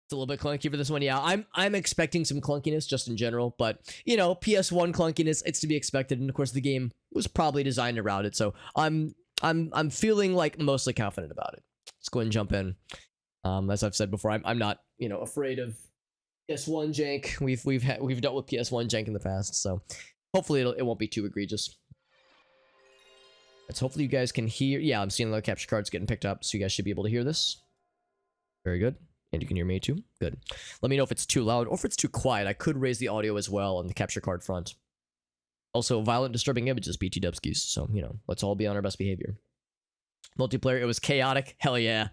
It's a little bit clunky for this one. Yeah, I'm expecting some clunkiness just in general, but you know, PS1 clunkiness, it's to be expected, and of course the game was probably designed around it. So I'm feeling like mostly confident about it. Let's go ahead and jump in. As I've said before, I'm not, you know, afraid of PS1 jank. We've dealt with PS1 jank in the past, so hopefully it won't be too egregious. Let's hopefully you guys can hear. Yeah, I'm seeing the capture cards getting picked up, so you guys should be able to hear this. Very good. And you can hear me too. Good. Let me know if it's too loud or if it's too quiet. I could raise the audio as well on the capture card front. Also, violent, disturbing images, BT Dubskis. So, you know, let's all be on our best behavior. Multiplayer, it was chaotic. Hell yeah.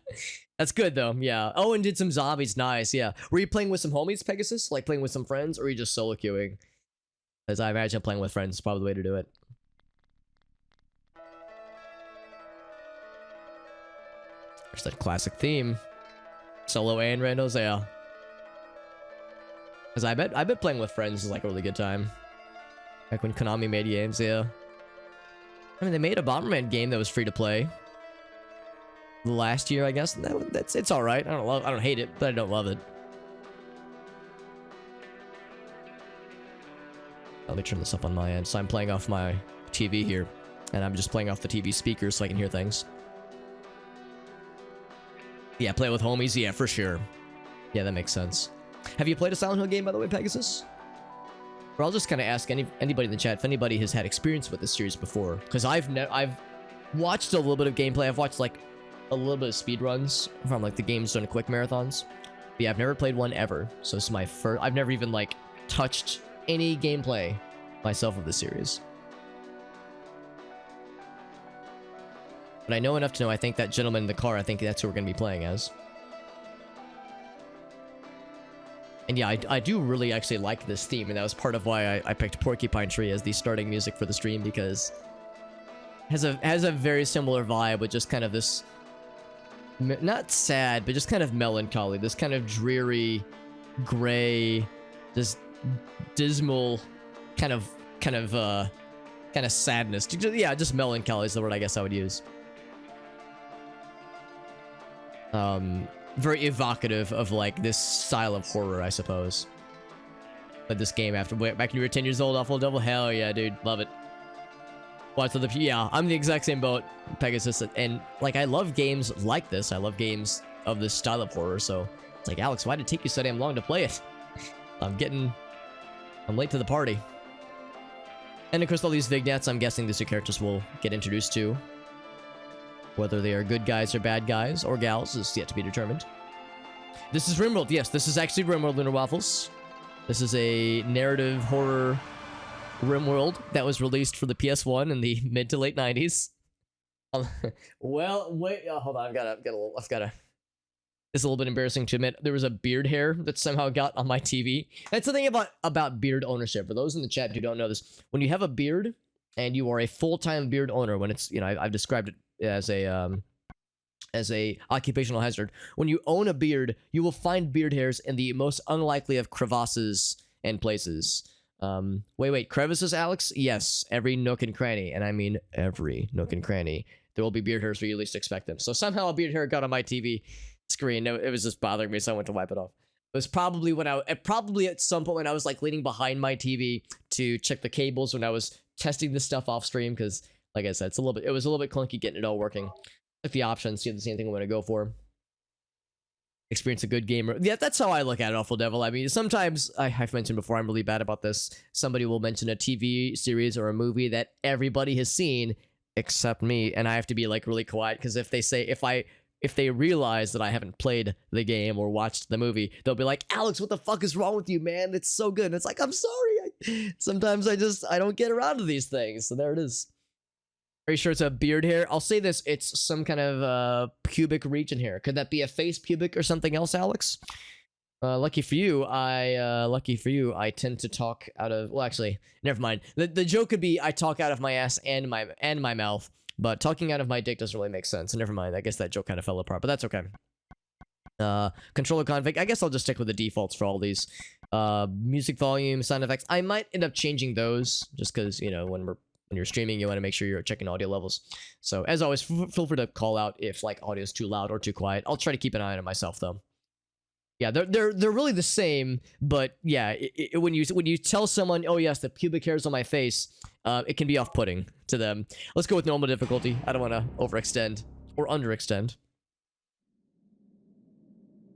That's good, though. Yeah. Oh, and did some zombies. Nice. Yeah. Were you playing with some homies, Pegasus? Like playing with some friends? Or were you just solo queuing? As I imagine playing with friends is probably the way to do it. There's that classic theme. Solo and randos, yeah. Because I bet playing with friends is like a really good time. Back when Konami made games, yeah. I mean, they made a Bomberman game that was free to play last year, I guess. It's all right. I don't hate it, but I don't love it. Let me turn this up on my end. So I'm playing off my TV here, and I'm just playing off the TV speakers so I can hear things. Yeah, play with homies. Yeah, for sure. Yeah, that makes sense. Have you played a Silent Hill game, by the way, Pegasus? Or I'll just kind of ask anybody in the chat if anybody has had experience with this series before. Because I've watched a little bit of gameplay. I've watched like a little bit of speedruns from like the games done quick marathons. But yeah, I've never played one ever. So this is my first. I've never even like touched any gameplay myself of the series. But I know enough to know I think that gentleman in the car, I think that's who we're going to be playing as. And yeah, I do really actually like this theme, and that was part of why I picked Porcupine Tree as the starting music for the stream, because it has a very similar vibe with just kind of this, not sad, but just kind of melancholy, this kind of dreary, gray, just dismal kind of sadness. Yeah, just melancholy is the word I guess I would use. Very evocative of like this style of horror, I suppose. But this game back when you were 10 years old, Awful Devil, hell yeah, dude, love it. Yeah, I'm the exact same boat, Pegasus, and like I love games like this. I love games of this style of horror. So it's like, Alex, why did it take you so damn long to play it? I'm late to the party. And of course, all these vignettes, I'm guessing these two characters will get introduced to. Whether they are good guys or bad guys or gals is yet to be determined. This is RimWorld. Yes, this is actually RimWorld, Lunar Waffles. This is a narrative horror RimWorld that was released for the PS1 in the mid to late 90s. Well, wait, hold on. I've got to. It's a little bit embarrassing to admit. There was a beard hair that somehow got on my TV. That's the thing about beard ownership. For those in the chat who don't know this, when you have a beard and you are a full-time beard owner, when it's, you know, I've described it as a occupational hazard. When you own a beard, you will find beard hairs in the most unlikely of crevasses and places. Wait, crevices, Alex? Yes, every nook and cranny, and I mean every nook and cranny. There will be beard hairs where you least expect them. So somehow a beard hair got on my TV screen. It was just bothering me, so I went to wipe it off. It was probably at some point when I was like leaning behind my TV to check the cables when I was testing this stuff off stream, because like I said, it was a little bit clunky getting it all working. Like the options, see the same thing I'm going to go for. Experience a good gamer. Yeah, that's how I look at it, Awful Devil. I mean, sometimes, I've mentioned before, I'm really bad about this. Somebody will mention a TV series or a movie that everybody has seen except me, and I have to be like really quiet, because if they realize that I haven't played the game or watched the movie, they'll be like, Alex, what the fuck is wrong with you, man? It's so good. And it's like, I'm sorry. Sometimes I don't get around to these things. So there it is. Are you sure it's a beard hair? I'll say this, it's some kind of pubic region here. Could that be a face pubic or something else, Alex? Lucky for you, I tend to talk out of, well, actually, never mind. The joke could be I talk out of my ass and my mouth, but talking out of my dick doesn't really make sense. Never mind, I guess that joke kind of fell apart, but that's okay. Controller config, I guess I'll just stick with the defaults for all these. Music volume, sound effects, I might end up changing those, just because, you know, when you're streaming, you want to make sure you're checking audio levels. So as always, feel free to call out if like audio is too loud or too quiet. I'll try to keep an eye on it myself though. Yeah, they're really the same, but yeah, when you tell someone, oh yes, the pubic hairs on my face, it can be off-putting to them. Let's go with normal difficulty. I don't want to overextend or underextend.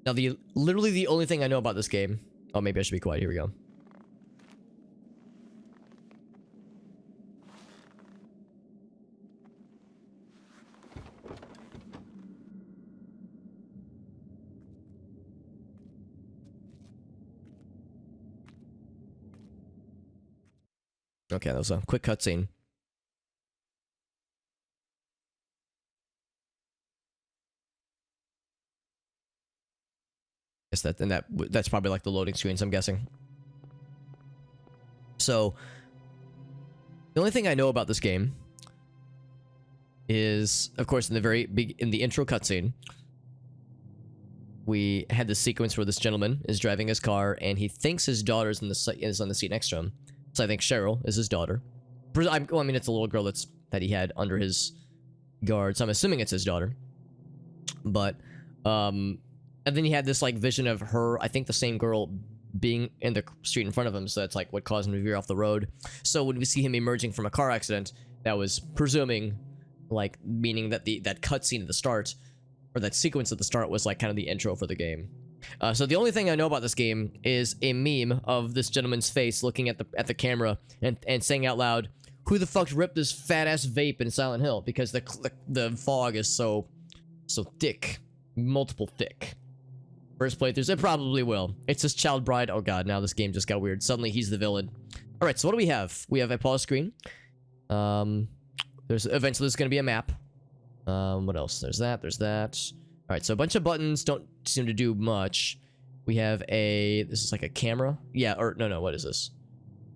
Now, literally the only thing I know about this game. Oh, maybe I should be quiet. Here we go. Okay, that was a quick cutscene. Guess that's probably like the loading screens, I'm guessing. So, the only thing I know about this game is, of course, in the intro cutscene, we had this sequence where this gentleman is driving his car and he thinks his daughter is on the seat next to him. So I think Cheryl is his daughter. Well, I mean, it's a little girl that he had under his guard, so I'm assuming it's his daughter. But, and then he had this, like, vision of her, I think the same girl, being in the street in front of him, so that's, like, what caused him to veer off the road. So when we see him emerging from a car accident, that was presuming, like, meaning that that cutscene at the start, or that sequence at the start, was, like, kind of the intro for the game. So the only thing I know about this game is a meme of this gentleman's face looking at the camera and saying out loud, "Who the fuck ripped this fat ass vape in Silent Hill?" Because the fog is so thick, multiple thick. First playthroughs, it probably will. It's this child bride. Oh god, now this game just got weird. Suddenly he's the villain. All right, so what do we have? We have a pause screen. There's eventually there's gonna be a map. What else? There's that. There's that. All right, so a bunch of buttons don't seem to do much. We have this is like a camera. Yeah, or no, what is this?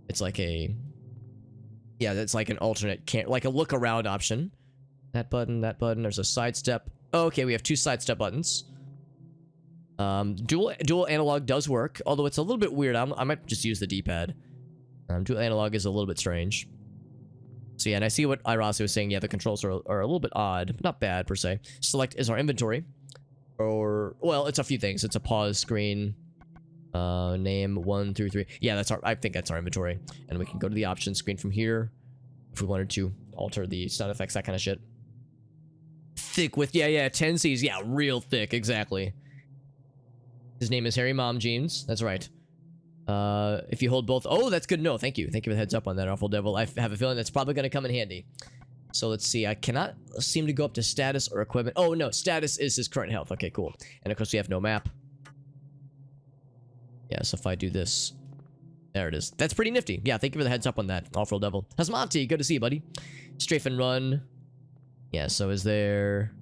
It's like yeah, that's like an alternate like a look around option. That button, there's a sidestep. Oh, okay, we have two sidestep buttons. Dual analog does work, although it's a little bit weird. I might just use the D-pad. Dual analog is a little bit strange. So yeah, and I see what Irasi was saying. Yeah, the controls are a little bit odd, but not bad per se. Select is our inventory. Or, well, it's a few things. It's a pause screen. Name 1 through 3. Yeah, I think that's our inventory. And we can go to the options screen from here if we wanted to alter the sound effects, that kind of shit. Thick with, yeah, 10 C's. Yeah, real thick, exactly. His name is Harry Mom Jeans. That's right. If you hold both, oh, that's good to know. Thank you for the heads up on that, Awful Devil. I have a feeling that's probably going to come in handy. So let's see. I cannot seem to go up to status or equipment. Oh no, status is his current health. Okay, cool. And of course we have no map. Yeah, so if I do this, there it is. That's pretty nifty. Yeah, thank you for the heads up on that, Awful Devil. Hasmati, good to see you, buddy. Strafe and run. Yeah, so is there?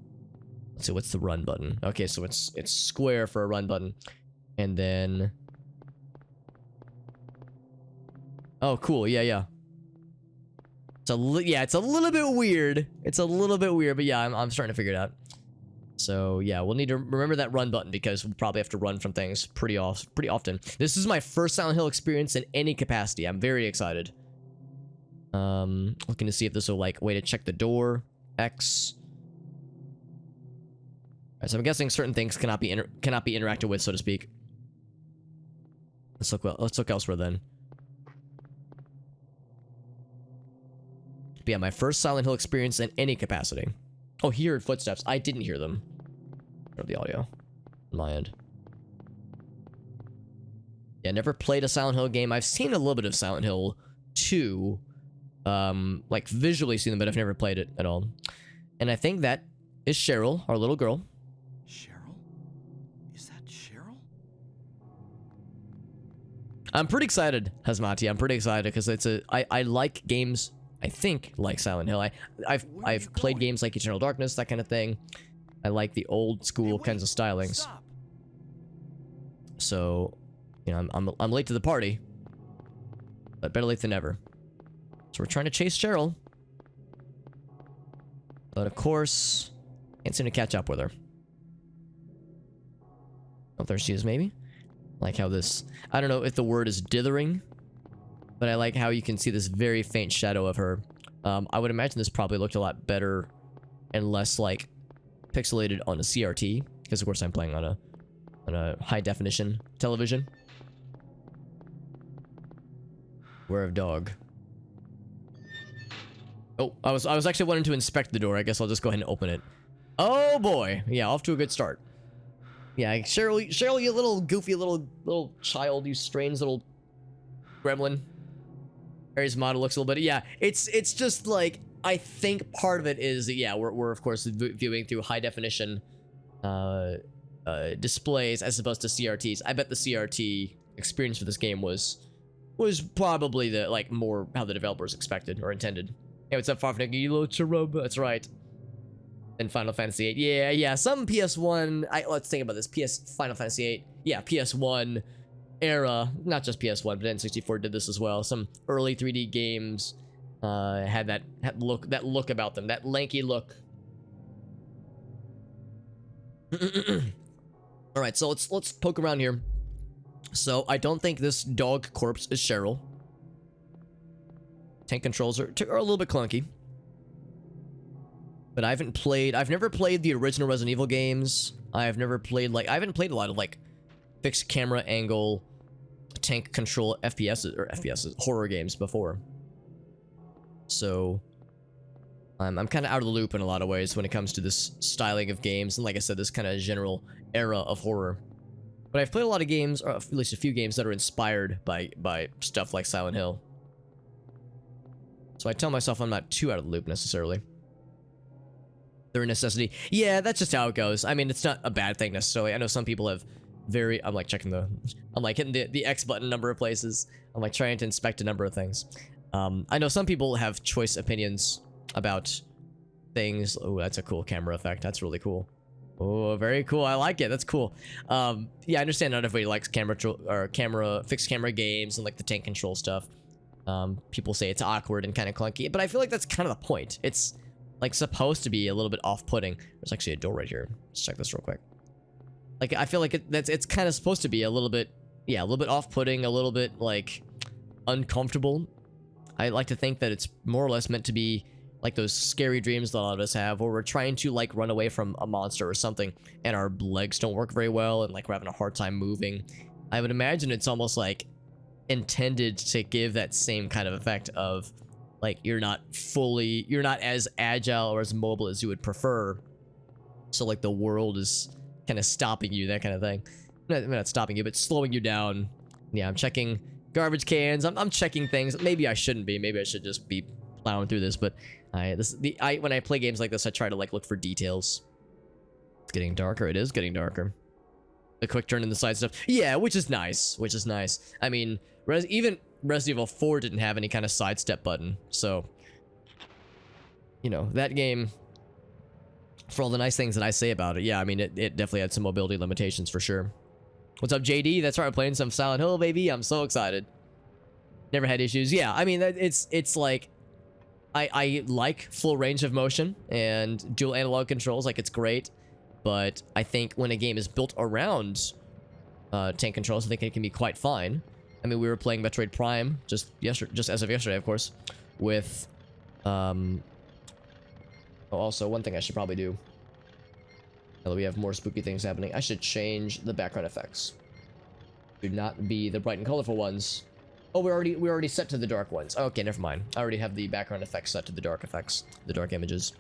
Let's see, what's the run button? Okay, so it's square for a run button, and then. Oh, cool. Yeah. It's a little bit weird. But yeah, I'm starting to figure it out. So yeah, we'll need to remember that run button because we'll probably have to run from things pretty often. This is my first Silent Hill experience in any capacity. I'm very excited. Looking to see if this will like way to check the door. X. Alright, so I'm guessing certain things cannot be interacted with, so to speak. Let's look elsewhere then. But yeah, my first Silent Hill experience in any capacity. Oh, he heard footsteps. I didn't hear them. Or the audio on my end. Yeah, never played a Silent Hill game. I've seen a little bit of Silent Hill 2. Like visually seen them, but I've never played it at all. And I think that is Cheryl, our little girl. Cheryl? Is that Cheryl? I'm pretty excited, Hasmati. I'm pretty excited because I like games, I think, like Silent Hill. I've played games like Eternal Darkness, that kind of thing. I like the old school kinds of stylings. Stop. So, you know, I'm late to the party, but better late than never. So we're trying to chase Cheryl, but of course, can't seem to catch up with her. Oh, there she is, maybe. Like how this, I don't know if the word is dithering, but I like how you can see this very faint shadow of her. I would imagine this probably looked a lot better and less like pixelated on a CRT, because of course I'm playing on on a high definition television. Beware of dog. Oh, I was actually wanting to inspect the door. I guess I'll just go ahead and open it. Oh boy, yeah, off to a good start. Yeah, Cheryl, you little goofy little child, you strange little gremlin. Harry's model looks a little bit. Yeah, it's just like, I think part of it is, yeah, we're of course viewing through high definition displays as opposed to CRTs. I bet the CRT experience for this game was probably the like more how the developers expected or intended. Hey, what's up, Farfnick? You little cherub. That's right. And Final Fantasy VIII. Yeah. Some PS1. Let's think about this. Final Fantasy VIII. Yeah, PS1 era. Not just PS1, but N64 did this as well. Some early 3D games had that look about them. That lanky look. All right, so let's poke around here. So I don't think this dog corpse is Cheryl. Tank controls are a little bit clunky. But I've never played the original Resident Evil games. I haven't played a lot of like fixed camera angle tank control FPSs horror games before. So I'm kind of out of the loop in a lot of ways when it comes to this styling of games, and like I said, this kind of general era of horror. But I've played a lot of games, or at least a few games that are inspired by stuff like Silent Hill. So I tell myself I'm not too out of the loop necessarily. They're a necessity. Yeah, that's just how it goes. I mean, it's not a bad thing necessarily. I know some people have I'm like hitting the X button a number of places. I'm like trying to inspect a number of things. I know some people have choice opinions about things. Oh, that's a cool camera effect. That's really cool. Oh, very cool. I like it. That's cool. Yeah, I understand not everybody likes fixed camera games and like the tank control stuff. People say it's awkward and kind of clunky, but I feel like that's kind of the point. It's like supposed to be a little bit off-putting. There's actually a door right here. Let's check this real quick. Like, I feel like it's kind of supposed to be a little bit, yeah, a little bit off-putting, a little bit like uncomfortable. I like to think that it's more or less meant to be like those scary dreams that a lot of us have, where we're trying to like run away from a monster or something, and our legs don't work very well, and like we're having a hard time moving. I would imagine it's almost like intended to give that same kind of effect of like you're not as agile or as mobile as you would prefer. So like the world is kind of stopping you, that kind of thing. Not stopping you, but slowing you down. Yeah, I'm checking garbage cans. I'm checking things. Maybe I shouldn't be. Maybe I should just be plowing through this. But when I play games like this, I try to like look for details. It's getting darker. It is getting darker. The quick turn in the side stuff. Yeah, which is nice. Which is nice. I mean, even Resident Evil 4 didn't have any kind of sidestep button. So, you know, that game, for all the nice things that I say about it, yeah, I mean, it definitely had some mobility limitations for sure. What's up, JD? That's right, I'm playing some Silent Hill, baby. I'm so excited. Never had issues. Yeah, I mean, it's like, I like full range of motion and dual analog controls. Like, it's great. But I think when a game is built around tank controls, I think it can be quite fine. I mean, we were playing Metroid Prime just as of yesterday, of course, with also, one thing I should probably do, now that we have more spooky things happening, I should change the background effects. Should not be the bright and colorful ones. Oh, we're already set to the dark ones. Okay, never mind. I already have the background effects set to the dark effects, the dark images.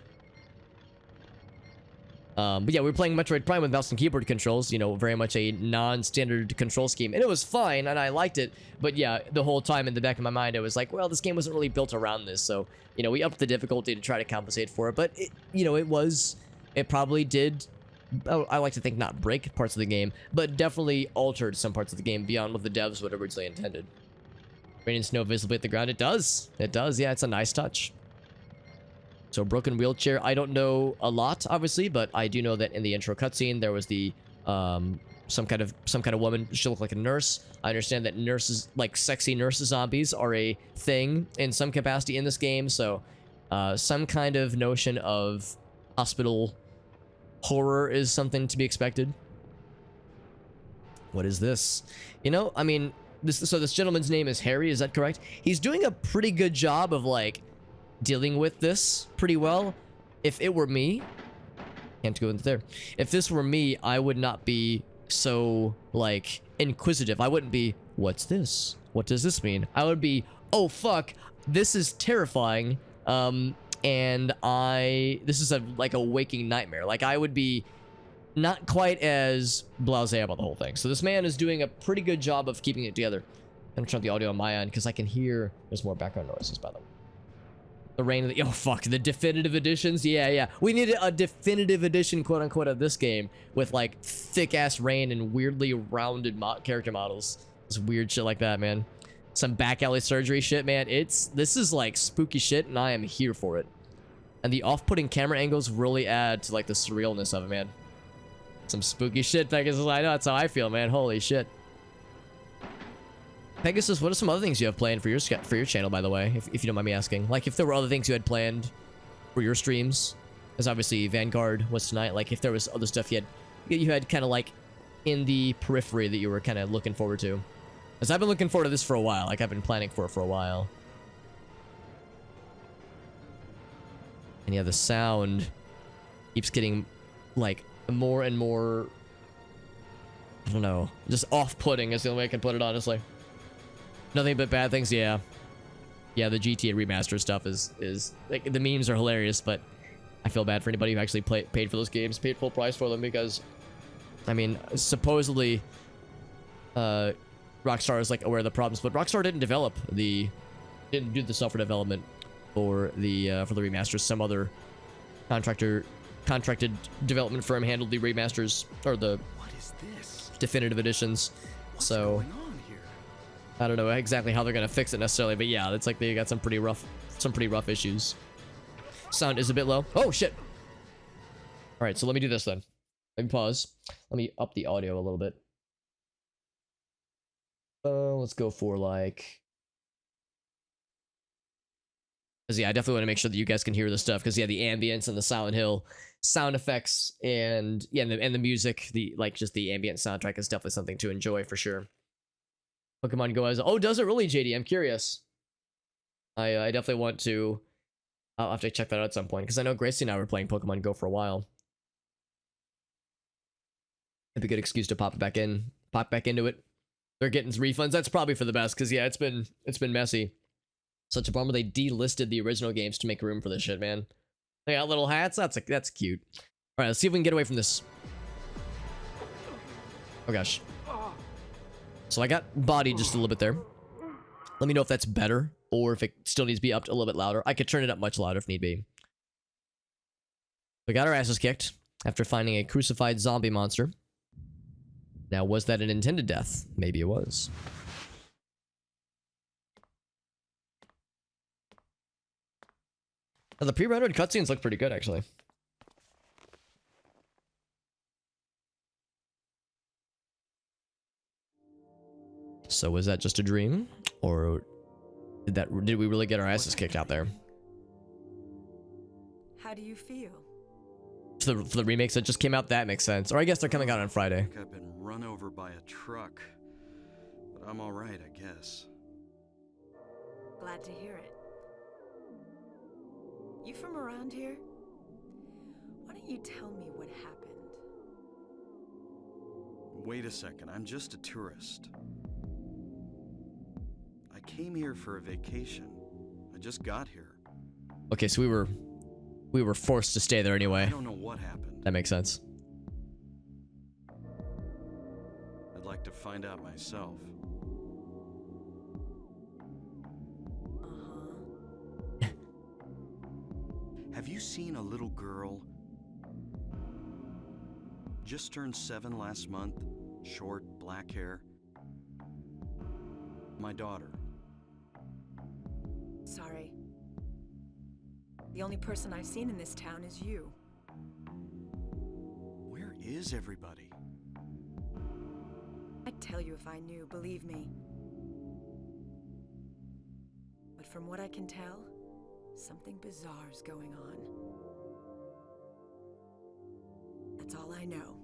But yeah, we were playing Metroid Prime with mouse and keyboard controls, you know, very much a non-standard control scheme, and it was fine, and I liked it, but yeah, the whole time in the back of my mind, I was like, well, this game wasn't really built around this, so, you know, we upped the difficulty to try to compensate for it, but, it probably did, I like to think, not break parts of the game, but definitely altered some parts of the game beyond what the devs would have originally intended. Raining snow visibly at the ground, it does, yeah, it's a nice touch. So broken wheelchair, I don't know a lot, obviously, but I do know that in the intro cutscene there was the some kind of woman. She looked like a nurse. I understand that nurses, like sexy nurse zombies, are a thing in some capacity in this game. So some kind of notion of hospital horror is something to be expected. What is this? You know, I mean, this gentleman's name is Harry. Is that correct? He's doing a pretty good job of like dealing with this pretty well. If it were me, can't go into there. If this were me, I would not be so like inquisitive. I wouldn't be, what's this? What does this mean? I would be, oh fuck, this is terrifying. And this is like a waking nightmare. Like I would be not quite as blasé about the whole thing. So this man is doing a pretty good job of keeping it together. I'm gonna turn up the audio on my end because I can hear there's more background noises, by the way. The rain of the, oh fuck, the definitive editions. Yeah. We needed a definitive edition, quote unquote, of this game with like thick ass rain and weirdly rounded character models. This weird shit like that, man. Some back alley surgery shit, man. This is like spooky shit, and I am here for it. And the off-putting camera angles really add to like the surrealness of it, man. Some spooky shit, Pegasus. I know, that's how I feel, man. Holy shit. Pegasus, what are some other things you have planned for your channel, by the way, if you don't mind me asking? Like, if there were other things you had planned for your streams, as obviously Vanguard was tonight. Like, if there was other stuff you had kind of like in the periphery that you were kind of looking forward to. Because I've been looking forward to this for a while. Like, I've been planning for it for a while. And yeah, the sound keeps getting like more and more, I don't know, just off-putting is the only way I can put it, honestly. Nothing but bad things. Yeah, the GTA remaster stuff is like, the memes are hilarious, but I feel bad for anybody who actually paid for those games, paid full price for them, because I mean, supposedly Rockstar is like aware of the problems, but Rockstar didn't do the software development for the remasters. Some other contracted development firm handled the remasters, or the definitive editions. So I don't know exactly how they're gonna fix it necessarily, but yeah, it's like they got some pretty rough issues. Sound is a bit low. Oh shit! All right, so let me do this then. Let me pause. Let me up the audio a little bit. Let's go for like, because yeah, I definitely want to make sure that you guys can hear this stuff, because yeah, the ambience and the Silent Hill sound effects and yeah, and the music, just the ambient soundtrack is definitely something to enjoy for sure. Pokemon Go as, oh, does it really, JD? I'm curious. I definitely want to. I'll have to check that out at some point, because I know Gracie and I were playing Pokemon Go for a while. It'd be a good excuse to pop back into it. They're getting refunds. That's probably for the best, because yeah, it's been messy. Such a bummer they delisted the original games to make room for this shit, man. They got little hats. That's cute. All right, let's see if we can get away from this. Oh gosh. So I got bodied just a little bit there. Let me know if that's better, or if it still needs to be upped a little bit louder. I could turn it up much louder if need be. We got our asses kicked after finding a crucified zombie monster. Now, was that an intended death? Maybe it was. Now, the pre-rendered cutscenes look pretty good, actually. So was that just a dream, or did we really get our asses kicked out there? How do you feel? For the remakes that just came out, that makes sense. Or I guess they're coming out on Friday. I've been run over by a truck, but I'm all right, I guess. Glad to hear it. You from around here? Why don't you tell me what happened? Wait a second, I'm just a tourist. I came here for a vacation. I just got here. Okay, so we were forced to stay there anyway. I don't know what happened. That makes sense. I'd like to find out myself. Have you seen a little girl? Just turned 7 last month. Short, black hair. My daughter. Sorry. The only person I've seen in this town is you. Where is everybody? I'd tell you if I knew, believe me. But from what I can tell, something bizarre's going on. That's all I know.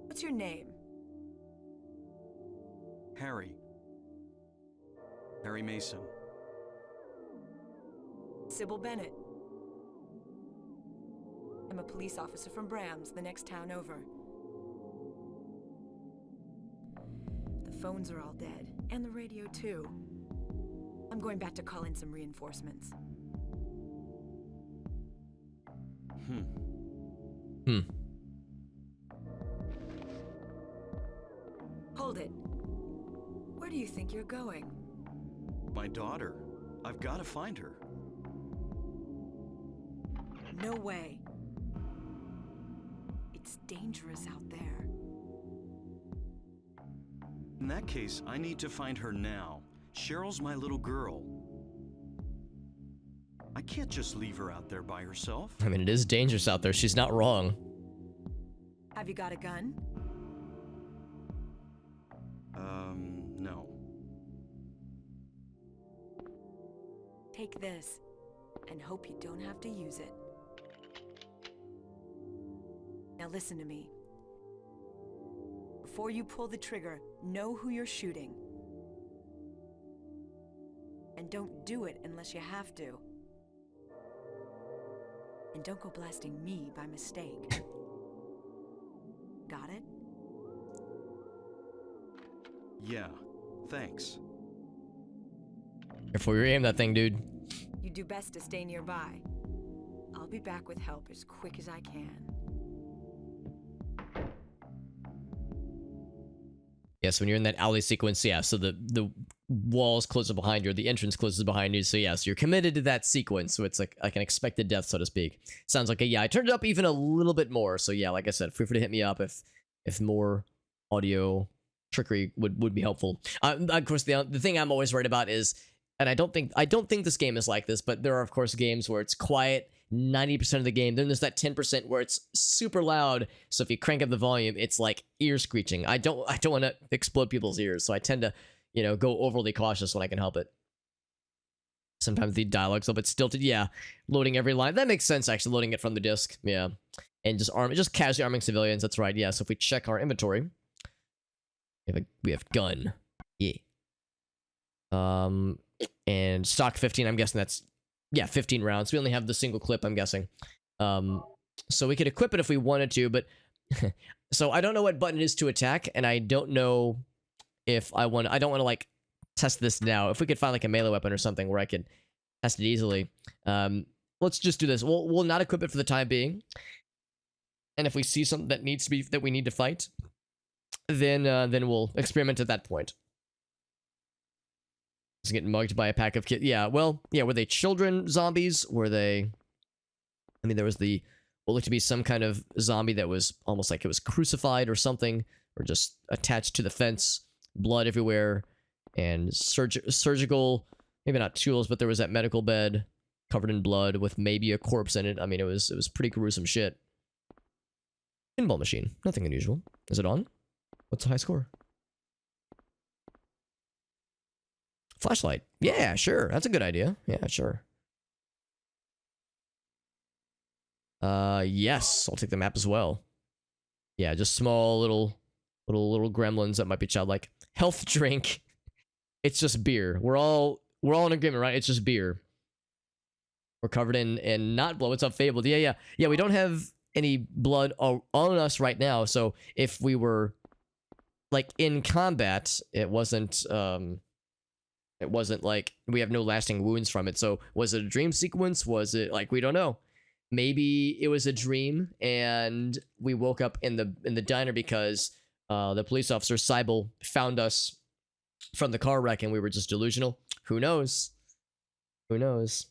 What's your name? Harry. Harry Mason. Cybil Bennett. police officer from Brams, the next town over. The phones are all dead, and the radio too. I'm going back to call in some reinforcements. Hold it. Where do you think you're going? My daughter. I've got to find her. No way. It's dangerous out there. In that case, I need to find her now. Cheryl's my little girl. I can't just leave her out there by herself. I mean, it is dangerous out there. She's not wrong. Have you got a gun? No. Take this, and hope you don't have to use it. Now listen to me. Before you pull the trigger, know who you're shooting. And don't do it unless you have to. And don't go blasting me by mistake. Got it? Yeah, thanks. Careful where you aim that thing, dude. You do best to stay nearby. I'll be back with help as quick as I can. Yes, when you're in that alley sequence, yeah, so the walls closes behind you, or the entrance closes behind you, so yes, you're committed to that sequence, so it's like an expected death, so to speak. Sounds like yeah, I turned it up even a little bit more, so yeah, like I said, feel free to hit me up if more audio trickery would be helpful. Of course, the thing I'm always worried about is, and I don't think this game is like this, but there are of course games where it's quiet 90% of the game. Then there's that 10% where it's super loud. So if you crank up the volume, it's like ear screeching. I don't want to explode people's ears, so I tend to, go overly cautious when I can help it. Sometimes the dialogue's a little bit stilted. Yeah, loading every line. That makes sense, actually, loading it from the disc. Yeah, and just casually arming civilians. That's right. Yeah. So if we check our inventory, we have gun. Yeah. And stock 15. I'm guessing that's 15 rounds. We only have the single clip, I'm guessing. So we could equip it if we wanted to, but so I don't know what button it is to attack, and I don't know if I don't want to like test this now. If we could find like a melee weapon or something where I could test it easily. Let's just do this. We'll not equip it for the time being. And if we see something that we need to fight, then we'll experiment at that point. Getting mugged by a pack of kids. Yeah, well, yeah, were they children zombies? Were they... I mean, there was what looked to be some kind of zombie that was almost like it was crucified or something, or just attached to the fence, blood everywhere, and surgical, maybe not tools, but there was that medical bed covered in blood with maybe a corpse in it. I mean, it was pretty gruesome shit. Pinball machine, nothing unusual. Is it on? What's the high score? Flashlight. Yeah, sure. That's a good idea. Yeah, sure. Yes, I'll take the map as well. Yeah, just small little gremlins that might be childlike. Health drink. It's just beer. We're all in agreement, right? It's just beer. We're covered in not blood. What's up, Fabled? Yeah. We don't have any blood on us right now. So if we were like in combat, it wasn't like we have no lasting wounds from it. So was it a dream sequence? Was it like, we don't know. Maybe it was a dream and we woke up in the diner because the police officer Cybil found us from the car wreck and we were just delusional. Who knows? Who knows?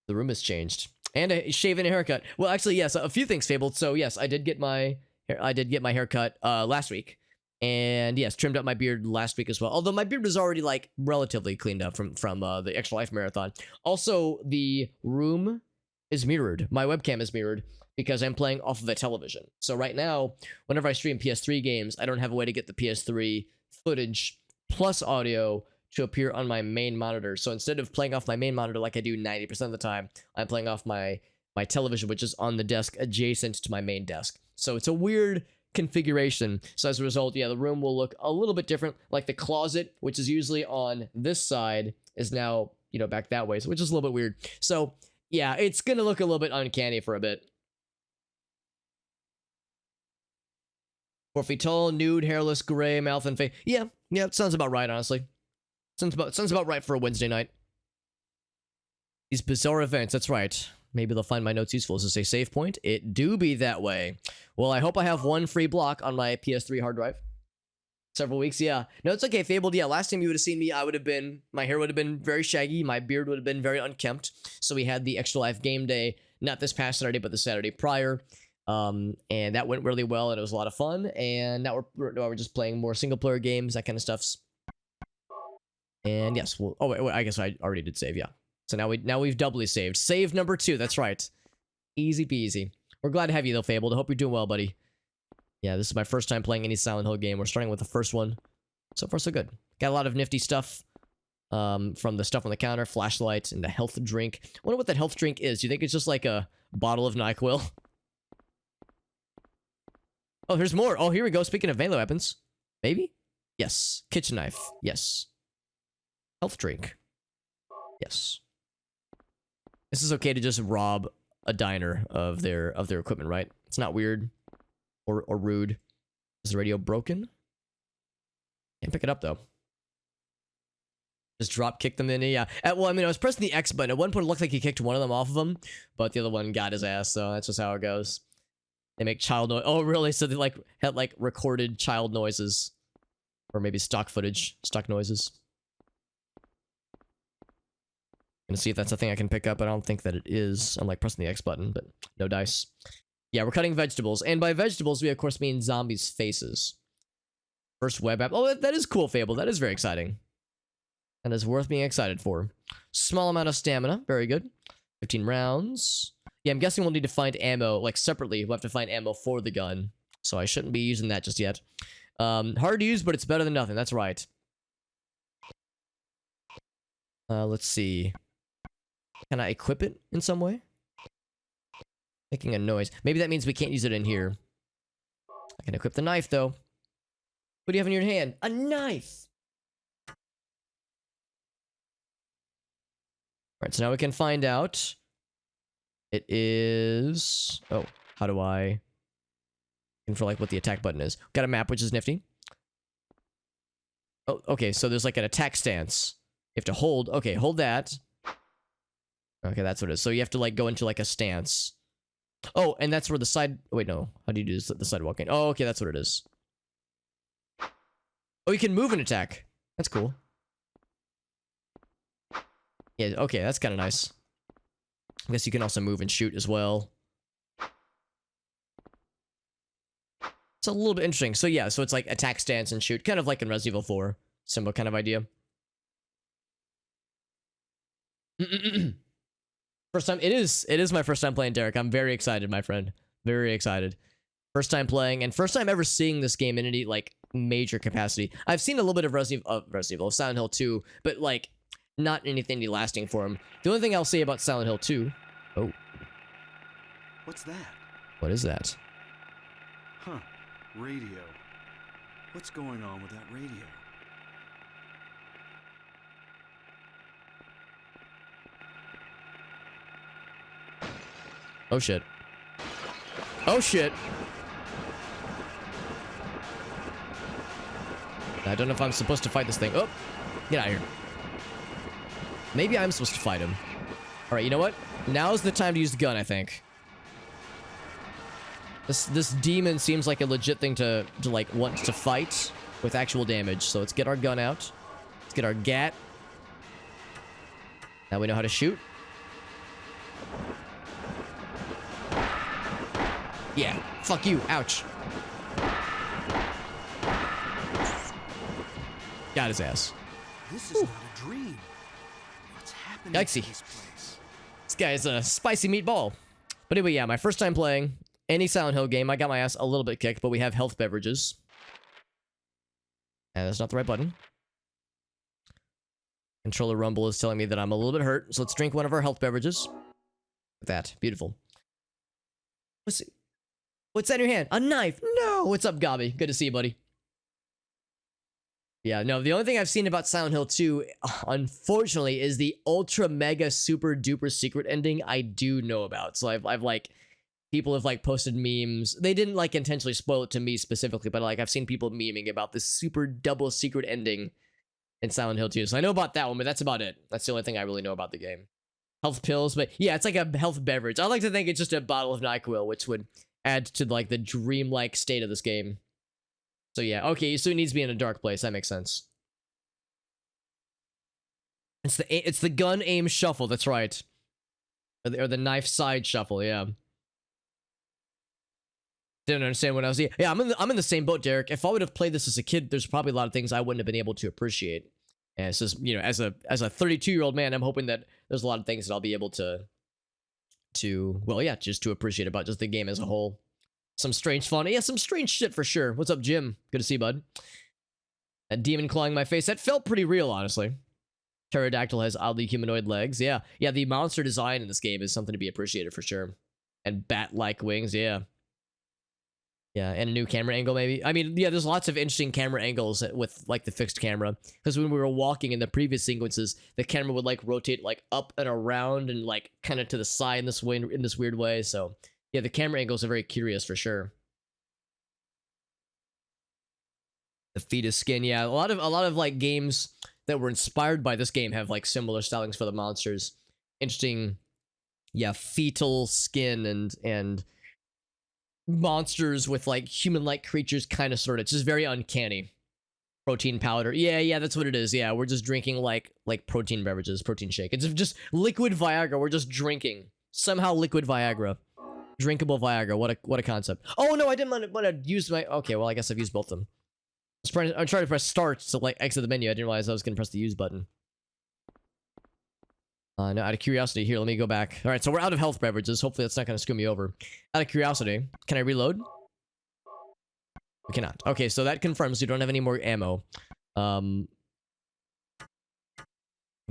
The room has changed. And a shave and a haircut. Well, actually, yes, a few things, Fabled. So yes, I did get my haircut last week. And yes, trimmed up my beard last week as well. Although my beard was already like relatively cleaned up from the Extra Life Marathon. Also, the room is mirrored. My webcam is mirrored because I'm playing off of a television. So right now, whenever I stream PS3 games, I don't have a way to get the PS3 footage plus audio to appear on my main monitor. So instead of playing off my main monitor like I do 90% of the time, I'm playing off my television, which is on the desk adjacent to my main desk. So it's a weird configuration. So as a result, yeah, the room will look a little bit different. Like the closet, which is usually on this side, is now, back that way, so which is a little bit weird. So Yeah, it's gonna look a little bit uncanny for a bit. 4 feet tall, nude, hairless, gray, mouth and face. Yeah, it sounds about right, honestly. Sounds about right for a Wednesday night. These bizarre events, that's right. Maybe they'll find my notes useful. Does it say save point? It do be that way. Well, I hope I have one free block on my PS3 hard drive. Several weeks, yeah. No, it's okay, Fabled. Yeah, last time you would have seen me, my hair would have been very shaggy, my beard would have been very unkempt. So we had the Extra Life game day, not this past Saturday, but the Saturday prior. And that went really well, and it was a lot of fun. And now we're just playing more single player games, that kind of stuff. And yes, well, oh wait, I guess I already did save, yeah. So now we've doubly saved. Save number 2, that's right. Easy peasy. We're glad to have you though, Fabled. I hope you're doing well, buddy. Yeah, this is my first time playing any Silent Hill game. We're starting with the first one. So far, so good. Got a lot of nifty stuff. From the stuff on the counter, flashlight, and the health drink. I wonder what that health drink is. Do you think it's just like a bottle of NyQuil? Oh, there's more. Oh, here we go. Speaking of melee weapons. Maybe? Yes. Kitchen knife. Yes. Health drink. Yes. This is okay to just rob a diner of their equipment, right? It's not weird or rude. Is the radio broken? Can't pick it up though. Just drop kick them in. Yeah. Well, I mean, I was pressing the X button. At one point, it looked like he kicked one of them off of him, but the other one got his ass. So that's just how it goes. They make child noise. Oh, really? So they had recorded child noises, or maybe stock footage, stock noises. Gonna see if that's a thing I can pick up, but I don't think that it is. I'm pressing the X button, but no dice. Yeah, we're cutting vegetables, and by vegetables we of course mean zombies' faces. First web app. Oh, that is cool, Fable. That is very exciting. That is worth being excited for. Small amount of stamina. Very good. 15 rounds. Yeah, I'm guessing we'll need to find ammo, separately. We'll have to find ammo for the gun. So I shouldn't be using that just yet. Hard to use, but it's better than nothing. That's right. Let's see. Can I equip it in some way? Making a noise. Maybe that means we can't use it in here. I can equip the knife, though. What do you have in your hand? A knife! Alright, so now we can find out. It is... Oh, how do I... for what the attack button is. Got a map, which is nifty. Oh, okay, so there's an attack stance. You have to hold... Okay, hold that. Okay, that's what it is. So you have to, go into, a stance. Oh, and that's where the side... Wait, no. How do you do this, the sidewalking? Oh, okay, that's what it is. Oh, you can move and attack. That's cool. Yeah, okay, that's kind of nice. I guess you can also move and shoot as well. It's a little bit interesting. So yeah, so it's attack stance and shoot. Kind of like in Resident Evil 4. Similar kind of idea. First time, it is my first time playing Derek. I'm very excited, my friend. Very excited. First time playing, and first time ever seeing this game in any, major capacity. I've seen a little bit of Resident Evil, Silent Hill 2, but, not anything lasting for him. The only thing I'll say about Silent Hill 2... Oh. What's that? What is that? Huh. Radio. What's going on with that radio? Oh, shit. Oh, shit! I don't know if I'm supposed to fight this thing. Oh! Get out of here. Maybe I'm supposed to fight him. Alright, you know what? Now's the time to use the gun, I think. This demon seems like a legit thing to want to fight with actual damage. So let's get our gun out. Let's get our gat. Now we know how to shoot. Yeah. Fuck you. Ouch. Got his ass. This is not a dream. What's happening Yikesy. to this place? This guy's a spicy meatball. But anyway, yeah, my first time playing any Silent Hill game. I got my ass a little bit kicked, but we have health beverages. And that's not the right button. Controller rumble is telling me that I'm a little bit hurt, so let's drink one of our health beverages. With that. Beautiful. What's that in your hand? A knife! No! What's up, Gobby? Good to see you, buddy. Yeah, no, the only thing I've seen about Silent Hill 2, unfortunately, is the ultra mega super duper secret ending I do know about. So I've like, people have like posted memes. They didn't like intentionally spoil it to me specifically, but like I've seen people memeing about this super double secret ending in Silent Hill 2. So I know about that one, but that's about it. That's the only thing I really know about the game. Health pills, but yeah, it's like a health beverage. I like to think it's just a bottle of NyQuil, which would add to like the dreamlike state of this game. So yeah, okay, so it needs to be in a dark place. That makes sense. It's the gun aim shuffle. That's right, or the knife side shuffle. Yeah. Didn't understand what I was. Yeah, I'm in the same boat, Derek. If I would have played this as a kid, there's probably a lot of things I wouldn't have been able to appreciate. And it's just, you know, as a 32-year-old man, I'm hoping that there's a lot of things that I'll be able to well, yeah, just to appreciate about just the game as a whole. Some strange fun. Yeah, some strange shit for sure. What's up, Jim? Good to see you, bud. That demon clawing my face, that felt pretty real, honestly. Pterodactyl has oddly humanoid legs. Yeah, the monster design in this game is something to be appreciated for sure. And bat-like wings, yeah. Yeah, and a new camera angle, maybe. I mean, yeah, there's lots of interesting camera angles with, like, the fixed camera. Because when we were walking in the previous sequences, the camera would, like, rotate, like, up and around and, like, kind of to the side in this weird way. So, yeah, the camera angles are very curious for sure. The fetus skin, yeah. A lot of, like, games that were inspired by this game have, like, similar stylings for the monsters. Interesting, yeah, fetal skin and monsters with like human-like creatures, kind of sort of. It's just very uncanny. Protein powder. Yeah, that's what it is. Yeah, we're just drinking like protein beverages, protein shake. It's just liquid Viagra. We're just drinking. Somehow liquid Viagra. Drinkable Viagra. What a concept. Oh no, I didn't want to use my. Okay, well I guess I've used both of them. I'm trying to press start to like exit the menu. I didn't realize I was gonna press the use button. No, out of curiosity, here, let me go back. All right, so we're out of health beverages. Hopefully that's not going to screw me over. Out of curiosity, can I reload? We cannot. Okay, so that confirms we don't have any more ammo. I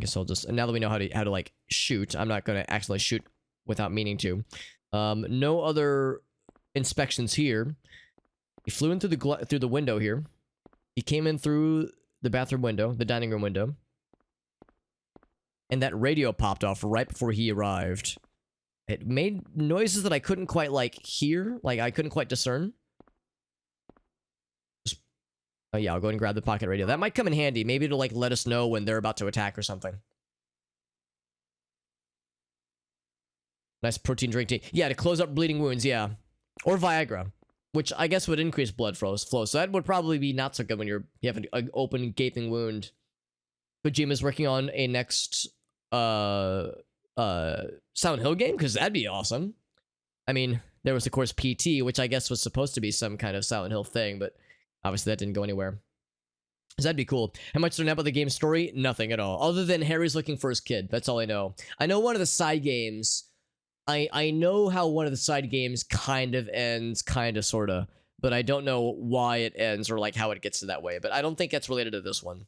guess I'll just... Now that we know how to like, shoot, I'm not going to accidentally shoot without meaning to. No other inspections here. He flew in through the window here. He came in through the bathroom window, the dining room window. And that radio popped off right before he arrived. It made noises that I couldn't quite, like, hear. Like, I couldn't quite discern. Oh, yeah, I'll go ahead and grab the pocket radio. That might come in handy. Maybe it'll, like, let us know when they're about to attack or something. Nice protein drink tea. Yeah, to close up bleeding wounds, yeah. Or Viagra, which I guess would increase blood flow. So that would probably be not so good when you have an open, gaping wound. Kojima's working on a next... Silent Hill game, because that'd be awesome. I mean, there was of course PT, which I guess was supposed to be some kind of Silent Hill thing, but obviously that didn't go anywhere. So that'd be cool. How much do I know about the game's story? Nothing at all, other than Harry's looking for his kid. That's all I know. I know one of the side games. I know how one of the side games kind of ends, kind of, sorta, but I don't know why it ends or like how it gets to that way. But I don't think that's related to this one.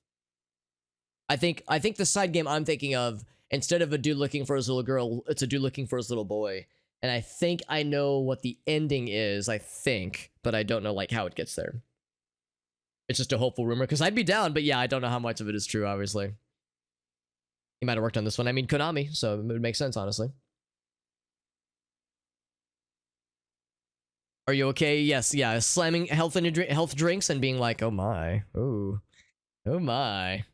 I think the side game I'm thinking of, instead of a dude looking for his little girl, it's a dude looking for his little boy. And I think I know what the ending is, I think, but I don't know like how it gets there. It's just a hopeful rumor, because I'd be down, but yeah, I don't know how much of it is true, obviously. He might have worked on this one. I mean, Konami, so it would make sense, honestly. Are you okay? Yes, yeah, slamming health drinks and being like, oh my, ooh, oh my.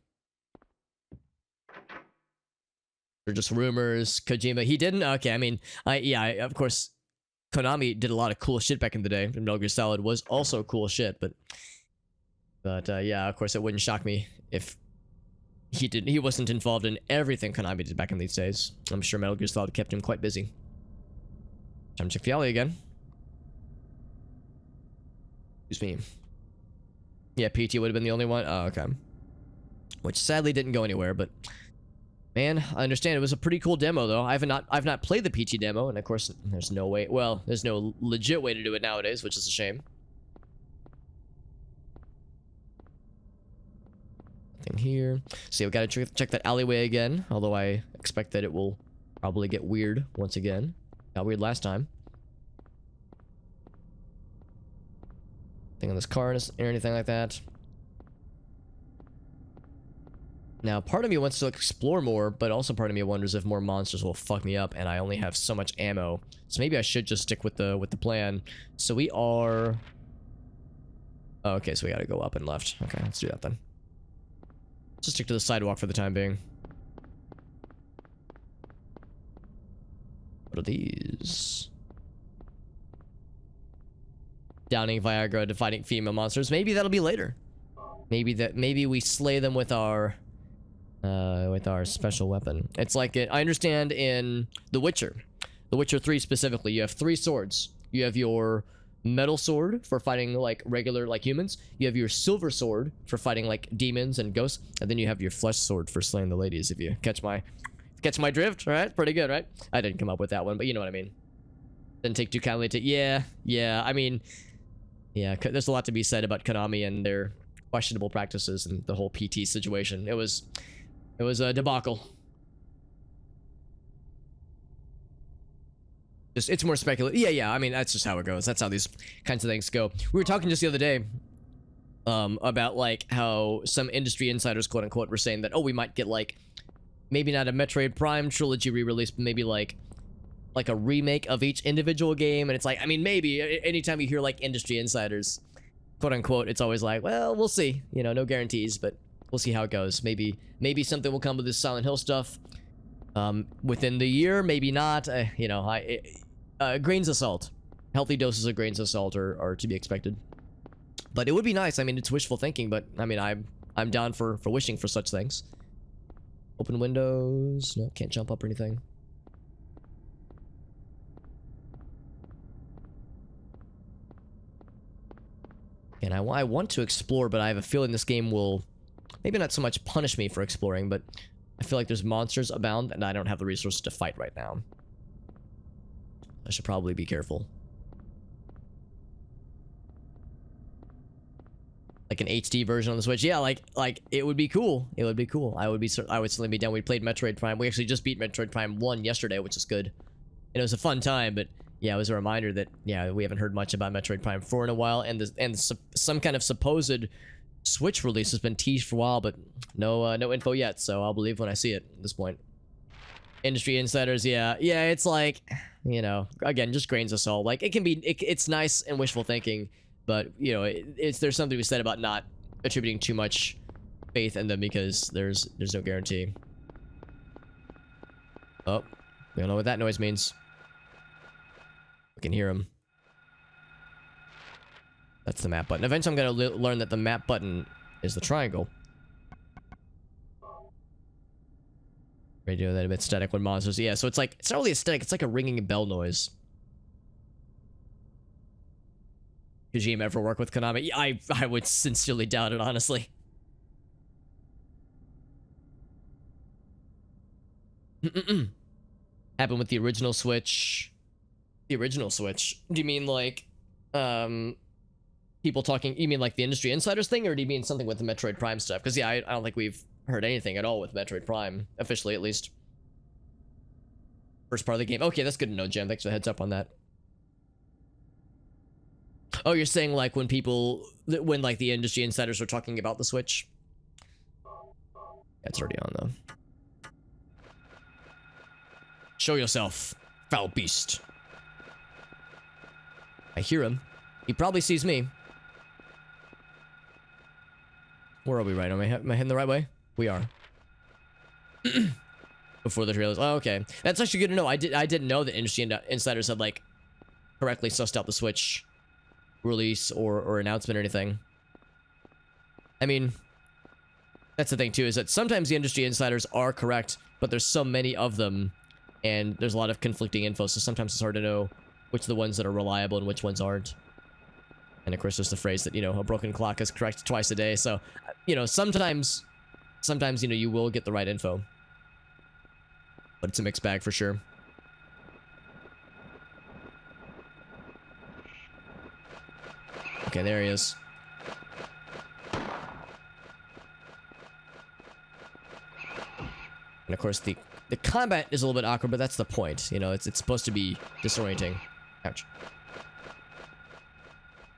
Or just rumors. Kojima, he didn't? Okay, I mean, of course, Konami did a lot of cool shit back in the day, and Metal Gear Solid was also cool shit, but yeah, of course, it wouldn't shock me if he wasn't involved in everything Konami did back in these days. I'm sure Metal Gear Solid kept him quite busy. Time to check the alley again. Excuse me. Yeah, PT would have been the only one. Oh, okay. Which sadly didn't go anywhere, but man, I understand. It was a pretty cool demo, though. I've not played the PT demo, and of course, there's no way. Well, there's no legit way to do it nowadays, which is a shame. Nothing here. See, we gotta check that alleyway again. Although I expect that it will probably get weird once again. Got weird last time. Thing on this car or anything like that. Now, part of me wants to explore more, but also part of me wonders if more monsters will fuck me up, and I only have so much ammo. So maybe I should just stick with the plan. So we are... Oh, okay, so we gotta go up and left. Okay, let's do that then. Let's just stick to the sidewalk for the time being. What are these? Downing Viagra to fighting female monsters. Maybe that'll be later. Maybe we slay them with our special weapon. It's like I understand in The Witcher 3 specifically, you have 3 swords. You have your metal sword for fighting like regular like humans. You have your silver sword for fighting like demons and ghosts, and then you have your flesh sword for slaying the ladies. If you catch my drift, right? Pretty good, right? I didn't come up with that one, but you know what I mean. Didn't take too kindly to yeah. I mean, yeah. There's a lot to be said about Konami and their questionable practices and the whole PT situation. It was a debacle. It's more speculative. Yeah. I mean, that's just how it goes. That's how these kinds of things go. We were talking just the other day about like how some industry insiders, quote unquote, were saying that, oh, we might get like maybe not a Metroid Prime trilogy re-release, but maybe like a remake of each individual game. And it's like, I mean, maybe anytime you hear like industry insiders, quote unquote, it's always like, well, we'll see. You know, no guarantees, but we'll see how it goes. Maybe something will come with this Silent Hill stuff within the year. Maybe not. You know, grains of salt. Healthy doses of grains of salt are to be expected. But it would be nice. I mean, it's wishful thinking, but I mean, I'm down for wishing for such things. Open windows. No, can't jump up or anything. And I want to explore, but I have a feeling this game will maybe not so much punish me for exploring, but I feel like there's monsters abound and I don't have the resources to fight right now. I should probably be careful. Like an HD version on the Switch. Yeah, like it would be cool. It would be cool. I would certainly be down. We played Metroid Prime. We actually just beat Metroid Prime 1 yesterday, which is good. And it was a fun time, but yeah, it was a reminder that yeah, we haven't heard much about Metroid Prime 4 in a while, and some kind of supposed Switch release has been teased for a while, but no info yet, so I'll believe when I see it at this point. Industry insiders, yeah, it's like, you know, again, just grains of salt. Like, it's nice and wishful thinking, but, you know, there's something to be said about not attributing too much faith in them because there's no guarantee. Oh, we don't know what that noise means. I can hear him. That's the map button. Eventually I'm going to learn that the map button is the triangle. Radio that a bit static when monsters. Yeah, so it's like, it's not really a static, it's like a ringing bell noise. Kojima ever work with Konami? I would sincerely doubt it, honestly. Happened with the original Switch. The original Switch? Do you mean like, people talking, you mean like the industry insiders thing, or do you mean something with the Metroid Prime stuff? Because yeah, I don't think we've heard anything at all with Metroid Prime, officially at least. First part of the game. Okay, that's good to know, Jem. Thanks for the heads up on that. Oh, you're saying like when like the industry insiders are talking about the Switch? That's already on though. Show yourself, foul beast. I hear him. He probably sees me. Where are we right? Am I heading the right way? We are. Before the trailers. Oh, okay. That's actually good to know. I didn't know that industry insiders had like correctly sussed out the Switch release or announcement or anything. I mean, that's the thing too, is that sometimes the industry insiders are correct, but there's so many of them, and there's a lot of conflicting info, so sometimes it's hard to know which are the ones that are reliable and which ones aren't. And of course, there's the phrase that, you know, a broken clock is correct twice a day, so, you know, sometimes, you know, you will get the right info. But it's a mixed bag for sure. Okay, there he is. And of course, the combat is a little bit awkward, but that's the point. You know, it's supposed to be disorienting. Ouch.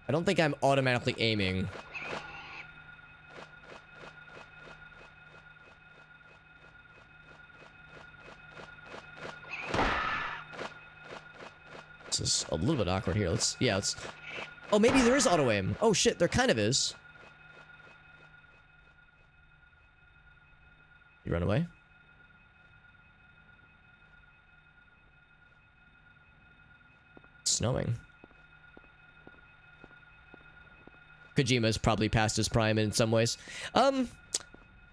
I don't think I'm automatically aiming. This is a little bit awkward here. Let's... Oh, maybe there is auto-aim. Oh, shit, there kind of is. You run away? It's snowing. Kojima's probably past his prime in some ways. It's an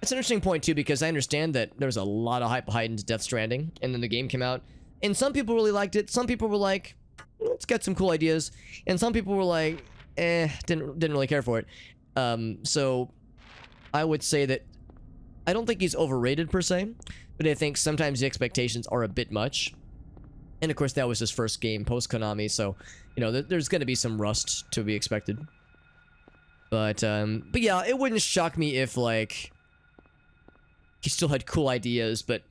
interesting point, too, because I understand that there was a lot of hype behind Death Stranding, and then the game came out, and some people really liked it. Some people were like, it's got some cool ideas, and some people were like, didn't really care for it. So I would say that I don't think he's overrated per se, but I think sometimes the expectations are a bit much. And of course, that was his first game post Konami, so you know there's going to be some rust to be expected. But yeah, it wouldn't shock me if like he still had cool ideas, but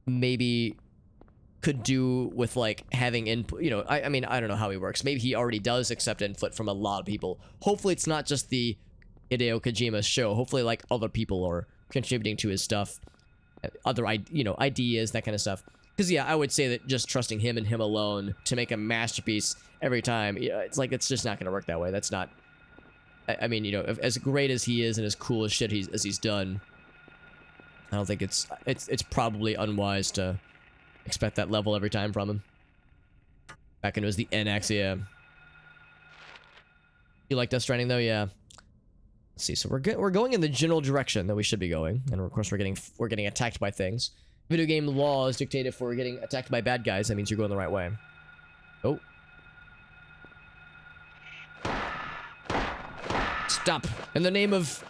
maybe could do with like having input. You know, I mean, I don't know how he works. Maybe he already does accept input from a lot of people. Hopefully, it's not just the Hideo Kojima show. Hopefully, like other people are contributing to his stuff, other ideas, that kind of stuff. Because yeah, I would say that just trusting him and him alone to make a masterpiece every time, it's like it's just not going to work that way. That's not. I mean, you know, as great as he is and as cool as shit as he's done, I don't think it's probably unwise to expect that level every time from him. Back when it was the NX, yeah. You like Death Stranding though, yeah. Let's see. So we're going in the general direction that we should be going, and of course we're getting attacked by things. Video game laws dictate if we're getting attacked by bad guys, that means you're going the right way. Oh. Stop! In the name of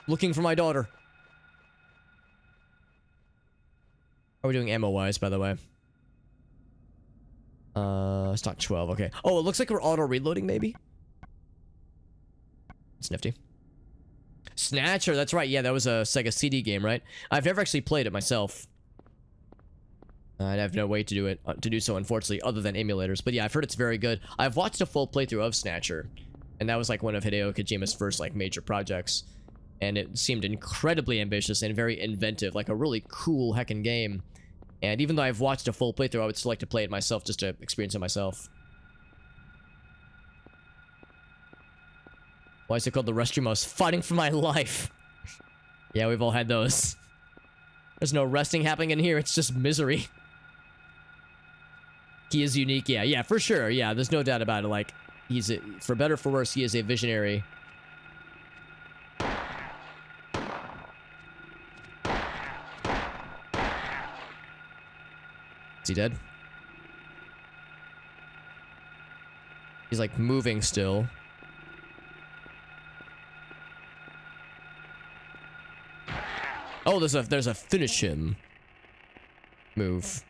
looking for my daughter. How are we doing ammo-wise, by the way? Stock 12, okay. Oh, it looks like we're auto-reloading, maybe? It's nifty. Snatcher, that's right. Yeah, that was a Sega CD game, right? I've never actually played it myself. I have no way to do so, unfortunately, other than emulators. But yeah, I've heard it's very good. I've watched a full playthrough of Snatcher, and that was like one of Hideo Kojima's first like major projects. And it seemed incredibly ambitious and very inventive, like a really cool heckin' game. And even though I've watched a full playthrough, I would still like to play it myself just to experience it myself. Why is it called the restroom? I was fighting for my life. Yeah, we've all had those. There's no resting happening in here. It's just misery. He is unique. Yeah, for sure. Yeah, there's no doubt about it. Like, for better or for worse, he is a visionary. Is he dead? He's like moving still. Oh, there's a finish him move.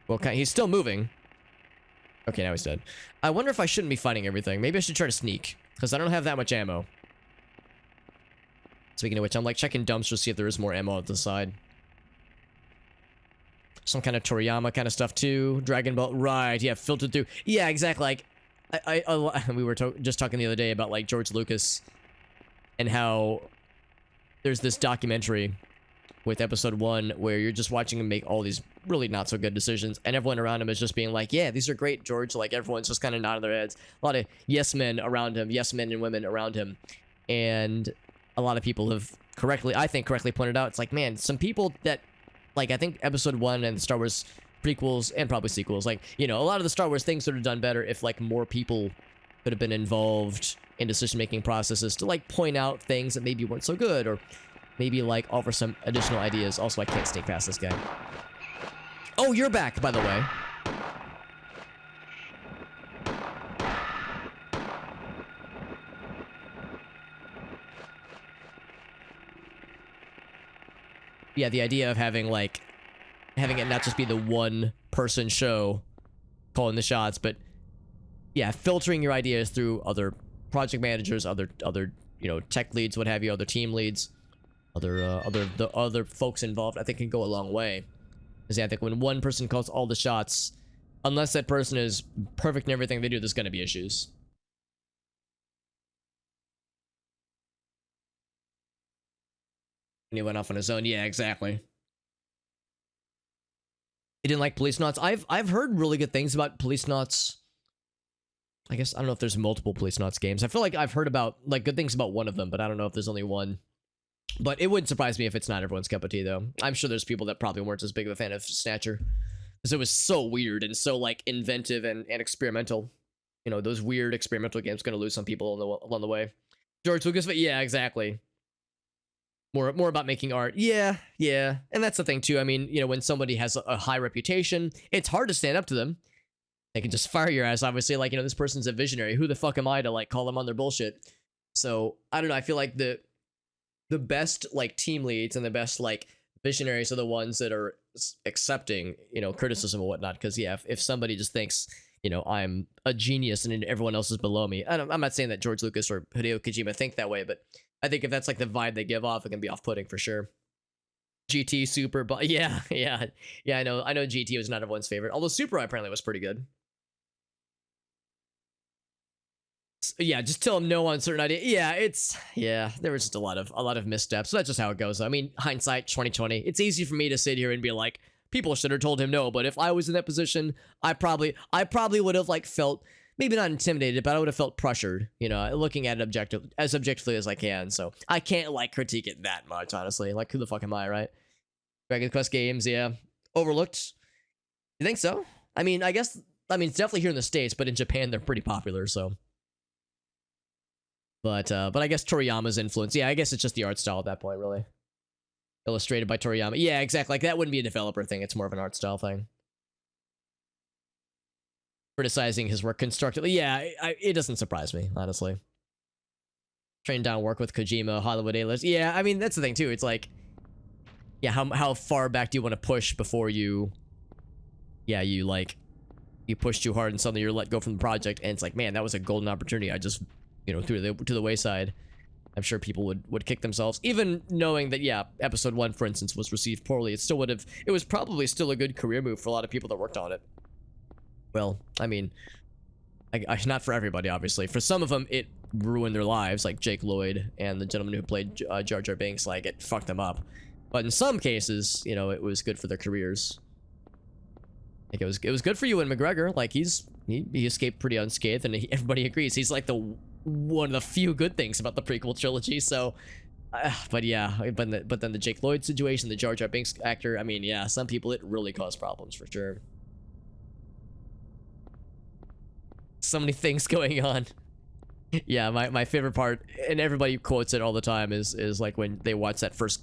Well, he's still moving. Okay, now he's dead. I wonder if I shouldn't be fighting everything. Maybe I should try to sneak, because I don't have that much ammo. Speaking of which, I'm like checking dumpsters to see if there is more ammo at the side. Some kind of Toriyama kind of stuff too. Dragon Ball, right? Yeah, filtered through. Yeah, exactly. Like, we were just talking the other day about like George Lucas and how there's this documentary with episode 1 where you're just watching him make all these really not so good decisions, and everyone around him is just being like, yeah, these are great, George. Like, everyone's just kind of nodding their heads. A lot of yes men around him, yes men and women around him, and a lot of people have correctly pointed out, it's like, man, some people that, like, I think episode 1 and Star Wars prequels and probably sequels, like, you know, a lot of the Star Wars things would have done better if like more people could have been involved in decision-making processes to like point out things that maybe weren't so good, or maybe like offer some additional ideas. Also, I can't sneak past this guy. Oh, you're back, by the way. Yeah, the idea of having it not just be the one person show calling the shots, but yeah, filtering your ideas through other project managers, other you know, tech leads, what have you, other team leads, the other folks involved, I think can go a long way. Because yeah, I think when one person calls all the shots, unless that person is perfect in everything they do, there's going to be issues. And he went off on his own. Yeah, exactly. You didn't like Police Knots? I've heard really good things about Police Knots. I guess I don't know if there's multiple Police Knots games. I feel like I've heard about like good things about one of them, but I don't know if there's only one. But it wouldn't surprise me if it's not everyone's cup of tea, though. I'm sure there's people that probably weren't as big of a fan of Snatcher, because it was so weird and so like inventive and experimental. You know, those weird experimental games going to lose some people along the way. George Lucas, but yeah, exactly. More about making art. Yeah. And that's the thing too. I mean, you know, when somebody has a high reputation, it's hard to stand up to them. They can just fire your ass, obviously. Like, you know, this person's a visionary. Who the fuck am I to like call them on their bullshit? So I don't know. I feel like the best like team leads and the best like visionaries are the ones that are accepting, you know, criticism and whatnot. Because yeah, if somebody just thinks, you know, I'm a genius and everyone else is below me. I'm not saying that George Lucas or Hideo Kojima think that way, but I think if that's like the vibe they give off, it can be off-putting for sure. GT, Super, but yeah. I know GT was not everyone's favorite, although Super apparently was pretty good. Yeah, just tell them no on certain idea. There was just a lot of missteps. So that's just how it goes. I mean, hindsight 2020. It's easy for me to sit here and be like, people should have told him no, but if I was in that position, I probably would have like felt maybe not intimidated, but I would have felt pressured, you know, looking at it objectively as I can. So I can't like critique it that much, honestly. Like, who the fuck am I, right? Dragon Quest games, yeah. Overlooked. You think so? I mean, it's definitely here in the States, but in Japan they're pretty popular, so. But I guess Toriyama's influence. Yeah, I guess it's just the art style at that point, really. Illustrated by Toriyama. Yeah, exactly. Like, that wouldn't be a developer thing. It's more of an art style thing. Criticizing his work constructively. Yeah, it doesn't surprise me, honestly. Train down work with Kojima, Hollywood A-list. Yeah, I mean, that's the thing, too. It's like, yeah, how far back do you want to push before you... Yeah, you push too hard and suddenly you're let go from the project, and it's like, man, that was a golden opportunity. I just... you know, threw to the wayside. I'm sure people would kick themselves, even knowing that, yeah, episode 1, for instance, was received poorly. It was probably still a good career move for a lot of people that worked on it. Well, I mean, not for everybody, obviously. For some of them, it ruined their lives, like Jake Lloyd and the gentleman who played Jar Jar Binks. Like, it fucked them up. But in some cases, you know, it was good for their careers. Like, it was good for Ewan McGregor. Like, he escaped pretty unscathed, and everybody agrees he's like one of the few good things about the prequel trilogy. So, but yeah, but then the Jake Lloyd situation, the Jar Jar Binks actor. I mean, yeah, some people it really caused problems for sure. So many things going on. Yeah, my favorite part, and everybody quotes it all the time, is like when they watch that first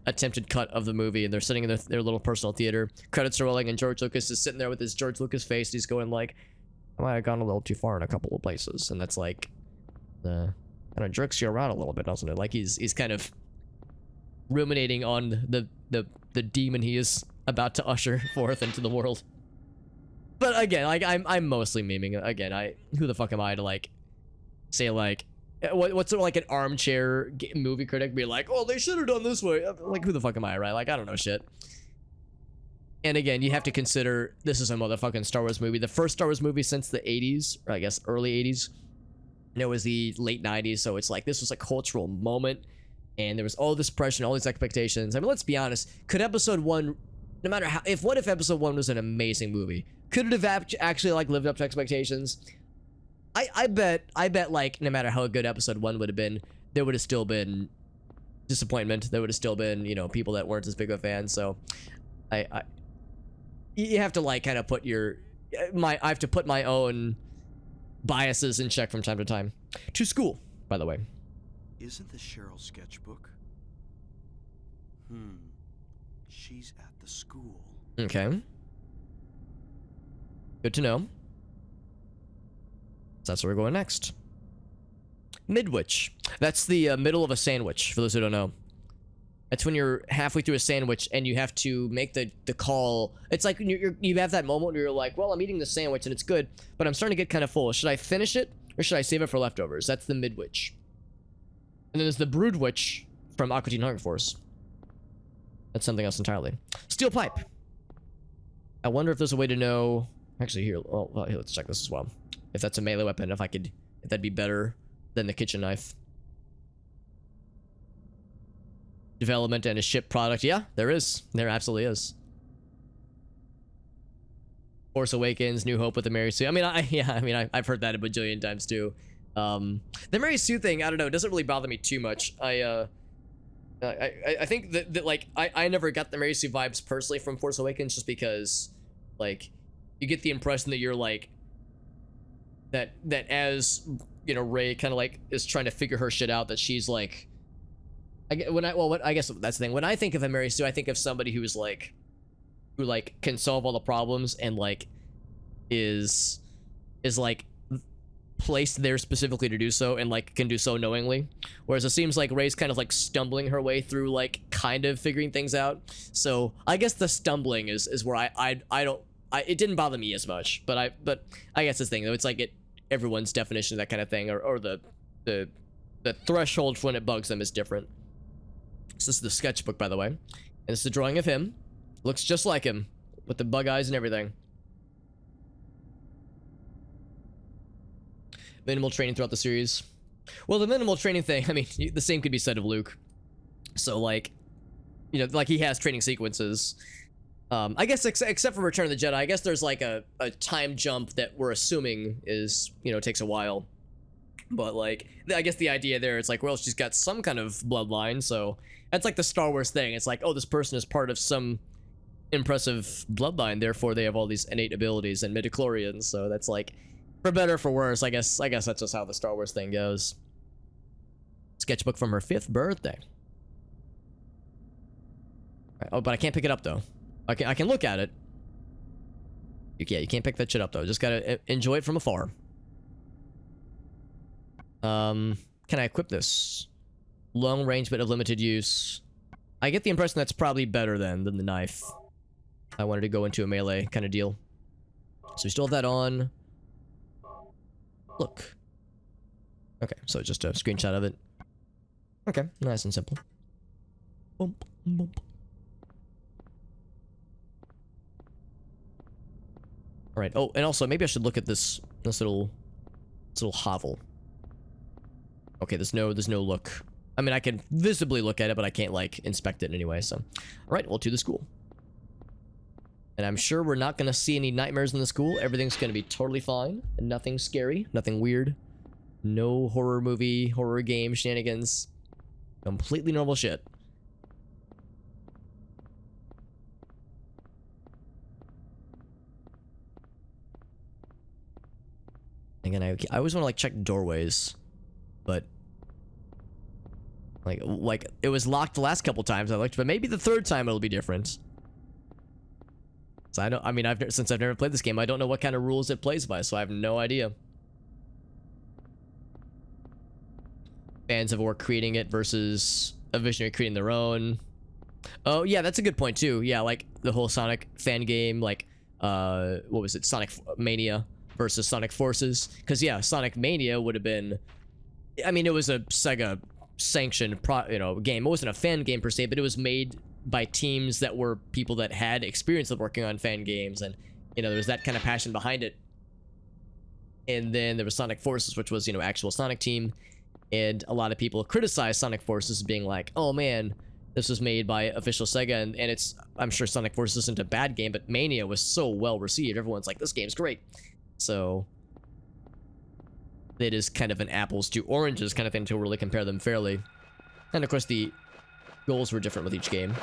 attempted cut of the movie, and they're sitting in their little personal theater, credits are rolling, and George Lucas is sitting there with his George Lucas face, and he's going like, I might have gone a little too far in a couple of places. And that's like, kind of jerks you around a little bit, doesn't it? Like, he's kind of ruminating on the demon he is about to usher forth into the world. But again, like, I'm mostly memeing. Again, who the fuck am I to like say like, what's like an armchair movie critic be like, oh, they should have done this way. Like, who the fuck am I, right? Like, I don't know shit. And again, you have to consider this is a motherfucking Star Wars movie. The first Star Wars movie since the 80s, or I guess early 80s. And it was the late 90s, so it's like this was a cultural moment. And there was all this pressure and all these expectations. I mean, let's be honest. Could episode 1, no matter how, what if episode 1 was an amazing movie? Could it have actually like lived up to expectations? I bet like no matter how good episode 1 would have been, there would have still been disappointment. There would have still been, you know, people that weren't as big of a fan. So you have to like kind of put I have to put my own biases in check from time to time. To school, by the way. Isn't this Cheryl's sketchbook? She's at the school. Okay. Good to know. So that's where we're going next. Midwich. That's the middle of a sandwich, for those who don't know. That's when you're halfway through a sandwich and you have to make the call. It's like you have that moment where you're like, well, I'm eating the sandwich and it's good, but I'm starting to get kind of full. Should I finish it or should I save it for leftovers? That's the Midwich. And then there's the Broodwich from Aqua Teen Hunger Force. That's something else entirely. Steel pipe. I wonder if there's a way to know... Actually, here, well, here, let's check this as well. If that's a melee weapon, if that'd be better than the kitchen knife. development and a ship product. Yeah, there is. There absolutely is. Force Awakens, New Hope with the Mary Sue. I mean, I've heard that a bajillion times too. The Mary Sue thing, I don't know, it doesn't really bother me too much. I think that like I never got the Mary Sue vibes personally from Force Awakens, just because like you get the impression that you're like that as you know, Rey kind of like is trying to figure her shit out, that she's like I guess that's the thing. When I think of a Mary Sue, I think of somebody who can solve all the problems and like is like placed there specifically to do so, and like can do so knowingly, whereas it seems like Rey's kind of like stumbling her way through like kind of figuring things out. So I guess the stumbling is where I don't it didn't bother me as much, but I guess this thing though, it's like everyone's definition of that kind of thing, or the threshold for when it bugs them is different. So this is the sketchbook, by the way, and it's the drawing of him. Looks just like him with the bug eyes and everything. Minimal training throughout the series. Well, the minimal training thing, I mean, the same could be said of Luke. So like, you know, like he has training sequences. I guess except for Return of the Jedi, I guess there's like a time jump that we're assuming is, you know, takes a while. But like, I guess the idea there, it's like, well, she's got some kind of bloodline, so that's like the Star Wars thing. It's like, oh, this person is part of some impressive bloodline, therefore they have all these innate abilities and midichlorians. So that's like, for better or for worse, I guess that's just how the Star Wars thing goes. Sketchbook from her 5th birthday. Oh, but I can't pick it up though. I can look at it. Yeah, you can't pick that shit up though. Just gotta enjoy it from afar. Can I equip this? Long range but of limited use. I get the impression that's probably better than the knife. I wanted to go into a melee kind of deal. So we still have that on. Look. Okay, so just a screenshot of it. Okay, nice and simple. Bump, bump. All right. Oh, and also maybe I should look at this little hovel. Okay, there's no look. I mean, I can visibly look at it, but I can't like inspect it anyway. So, all right, well, to the school. And I'm sure we're not gonna see any nightmares in the school. Everything's gonna be totally fine, and nothing scary, nothing weird, no horror movie, horror game shenanigans. Completely normal shit. Again, I always want to like check doorways, but like it was locked the last couple times I looked, but maybe the 3rd time it'll be different. So I mean, since I've never played this game, I don't know what kind of rules it plays by, so I have no idea. Fans of War creating it versus a visionary creating their own. Oh yeah, that's a good point too. Yeah, like the whole Sonic fan game, like what was it, Sonic Mania versus Sonic Forces? Because yeah, Sonic Mania would have been, I mean, it was a Sega sanctioned game. It wasn't a fan game per se, but it was made by teams that were people that had experience of working on fan games, and you know, there was that kind of passion behind it. And then there was Sonic Forces, which was, you know, actual Sonic team, and a lot of people criticized Sonic Forces being like, oh man, this was made by official Sega, and it's, I'm sure Sonic Forces isn't a bad game, but Mania was so well received, everyone's like, this game's great. So it is kind of an apples to oranges kind of thing to really compare them fairly. And of course the goals were different with each game.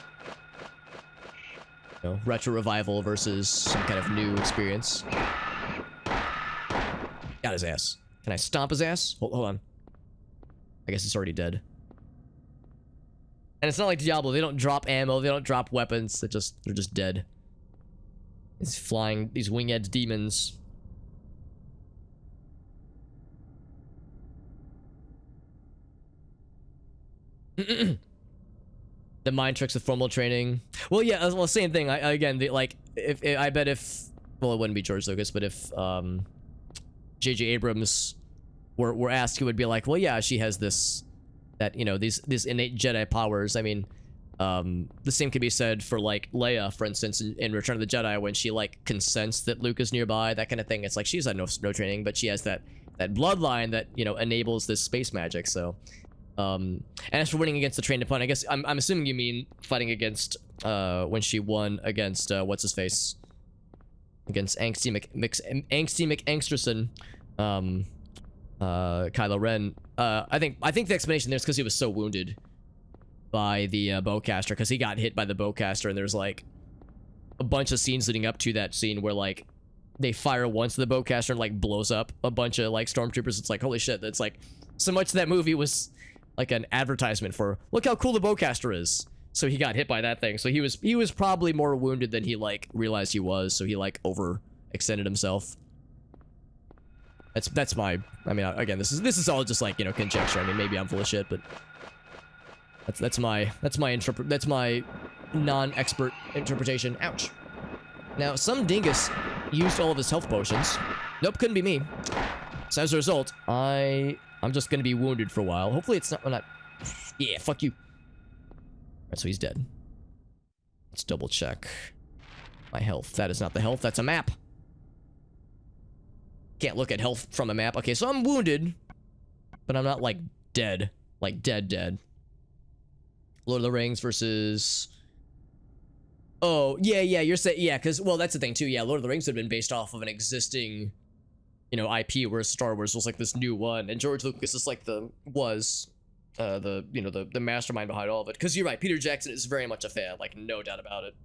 You know, retro revival versus some kind of new experience. Got his ass. Can I stomp his ass? Hold on. I guess it's already dead. And it's not like Diablo. They don't drop ammo. They don't drop weapons. They're just dead. These flying, these winged demons. The mind tricks of formal training. Well, yeah, well, same thing. Again, like, I bet if, well, it wouldn't be George Lucas, but if J.J. Abrams were asked, he would be like, well, yeah, she has this, that, you know, these innate Jedi powers. I mean, the same could be said for like Leia, for instance, in Return of the Jedi, when she like consents that Luke is nearby, that kind of thing. It's like she's had no training, but she has that bloodline that, you know, enables this space magic. So And as for winning against the trained opponent, I guess I'm assuming you mean fighting against when she won against what's his face, against Angsty McAngsterson, Kylo Ren. I think the explanation there is because he was so wounded by the bowcaster, because he got hit by the bowcaster, and there's like a bunch of scenes leading up to that scene where like they fire once the bowcaster and like blows up a bunch of like stormtroopers. It's like, holy shit, that's like so much of that movie was like an advertisement for look how cool the bowcaster is. So he got hit by that thing. So he was probably more wounded than he like realized he was. So he like overextended himself. That's my, I mean, again, this is all just like, you know, conjecture. I mean, maybe I'm full of shit, but that's my non-expert interpretation. Ouch. Now, some dingus used all of his health potions. Nope, couldn't be me. So as a result, I'm just gonna be wounded for a while. Hopefully it's not. Yeah, fuck you. Alright, so he's dead. Let's double check my health. That is not the health. That's a map. Can't look at health from a map. Okay, so I'm wounded, but I'm not like dead, like dead. Lord of the Rings versus. Oh, yeah, you're saying, yeah, because, well, that's the thing, too, yeah, Lord of the Rings would have been based off of an existing, you know, IP, whereas Star Wars was, like, this new one, and George Lucas is, like, the mastermind behind all of it, because you're right, Peter Jackson is very much a fan, like, no doubt about it.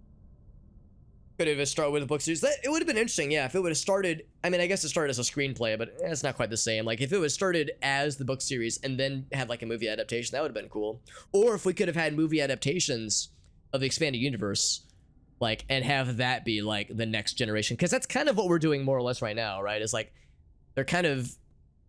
Could have started with a book series. It would have been interesting, yeah, if it would have started, I mean, I guess it started as a screenplay, but it's not quite the same, like, if it was started as the book series, and then had, like, a movie adaptation, that would have been cool, or if we could have had movie adaptations of the expanded universe, like, and have that be like the next generation, because that's kind of what we're doing more or less right now, right? Is like they're kind of,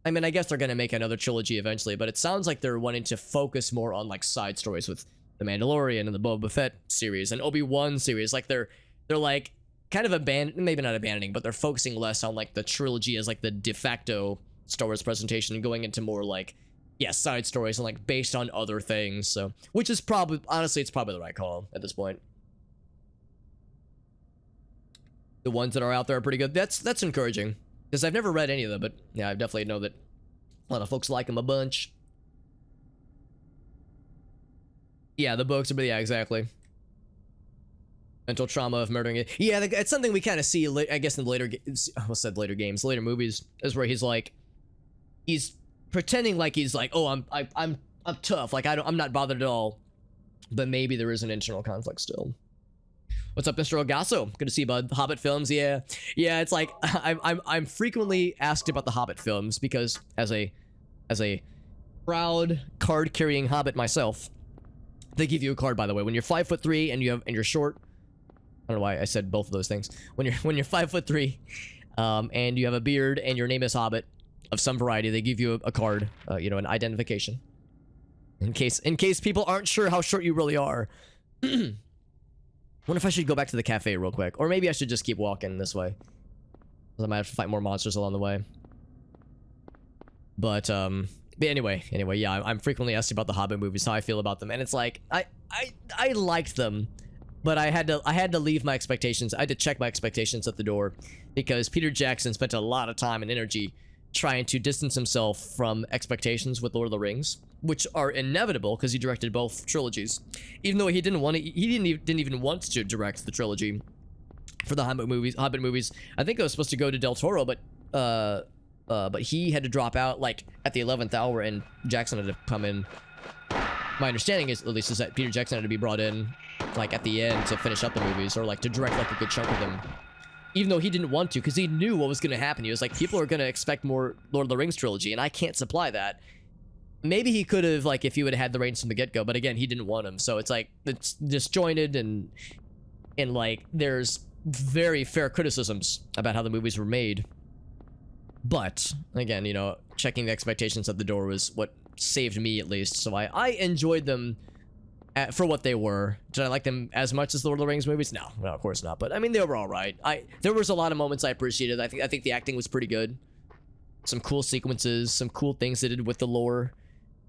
I mean, I guess they're gonna make another trilogy eventually, but it sounds like they're wanting to focus more on like side stories with the Mandalorian and the Boba Fett series and Obi-Wan series. Like they're like kind of maybe not abandoning, but they're focusing less on like the trilogy as like the de facto Star Wars presentation and going into more like, yeah, side stories and like based on other things. So, which is probably, honestly, it's probably the right call at this point. The ones that are out there are pretty good. That's encouraging, because I've never read any of them, but yeah, I definitely know that a lot of folks like them a bunch. Yeah, the books are, yeah, exactly. Mental trauma of murdering it. Yeah, it's something we kind of see, I guess, in the later later movies, is where he's like, he's pretending like he's like, oh, I'm tough, like I'm not bothered at all, but maybe there is an internal conflict still. What's up, Mr. Ogasso? Good to see you, bud. Hobbit films, yeah. It's like I'm frequently asked about the Hobbit films because as a proud card-carrying Hobbit myself, they give you a card, by the way, when you're 5'3" and you're short. I don't know why I said both of those things. When you're 5'3", and you have a beard and your name is Hobbit of some variety, they give you a card, you know, an identification. In case people aren't sure how short you really are. Wonder if I should go back to the cafe real quick. Or maybe I should just keep walking this way, because I might have to fight more monsters along the way. But anyway, yeah, I'm frequently asked about the Hobbit movies, how I feel about them. And it's like, I liked them, but I had to leave my expectations. I had to check my expectations at the door, because Peter Jackson spent a lot of time and energy trying to distance himself from expectations with Lord of the Rings, which are inevitable because he directed both trilogies, even though he didn't even want to direct the trilogy for the Hobbit movies. I think it was supposed to go to Del Toro, but he had to drop out like at the 11th hour, and Jackson had to come in. My understanding is, at least, is that Peter Jackson had to be brought in like at the end to finish up the movies, or like to direct like a good chunk of them. Even though he didn't want to, because he knew what was going to happen. He was like, people are going to expect more Lord of the Rings trilogy, and I can't supply that. Maybe he could have, like, if he would have had the reins from the get-go, but again, he didn't want them. So it's like, it's disjointed, and like, there's very fair criticisms about how the movies were made. But, again, you know, checking the expectations at the door was what saved me, at least. So I enjoyed them for what they were. Did I like them as much as the Lord of the Rings movies? No, of course not. But I mean, they were all right. There was a lot of moments I appreciated. I think the acting was pretty good. Some cool sequences, some cool things they did with the lore.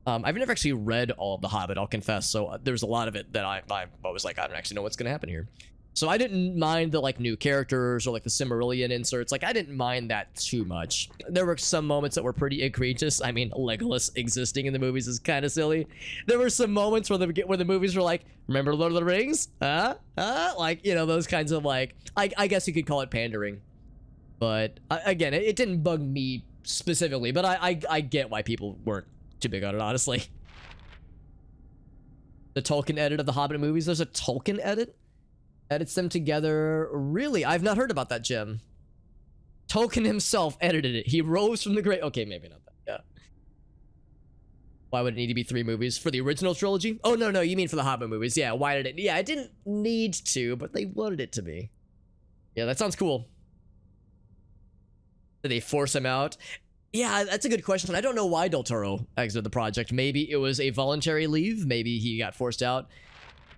I've never actually read all of The Hobbit, I'll confess. So there's a lot of it that I was like, I don't actually know what's gonna happen here. So I didn't mind the like new characters or like the Cimmerillion inserts. Like I didn't mind that too much. There were some moments that were pretty egregious. I mean, Legolas existing in the movies is kind of silly. There were some moments where the movies were like, remember Lord of the Rings? Like, you know, those kinds of like, I guess you could call it pandering. But again, it didn't bug me specifically, but I get why people weren't too big on it, honestly. The Tolkien edit of the Hobbit movies. There's a Tolkien edit? Edits them together. Really? I've not heard about that, Jim. Tolkien himself edited it. He rose from the grave. Okay, maybe not that. Yeah. Why would it need to be 3 movies? For the original trilogy? Oh, no, you mean for the Hobbit movies. Yeah, why did it? Yeah, it didn't need to, but they wanted it to be. Yeah, that sounds cool. Did they force him out? Yeah, that's a good question. I don't know why Del Toro exited the project. Maybe it was a voluntary leave. Maybe he got forced out.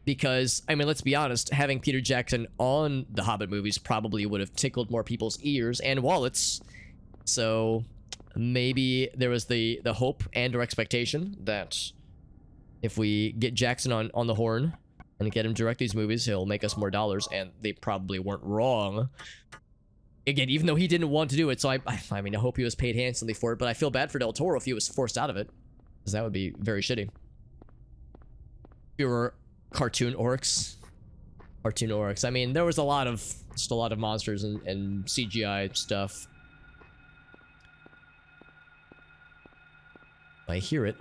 Because, I mean, let's be honest, having Peter Jackson on the Hobbit movies probably would have tickled more people's ears and wallets. So, maybe there was the hope and or expectation that if we get Jackson on the horn and get him to direct these movies, he'll make us more dollars, and they probably weren't wrong. Again, even though he didn't want to do it, so I mean, I hope he was paid handsomely for it, but I feel bad for Del Toro if he was forced out of it, because that would be very shitty. If you were cartoon orcs. I mean, there was just a lot of monsters and CGI stuff. I hear it.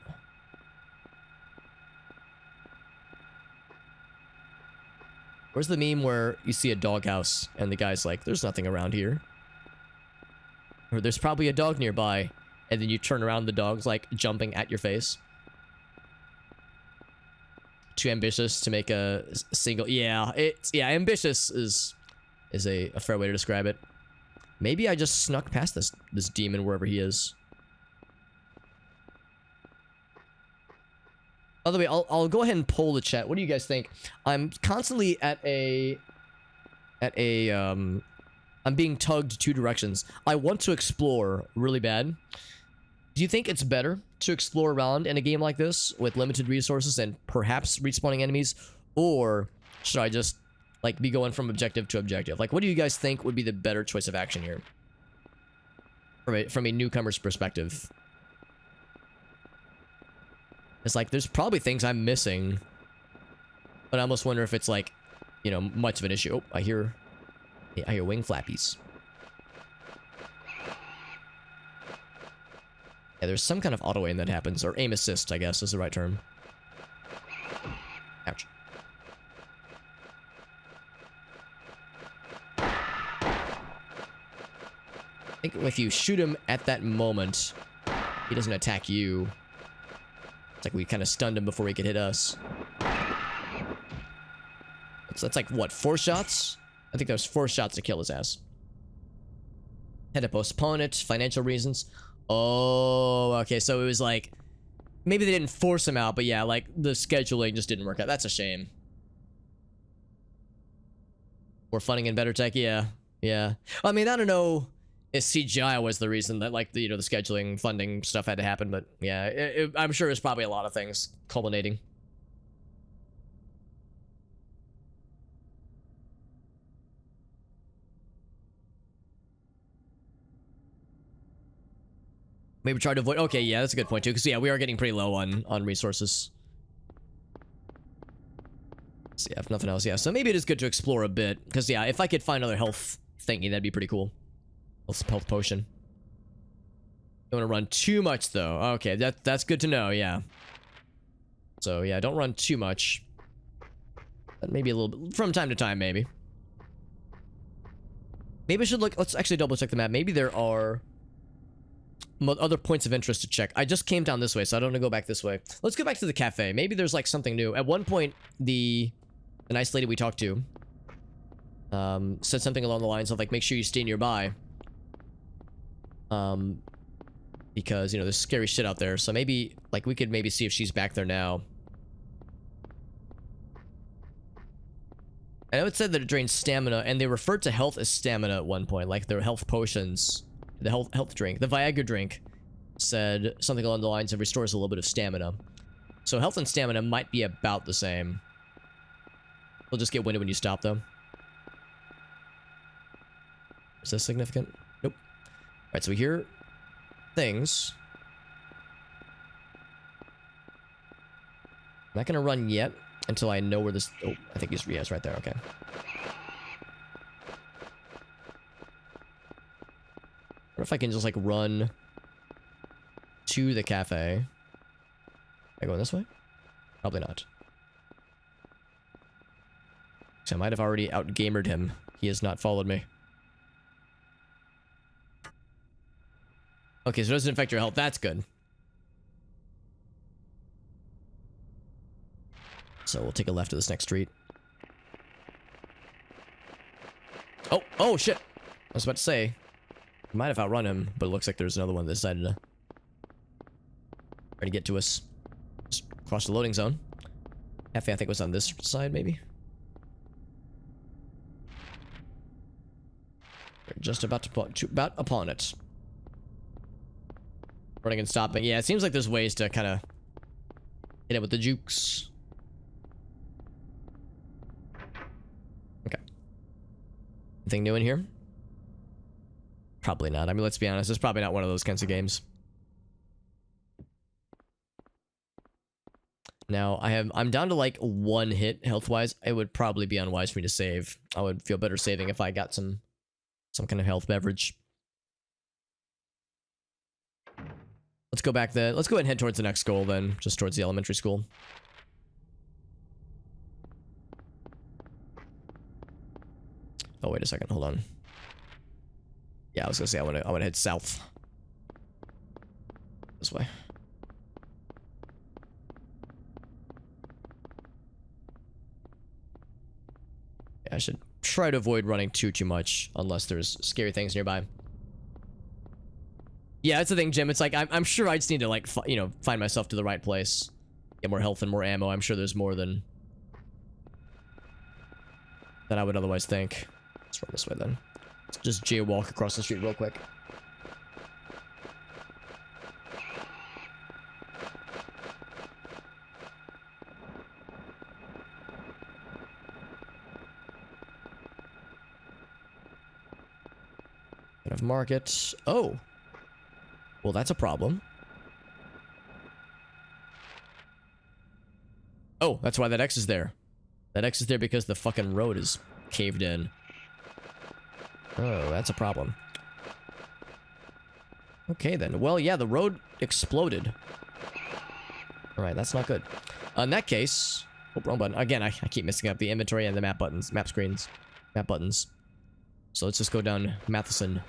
Where's the meme where you see a doghouse and the guy's like, there's nothing around here? Or there's probably a dog nearby, and then you turn around, the dog's like jumping at your face. Too ambitious to make a single. Yeah, ambitious is a fair way to describe it. Maybe I just snuck past this demon wherever he is. By the way, I'll go ahead and poll the chat. What do you guys think? I'm constantly I'm being tugged 2 directions. I want to explore really bad. Do you think it's better to explore around in a game like this with limited resources and perhaps respawning enemies? Or should I just, like, be going from objective to objective? Like, what do you guys think would be the better choice of action here? From a newcomer's perspective. It's like, there's probably things I'm missing. But I almost wonder if it's, like, you know, much of an issue. Oh, I hear wing flappies. Yeah, there's some kind of auto aim that happens, or aim assist, I guess is the right term. Ouch. I think if you shoot him at that moment, he doesn't attack you. It's like we kind of stunned him before he could hit us. So that's like, what, 4 shots? I think there's 4 shots to kill his ass. Had to postpone it, financial reasons. Oh, okay, so it was like, maybe they didn't force him out, but yeah, like, the scheduling just didn't work out. That's a shame. More funding and better tech, yeah. I mean, I don't know if CGI was the reason that, like, the scheduling, funding stuff had to happen, but yeah, I'm sure it's probably a lot of things culminating. Maybe try to avoid. Okay, yeah, that's a good point too. Because yeah, we are getting pretty low on resources. So yeah, if nothing else, yeah. So maybe it is good to explore a bit. Because yeah, if I could find another health thingy, that'd be pretty cool. Health potion. Don't want to run too much though. Okay, that's good to know. Yeah. So yeah, don't run too much. But maybe a little bit from time to time, maybe. Maybe I should look. Let's actually double check the map. Maybe there are other points of interest to check. I just came down this way, so I don't want to go back this way. Let's go back to the cafe. Maybe there's like something new. At one point, the nice lady we talked to said something along the lines of like, make sure you stay nearby. Because, you know, there's scary shit out there. So maybe, like, we could maybe see if she's back there now. I know it said that it drains stamina, and they referred to health as stamina at one point, like their health potions. The health drink, the Viagra drink, said something along the lines of restores a little bit of stamina. So health and stamina might be about the same. We'll just get winded when you stop, though. Is this significant? Nope. Alright, so we hear things. I'm not gonna run yet until I know where this... Oh, I think he's... Yeah, it's right there. Okay. What if I can just, like, run to the cafe? Am I going this way? Probably not. So I might have already outgamered him. He has not followed me. Okay, so it doesn't affect your health. That's good. So we'll take a left to this next street. Oh, oh shit. I was about to say, I might have outrun him, but it looks like there's another one that decided to try to get to us. Just cross the loading zone. Cafe, I think, was on this side, maybe. We're just about upon it. Running and stopping. Yeah, it seems like there's ways to kind of hit it with the jukes. Okay. Anything new in here? Probably not. I mean, let's be honest. It's probably not one of those kinds of games. Now, I'm down to like 1 hit health-wise. It would probably be unwise for me to save. I would feel better saving if I got some kind of health beverage. Let's go back then. Let's go ahead and head towards the next goal then, just towards the elementary school. Oh, wait a second. Hold on. Yeah, I was gonna say I want to head south. This way. Yeah, I should try to avoid running too much unless there's scary things nearby. Yeah, that's the thing, Jim. It's like, I'm sure I just need to, like, you know, find myself to the right place. Get more health and more ammo. I'm sure there's more than I would otherwise think. Let's run this way, then. Let's just jaywalk across the street real quick. Bit of market. Oh! Well, that's a problem. Oh, that's why that X is there. That X is there because the fucking road is caved in. Oh, that's a problem. Okay, then. Well, yeah, the road exploded. Alright, that's not good. In that case... Oh, wrong button. Again, I keep messing up the inventory and the map buttons. Map screens. Map buttons. So let's just go down Matheson.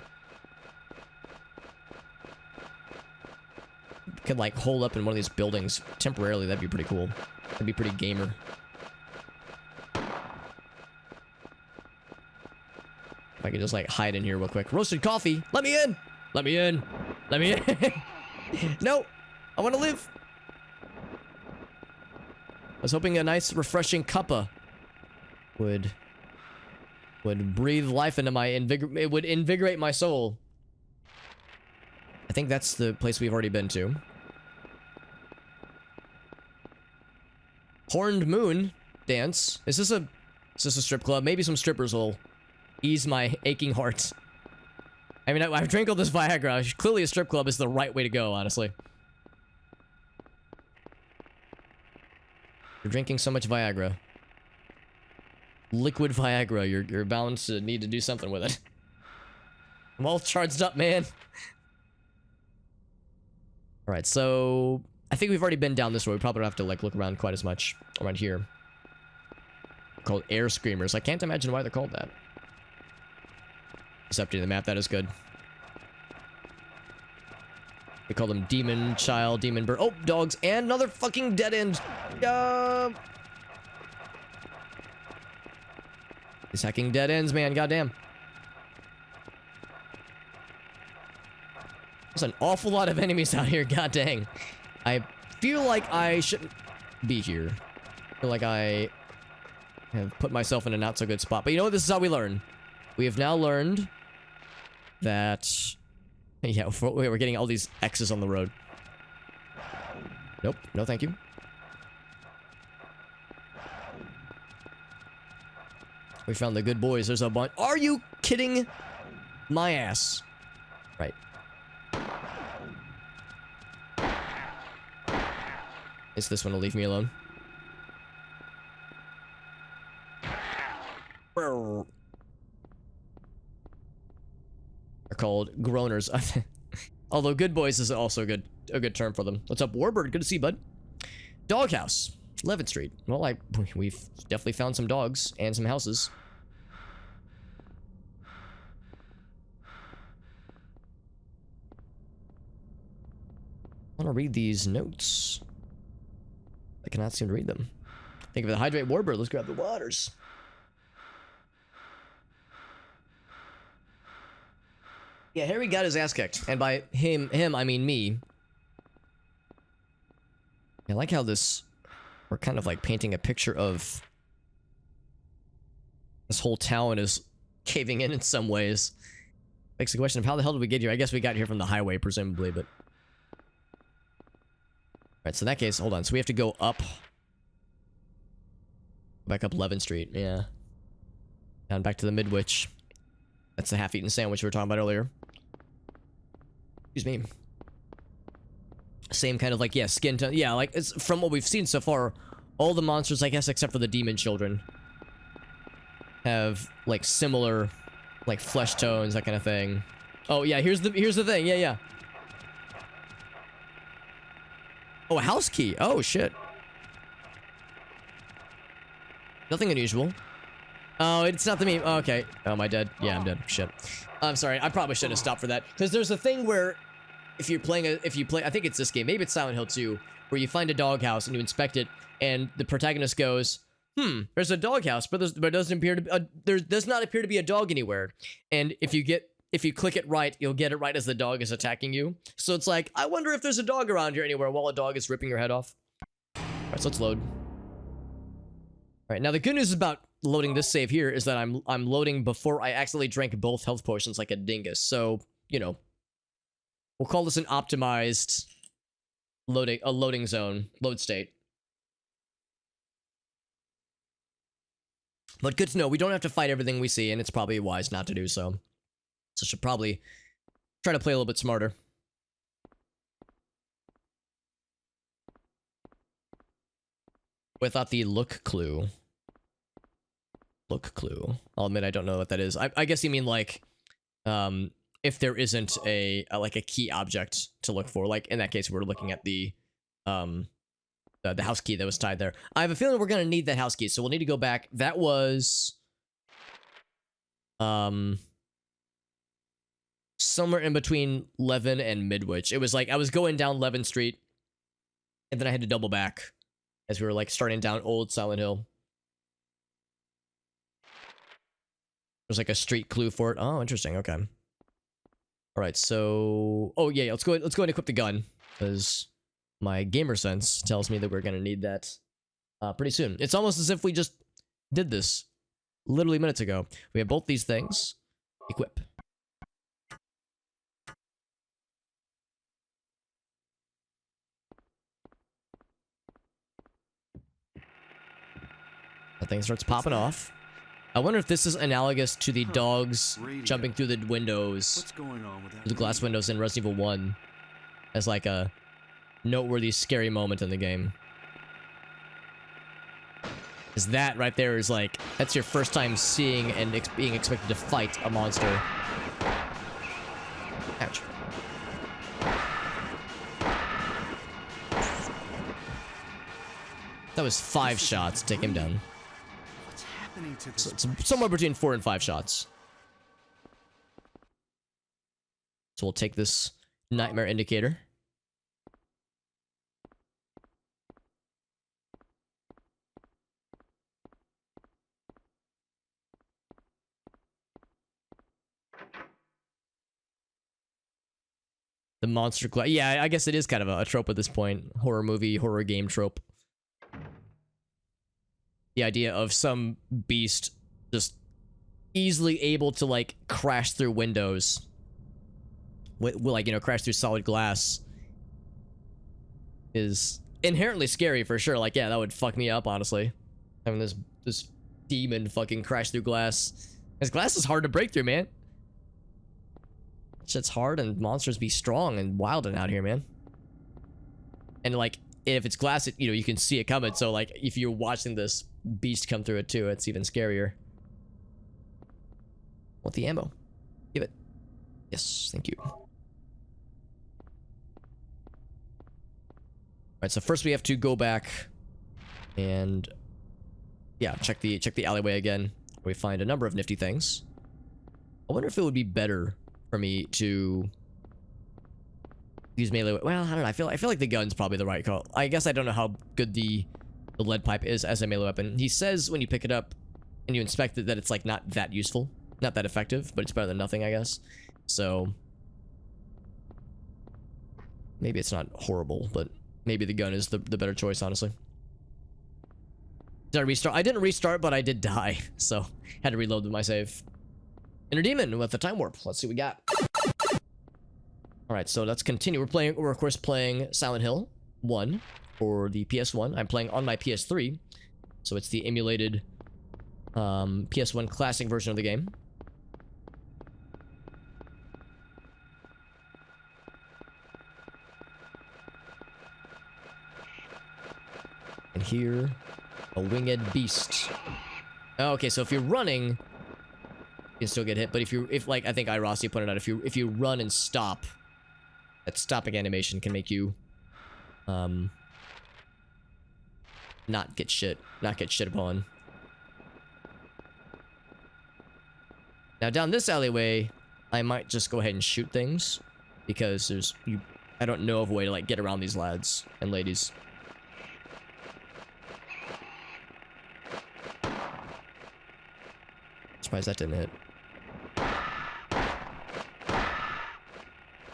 Could, like, hold up in one of these buildings temporarily. That'd be pretty cool. That'd be pretty gamer. If I could just, like, hide in here real quick. Roasted coffee! Let me in! Let me in! Let me in! No! I want to live! I was hoping a nice, refreshing cuppa would breathe life into my it would invigorate my soul. I think that's the place we've already been to. Horned Moon dance. Is this a strip club? Maybe some strippers will ease my aching heart. I mean, I've drank all this Viagra. Clearly a strip club is the right way to go, honestly. You're drinking so much Viagra. Liquid Viagra. You're bound to need to do something with it. I'm all charged up, man. Alright, so... I think we've already been down this road. We probably don't have to, like, look around quite as much around here. They're called air screamers. I can't imagine why they're called that. It's updating the map. That is good. They call them demon child, demon bird. Oh, dogs, and another fucking dead end. He's hacking dead ends, man. Goddamn. There's an awful lot of enemies out here. God dang. I feel like I shouldn't be here. I feel like I have put myself in a not so good spot. But you know what? This is how we learn. We have now learned that... Yeah, we're getting all these X's on the road. Nope. No, thank you. We found the good boys. There's a bunch. Are you kidding? My ass. Right. Is this one to leave me alone? They're called groaners. Although good boys is also a good term for them. What's up, Warbird? Good to see you, bud. Doghouse, 11th Street. Well, we've definitely found some dogs and some houses. I want to read these notes. I cannot seem to read them. Think of it, hydrate Warbird. Let's grab the waters. Yeah, Harry got his ass kicked, and by him, I mean me. I like how we're kind of like painting a picture of this whole town is caving in some ways. Makes the question of how the hell did we get here? I guess we got here from the highway, presumably, but... Alright, so in that case, hold on. So we have to go up. Back up 11th Street, yeah. Down back to the Midwich. That's the half-eaten sandwich we were talking about earlier. Excuse me. Same kind of like, yeah, skin tone. Yeah, like, it's from what we've seen so far, all the monsters, I guess, except for the demon children, have, like, similar, like, flesh tones, that kind of thing. Oh, yeah, here's the thing. Yeah, yeah. Oh, a house key. Oh, shit. Nothing unusual. Oh, it's not the meme. Oh, okay. Oh, am I dead? Yeah, I'm dead. Shit. I'm sorry. I probably should have stopped for that. Because there's a thing where if you play, I think it's this game, maybe it's Silent Hill 2, where you find a doghouse and you inspect it, and the protagonist goes, there's a doghouse, but there doesn't appear to there does not appear to be a dog anywhere. And if you click it right, you'll get it right as the dog is attacking you. So it's like, I wonder if there's a dog around here anywhere while a dog is ripping your head off. Alright, so let's load. Alright, now the good news about loading this save here is that I'm loading before I accidentally drank both health potions like a dingus. So, you know, we'll call this an optimized loading zone, load state. But good to know, we don't have to fight everything we see, and it's probably wise not to do so. So should probably try to play a little bit smarter. Without the look clue. Look clue. I'll admit I don't know what that is. I guess you mean like, if there isn't like a key object to look for. Like in that case, we're looking at the house key that was tied there. I have a feeling we're gonna need that house key, so we'll need to go back. That was somewhere in between Levin and Midwich. It was like I was going down Levin Street, and then I had to double back as we were like starting down Old Silent Hill. There's like a street clue for it. Oh, interesting. Okay. All right. So, oh yeah, let's go and equip the gun because my gamer sense tells me that we're gonna need that pretty soon. It's almost as if we just did this literally minutes ago. We have both these things. Equip. That thing starts popping off. I wonder if this is analogous to the dogs jumping through the windows, What's going on with that the glass radio? windows in Resident Evil 1, as like a noteworthy scary moment in the game. Is that right there is like, that's your first time seeing and being expected to fight a monster. Ouch. That was 5 shots to take him down. What's happening to this? So it's somewhere between 4 and 5 shots. So we'll take this nightmare indicator. The monster glass. Yeah, I guess it is kind of a trope at this point. Horror movie, horror game trope. The idea of some beast just easily able to like crash through windows. Will like, you know, crash through solid glass is inherently scary for sure. Like, yeah, that would fuck me up, honestly. Having this demon fucking crash through glass. Because glass is hard to break through, man. Shit's hard and monsters be strong and wild and out here, man. And like, if it's glass, you know, you can see it coming. So like, if you're watching this beast come through it too, it's even scarier. Want the ammo? Give it. Yes, thank you. Alright, so first we have to go back and yeah, check the alleyway again. We find a number of nifty things. I wonder if it would be better for me to use melee. Well, I don't know. I feel like the gun's probably the right call. I guess I don't know how good the lead pipe is as a melee weapon. He says when you pick it up and you inspect it that it's like not that useful, not that effective, but it's better than nothing, I guess. So maybe it's not horrible, but maybe the gun is the better choice, honestly. Did I restart? I didn't restart, but I did die, so had to reload my save. Inner Demon with the time warp. Let's see what we got. Alright, so let's continue. We're of course playing Silent Hill 1 for the PS1. I'm playing on my PS3, so it's the emulated PSOne Classic version of the game. And here, a winged beast. Oh, okay, so if you're running, you can still get hit. But if like I think Rossi pointed out, if you run and stop, that stopping animation can make you, not get shit upon. Now down this alleyway, I might just go ahead and shoot things because I don't know of a way to like get around these lads and ladies. Surprised that didn't hit.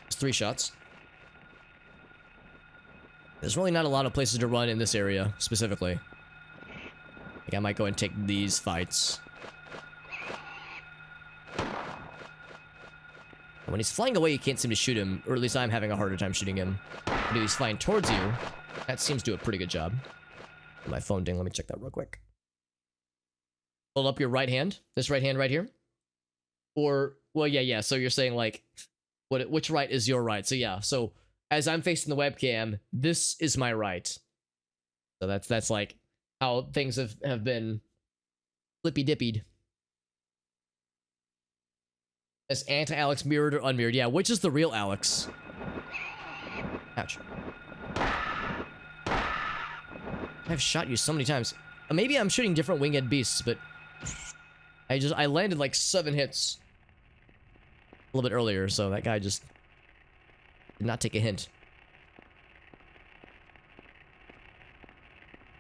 It's 3 shots. There's really not a lot of places to run in this area, specifically. Like, I might go and take these fights. When he's flying away, you can't seem to shoot him, or at least I'm having a harder time shooting him. But if he's flying towards you, that seems to do a pretty good job. My phone ding, let me check that real quick. Hold up your right hand. This right hand right here. Or, well, yeah. So you're saying, like, which right is your right? So, yeah. So, as I'm facing the webcam, this is my right. So, that's like, how things have been flippy-dippied. As anti-Alex mirrored or unmirrored. Yeah, which is the real Alex? Ouch. I've shot you so many times. Maybe I'm shooting different winged beasts, but I landed like 7 hits a little bit earlier, so that guy just did not take a hint.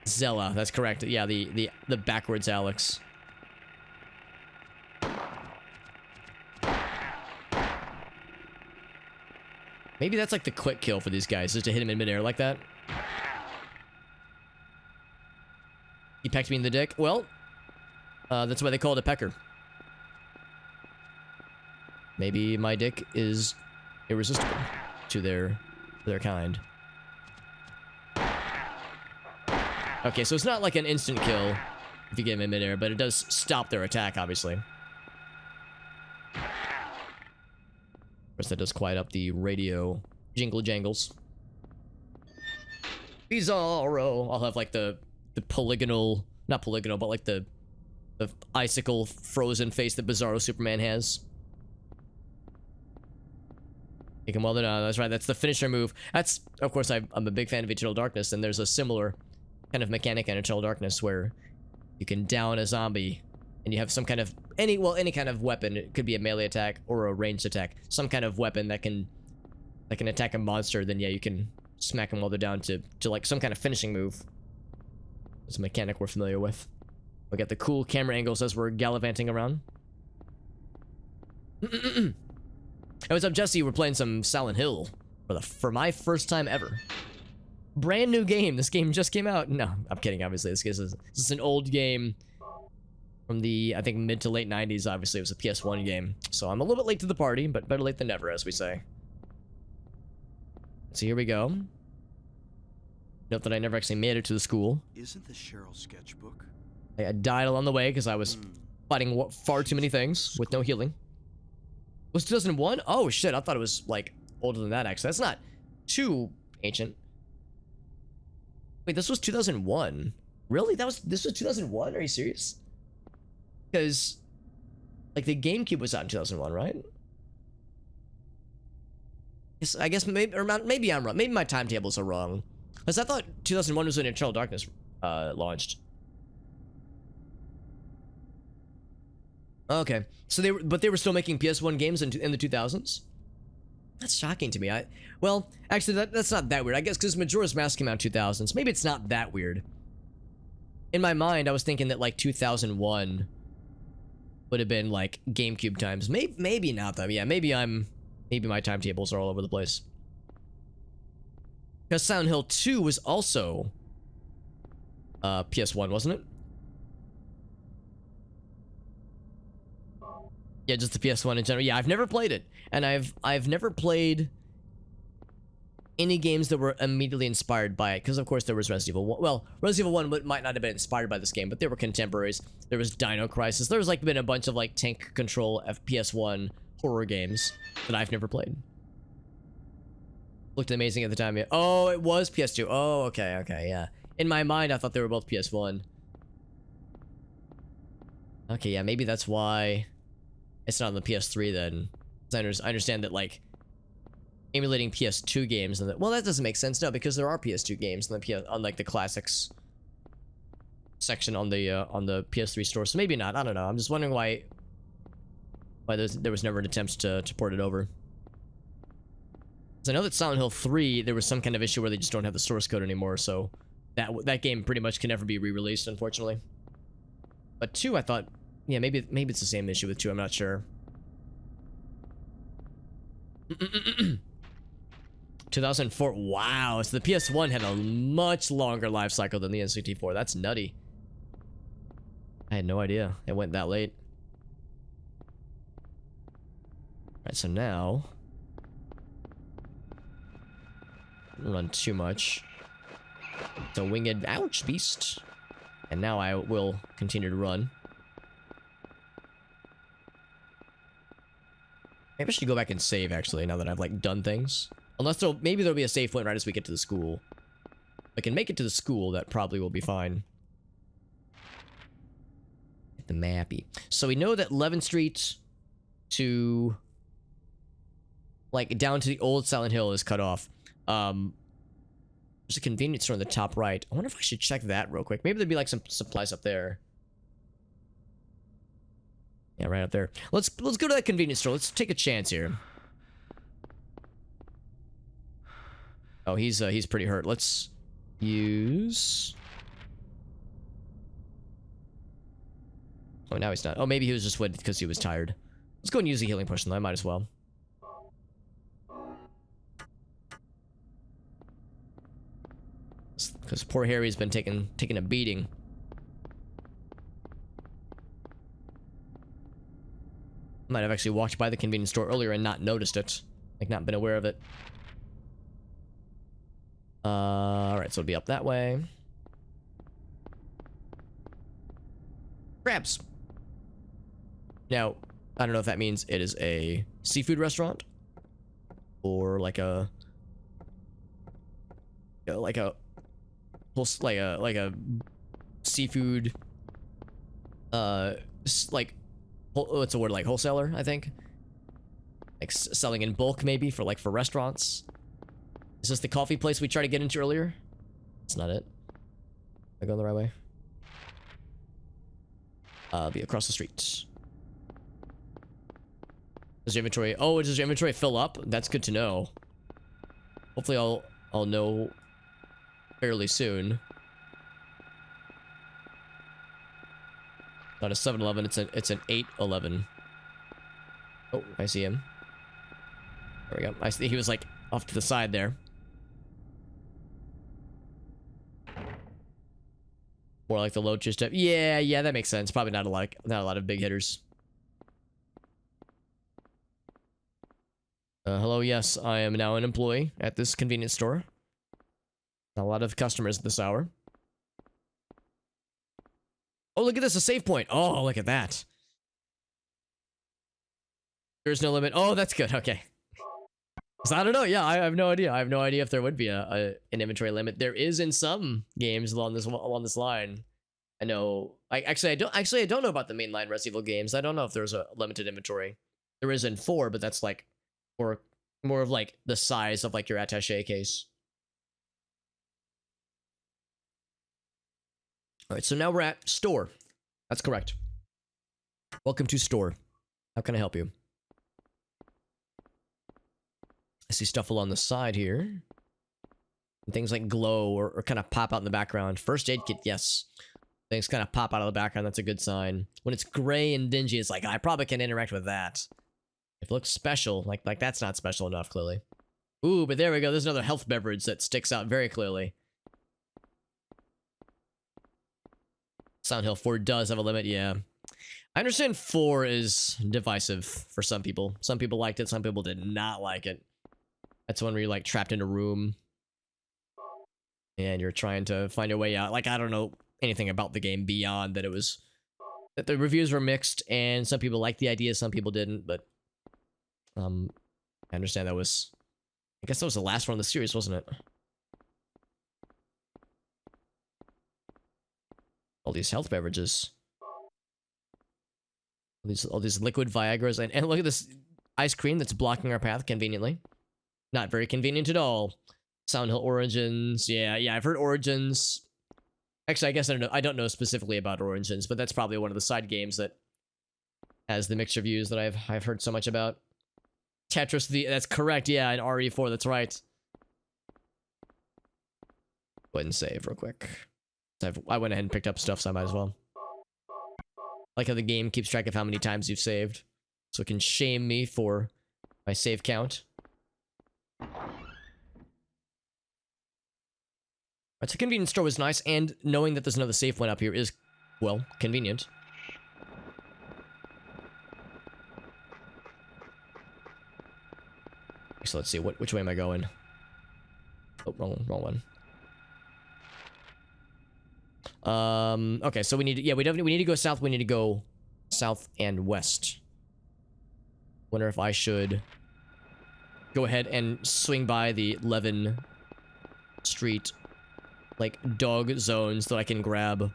Zella, that's correct. Yeah, the backwards Alex. Maybe that's like the quick kill for these guys, just to hit him in midair like that. He pecked me in the dick. Well, that's why they call it a pecker. Maybe my dick is irresistible to their kind. Okay, so it's not like an instant kill if you get him in midair, but it does stop their attack, obviously. Of course, that does quiet up the radio jingle jangles. Bizarro. I'll have like the polygonal, not polygonal, but like the icicle frozen face that Bizarro Superman has. Take him well done. That's right. That's the finisher move. That's, of course, I'm a big fan of Eternal Darkness, and there's a similar kind of mechanic in Eternal Darkness where you can down a zombie and you have some kind of any kind of weapon. It could be a melee attack or a ranged attack. Some kind of weapon that can attack a monster. Then yeah, you can smack them while they're down to like some kind of finishing move. It's a mechanic we're familiar with. We got the cool camera angles as we're gallivanting around. Hey, what's up, Jesse? We're playing some Silent Hill for my first time ever. Brand new game. This game just came out. No, I'm kidding. Obviously, this is an old game from the, I think, mid to late 90s. Obviously, it was a PS1 game. So I'm a little bit late to the party, but better late than never, as we say. So here we go. Note that I never actually made it to the school. Isn't the Cheryl sketchbook? I died along the way because I was fighting far too many things with no healing. Was 2001? Oh shit, I thought it was like older than that actually. That's not too ancient. Wait, this was 2001. Really? This was 2001? Are you serious? Because like the GameCube was out in 2001, right? I guess maybe, or maybe I'm wrong. Maybe my timetables are wrong. Because I thought 2001 was when Eternal Darkness launched. Okay, so they were still making PS1 games in the 2000s. That's shocking to me. Well, actually, that's not that weird. I guess because Majora's Mask came out in 2000s. Maybe it's not that weird. In my mind, I was thinking that like 2001 would have been like GameCube times. Maybe not though. Yeah, maybe my timetables are all over the place. Because Silent Hill 2 was also PS1, wasn't it? Yeah, just the PS1 in general. Yeah, I've never played it. And I've never played any games that were immediately inspired by it. Because, of course, there was Resident Evil 1. Well, Resident Evil 1 might not have been inspired by this game, but they were contemporaries. There was Dino Crisis. There was, like, been a bunch of, like, tank control FPS1 horror games that I've never played. Looked amazing at the time. Yeah. Oh, it was PS2. Oh, okay, yeah. In my mind, I thought they were both PS1. Okay, yeah, maybe that's why it's not on the PS3 then. I understand that, like, emulating PS2 games and well, that doesn't make sense, no, because there are PS2 games on like the classics section on the PS3 store. So maybe not. I don't know. I'm just wondering why there was never an attempt to port it over. Because I know that Silent Hill 3 there was some kind of issue where they just don't have the source code anymore, so that game pretty much can never be re-released, unfortunately. But 2, I thought, yeah, maybe it's the same issue with 2. I'm not sure. 2004. Wow, so the PS1 had a much longer life cycle than the N64. That's nutty. I had no idea it went that late. Alright, so now don't run too much. It's a winged ouch beast. And now I will continue to run. Maybe I should go back and save, actually, now that I've, like, done things. Unless maybe there'll be a save point right as we get to the school. If I can make it to the school, that probably will be fine. Get the mappy. So we know that 11th Street to, like, down to the old Silent Hill is cut off. There's a convenience store on the top right. I wonder if I should check that real quick. Maybe there'd be, like, some supplies up there. Yeah, right up there. Let's go to that convenience store. Let's take a chance here. Oh, he's pretty hurt. Let's use... Oh, now he's not. Oh, maybe he was just wet because he was tired. Let's go and use a healing potion, though. I might as well. Because poor Harry's been taking a beating. Might have actually walked by the convenience store earlier and not noticed it. Like, not been aware of it. Alright, so it'll be up that way. Crabs! Now, I don't know if that means it is a seafood restaurant. Or like a... like a seafood... like... what's the word, like wholesaler, I think? Like selling in bulk, maybe, for restaurants. Is this the coffee place we tried to get into earlier? That's not it. Am I going the right way? Be across the street. Does your inventory... Oh, does your inventory fill up? That's good to know. Hopefully I'll know fairly soon. Not a 7-Eleven, it's an 8-Eleven. Oh, I see him. There we go. I see he was like off to the side there. More like the low tier step. Yeah, that makes sense. Probably not a lot of big hitters. Hello, yes, I am now an employee at this convenience store. Not a lot of customers at this hour. Oh, look at this, a save point. Oh, look at that. There's no limit. Oh, that's good. Okay. So I don't know. Yeah, I have no idea. I have no idea if there would be an inventory limit. There is in some games along this line. I know. I don't know about the mainline Resident Evil games. I don't know if there's a limited inventory. There is in 4, but that's like more of like the size of like your attaché case. All right, so now we're at store. That's correct. Welcome to store. How can I help you? I see stuff along the side here. Things like glow or kind of pop out in the background. First aid kit, yes. Things kind of pop out of the background, that's a good sign. When it's gray and dingy, it's like, I probably can interact with that. If it looks special, like that's not special enough, clearly. Ooh, but there we go. There's another health beverage that sticks out very clearly. Silent Hill 4 does have a limit, yeah. I understand 4 is divisive for some people. Some people liked it, some people did not like it. That's one where you're like trapped in a room and you're trying to find your way out. Like, I don't know anything about the game beyond that that the reviews were mixed and some people liked the idea, some people didn't, but I understand I guess that was the last one of the series, wasn't it? All these health beverages. All these liquid Viagras, and look at this ice cream that's blocking our path conveniently. Not very convenient at all. Silent Hill Origins, yeah, I've heard Origins. Actually, I guess I don't know specifically about Origins, but that's probably one of the side games that has the mixed reviews that I've heard so much about. Tetris, that's correct, yeah, and RE4, that's right. Go ahead and save real quick. I went ahead and picked up stuff, so I might as well. Like how the game keeps track of how many times you've saved, so it can shame me for my save count. Alright, so convenience store was nice, and knowing that there's another safe one up here is, well, convenient. So let's see, which way am I going? Oh, wrong one. Okay, so we need to go south, we need to go south and west. Wonder if I should go ahead and swing by the Levin Street, like, dog zones that I can grab.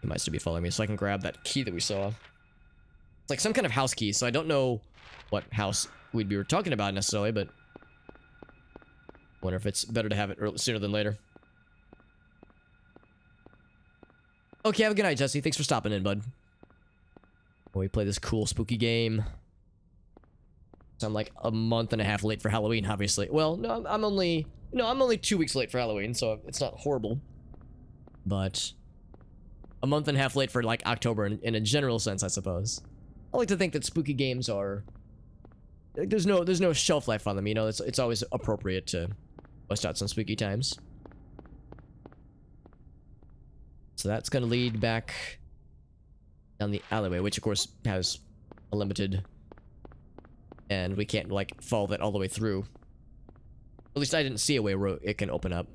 He might still be following me, so I can grab that key that we saw. It's like some kind of house key, so I don't know what house we'd be talking about necessarily, but wonder if it's better to have it sooner than later. Okay, have a good night, Jesse. Thanks for stopping in, bud. When we play this cool, spooky game. So I'm like a month and a half late for Halloween, obviously. Well, no, I'm only 2 weeks late for Halloween, so it's not horrible. But a month and a half late for like October in a general sense, I suppose. I like to think that spooky games are, there's no shelf life on them, you know. It's always appropriate to bust out some spooky times. So that's gonna lead back down the alleyway, which of course has a limited, and we can't like follow that all the way through. At least I didn't see a way where it can open up.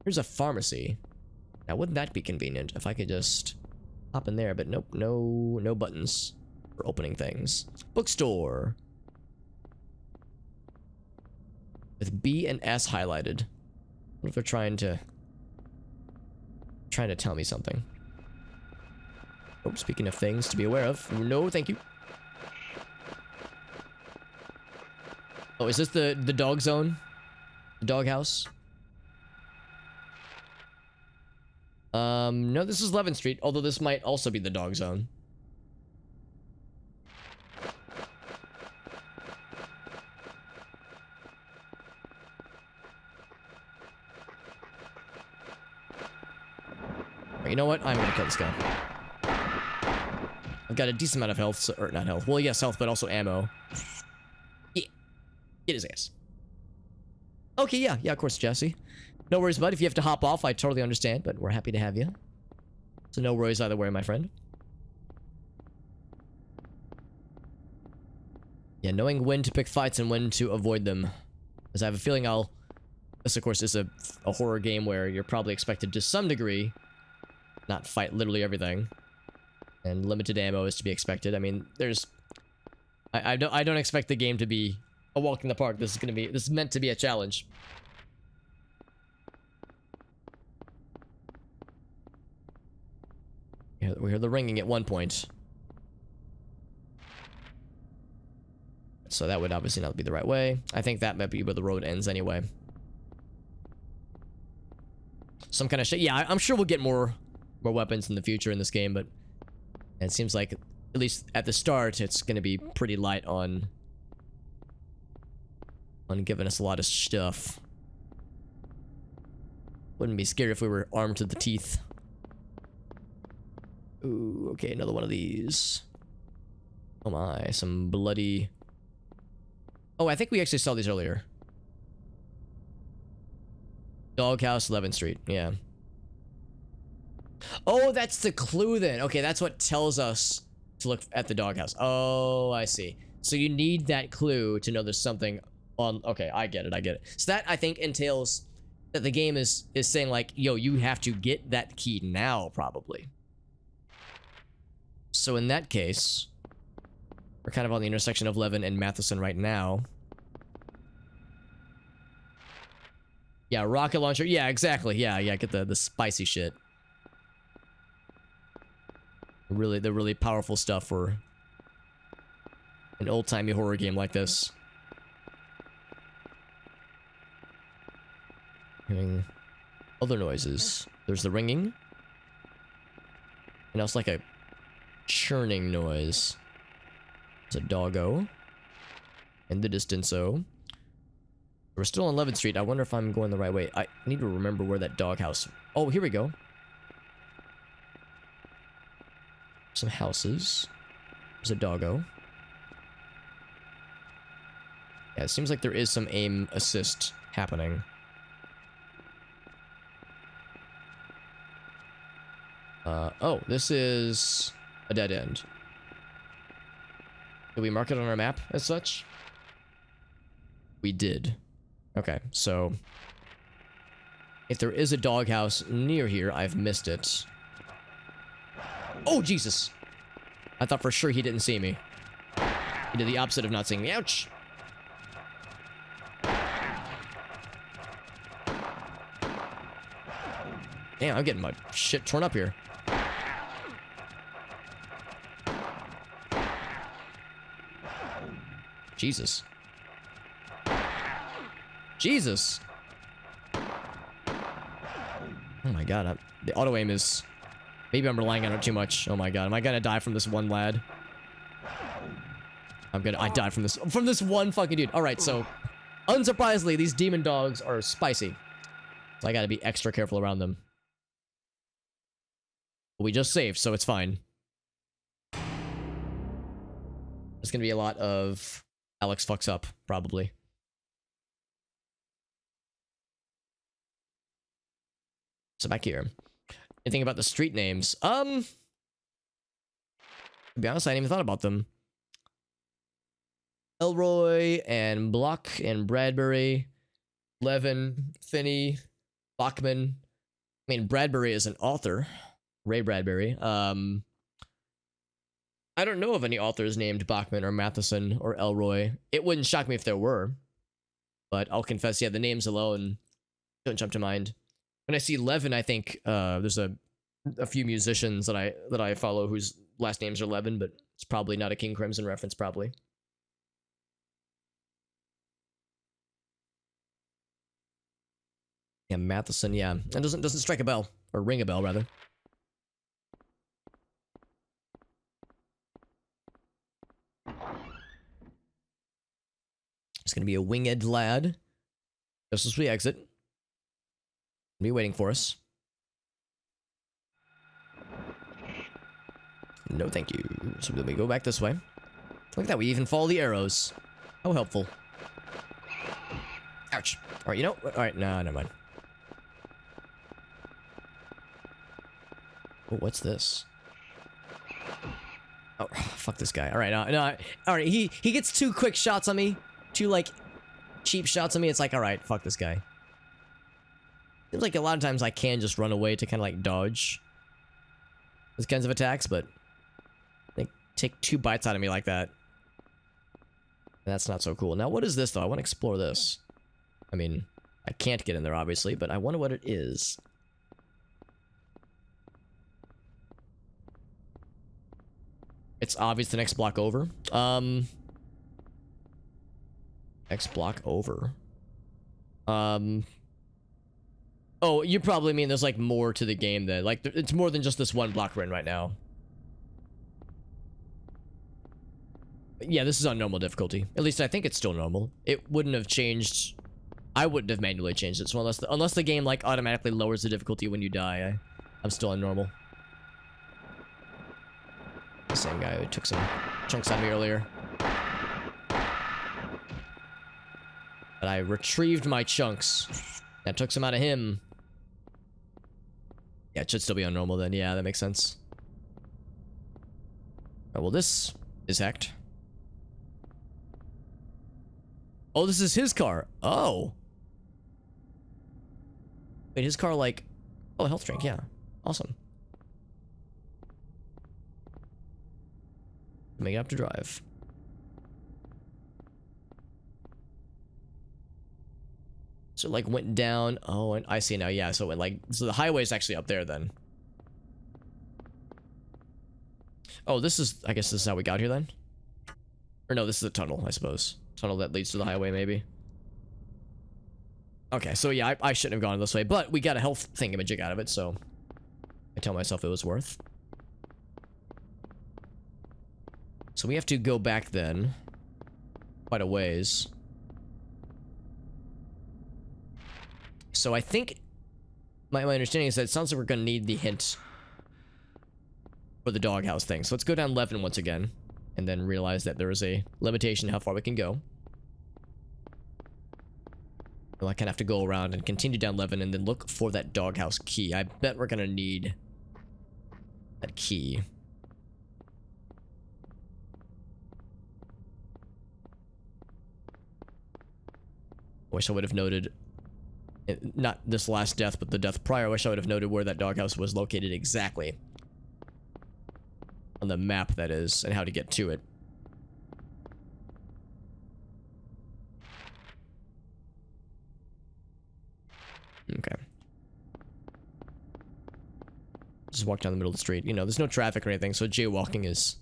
Here's a pharmacy. Now wouldn't that be convenient if I could just hop in there? But nope, no buttons for opening things. Bookstore with B and S highlighted. What if they're trying to tell me something? Oh, speaking of things to be aware of. No, thank you. Oh, is this the dog zone? The dog house? No, this is 11th Street, although this might also be the dog zone. You know what? I'm gonna kill this guy. I've got a decent amount of health, or not health. Well, yes, health, but also ammo. Yeah. Get his ass. Okay, yeah, of course, Jesse. No worries, bud. If you have to hop off, I totally understand, but we're happy to have you. So no worries either way, my friend. Yeah, knowing when to pick fights and when to avoid them. Because I have a feeling this, of course, is a horror game where you're probably expected to some degree not fight literally everything. And limited ammo is to be expected. I mean, I don't expect the game to be a walk in the park. This is meant to be a challenge. Yeah, we heard the ringing at one point. So that would obviously not be the right way. I think that might be where the road ends anyway. Some kind of shit. Yeah, I'm sure we'll get more weapons in the future in this game, but it seems like, at least at the start, it's going to be pretty light on giving us a lot of stuff. Wouldn't be scary if we were armed to the teeth. Ooh, okay, another one of these. Oh my, some bloody... Oh, I think we actually saw these earlier. Doghouse, 11th Street, yeah. Oh, that's the clue then. Okay, that's what tells us to look at the doghouse. Oh, I see. So you need that clue to know there's something on... Okay, I get it. So that, I think, entails that the game is saying, like, yo, you have to get that key now, probably. So in that case, we're kind of on the intersection of 11 and Matheson right now. Yeah, rocket launcher. Yeah, exactly. Yeah, get the spicy shit. Really, the really powerful stuff for an old-timey horror game like this. Hearing other noises. There's the ringing. And also like a churning noise. There's a doggo. In the distance-o. We're still on 11th Street. I wonder if I'm going the right way. I need to remember where that doghouse... Oh, here we go. Some houses. There's a doggo. Yeah, it seems like there is some aim assist happening. Oh, this is a dead end. Did we mark it on our map as such? We did. Okay, so if there is a doghouse near here, I've missed it. Oh, Jesus! I thought for sure he didn't see me. He did the opposite of not seeing me. Ouch! Damn, I'm getting my shit torn up here. Jesus. Jesus! Oh my god, the auto-aim is... Maybe I'm relying on it too much. Oh my god, am I gonna die from this one lad? I died from this one fucking dude. Alright, so... Unsurprisingly, these demon dogs are spicy. So I gotta be extra careful around them. But we just saved, so it's fine. There's gonna be a lot of... Alex fucks up, probably. So back here. Anything about the street names? To be honest, I hadn't even thought about them. Elroy and Block and Bradbury, Levin, Finney, Bachman. I mean, Bradbury is an author. Ray Bradbury. I don't know of any authors named Bachman or Matheson or Elroy. It wouldn't shock me if there were. But I'll confess, yeah, the names alone don't jump to mind. When I see Levin, I think there's a few musicians that I follow whose last names are Levin, but it's probably not a King Crimson reference, probably. Yeah, Matheson, yeah. That doesn't strike a bell. Or ring a bell, rather. It's gonna be a winged lad. Just as we exit. Be waiting for us. No, thank you. So then we go back this way. Look at that, we even follow the arrows. How helpful. Ouch. Alright, you know? Alright, no, never mind. Oh, what's this? Oh, fuck this guy. Alright, no, alright, he gets two quick shots on me. Two, like, cheap shots on me. It's like, alright, fuck this guy. Seems like a lot of times I can just run away to kind of, like, dodge those kinds of attacks, but take 2 bites out of me like that. That's not so cool. Now, what is this, though? I want to explore this. I mean, I can't get in there, obviously, but I wonder what it is. It's obvious the next block over. Next block over. Oh, you probably mean there's, like, more to the game then. Like, it's more than just this one block we're in right now. Yeah, this is on normal difficulty. At least I think it's still normal. It wouldn't have changed. I wouldn't have manually changed it. So unless the game, like, automatically lowers the difficulty when you die, I'm still on normal. The same guy who took some chunks out of me earlier. But I retrieved my chunks. I took some out of him. Yeah, it should still be on normal then. Yeah, that makes sense. Oh, well, this is hacked. Oh, this is his car. Oh. Wait, his car, like... Oh, a health drink, yeah. Awesome. Make it up to drive. So, like, went down. Oh, and I see now, yeah. So, it, like... So, the highway is actually up there, then. Oh, this is... I guess this is how we got here, then? Or no, this is a tunnel, I suppose. Tunnel that leads to the highway, maybe. Okay, so yeah, I shouldn't have gone this way, but we got a health thingamajig out of it, so I tell myself it was worth. So we have to go back then. Quite a ways. So I think my understanding is that it sounds like we're gonna need the hint for the doghouse thing. So let's go down 11 once again. And then realize that there is a limitation how far we can go. Well, I kind of have to go around and continue down 11 and then look for that doghouse key. I bet we're gonna need that key. Wish I would have noted, not this last death, but the death prior. I wish I would have noted where that doghouse was located exactly. On the map, that is, and how to get to it. Okay. Just walk down the middle of the street. You know, there's no traffic or anything, so jaywalking is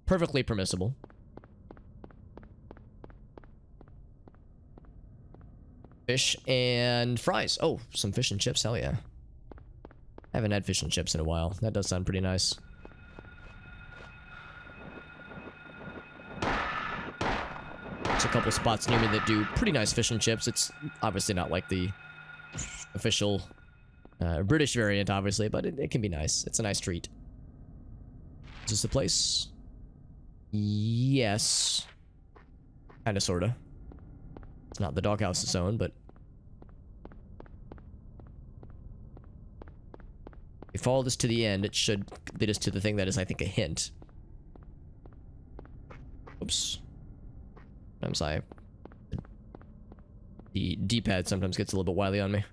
perfectly permissible. Fish and fries. Oh, some fish and chips, hell yeah. I haven't had fish and chips in a while. That does sound pretty nice. There's a couple spots near me that do pretty nice fish and chips. It's obviously not like the official British variant, obviously, but it can be nice. It's a nice treat. Is this the place? Yes. Kinda, sorta. It's not the doghouse's own, but... If we follow this to the end, it should lead us to the thing that is, I think, a hint. Oops. Sometimes the D-pad sometimes gets a little bit wily on me.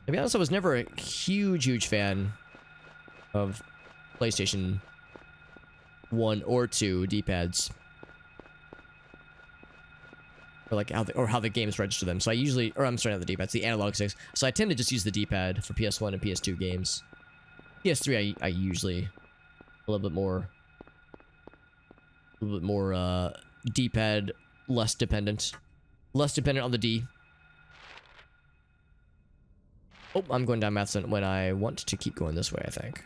To be honest, I was never a huge fan of PlayStation 1 or 2 D-pads. Or like how the games register them. So I usually, or I'm sorry, not the D-pads, the analog sticks. So I tend to just use the D-pad for PS1 and PS2 games. PS3 I usually a little bit more D-pad, less dependent on the D. Oh, I'm going down Matheson when I want to keep going this way, I think.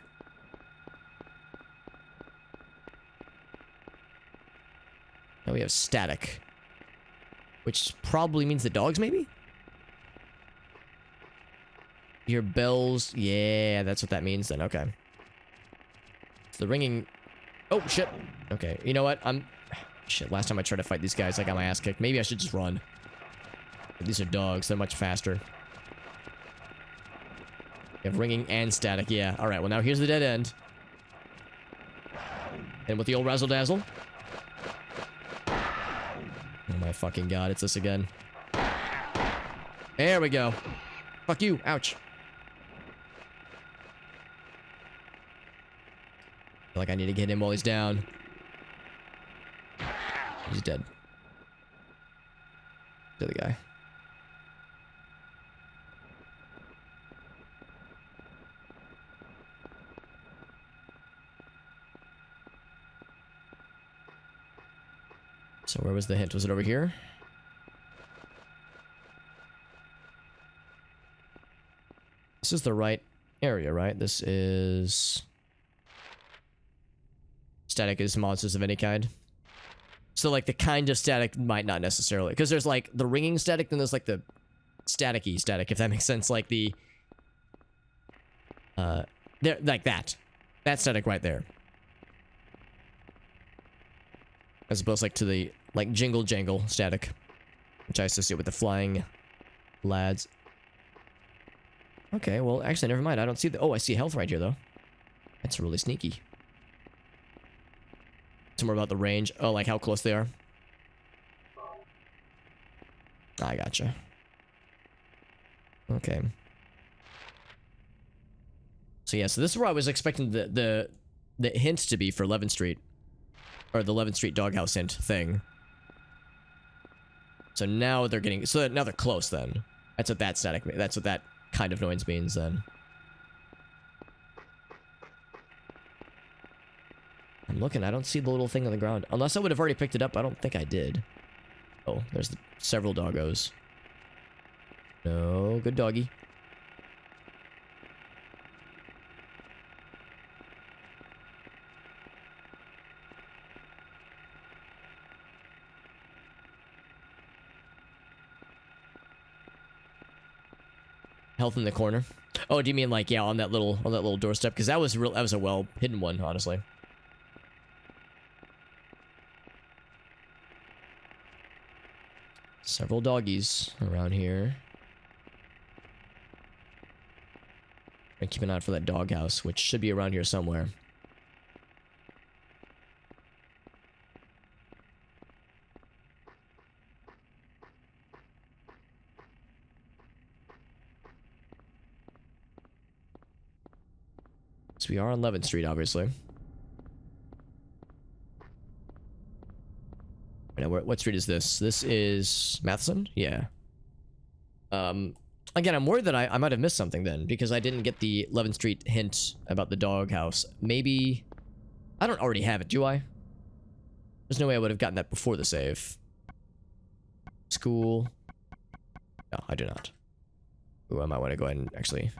Now we have static, which probably means the dogs, maybe? Your bells, yeah, that's what that means then, okay. It's the ringing. Oh, shit. Okay, you know what? Shit, last time I tried to fight these guys, I got my ass kicked. Maybe I should just run. But these are dogs. They're much faster. You have ringing and static. Yeah, alright. Well, now here's the dead end. And with the old razzle-dazzle. Oh my fucking god, it's this again. There we go. Fuck you. Ouch. Like I need to get him while he's down. He's dead. The other guy. So where was the hint? Was it over here? This is the right area, right? This is... Static is monsters of any kind. So, like, the kind of static might not necessarily... Because there's, like, the ringing static, then there's, like, the static-y static, if that makes sense. Like, the... there, like that. That static right there. As opposed, like, to the, like, jingle-jangle static. Which I associate with the flying lads. Okay, well, actually, never mind. I don't see the... Oh, I see health right here, though. That's really sneaky. It's more about the range. Oh, like how close they are. I gotcha. Okay. So yeah, so this is where I was expecting the hint to be for 11th Street. Or the 11th Street doghouse hint thing. So now they're getting... So now they're close, then. That's what that static... That's what that kind of noise means, then. I'm looking, I don't see the little thing on the ground. Unless I would have already picked it up, I don't think I did. Oh, there's several doggos. No, good doggy. Health in the corner. Oh, do you mean like, yeah, on that little doorstep? Because that was a well hidden one, honestly. Several doggies around here. And keep an eye out for that doghouse, which should be around here somewhere. So we are on 11th Street, obviously. Now, what street is this? This is Matheson? Yeah. Again, I'm worried that I might have missed something then, because I didn't get the 11th Street hint about the doghouse. Maybe... I don't already have it, do I? There's no way I would have gotten that before the save. School. No, I do not. Ooh, I might want to go ahead and actually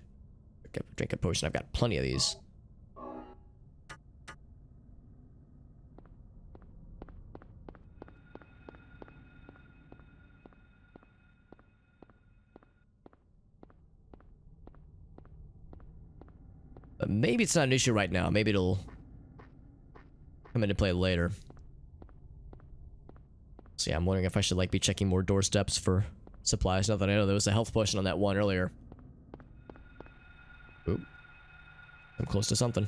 drink a potion. I've got plenty of these. But maybe it's not an issue right now. Maybe it'll come into play later. So yeah, I'm wondering if I should like be checking more doorsteps for supplies. Now that I know there was a health potion on that one earlier. Oop. I'm close to something.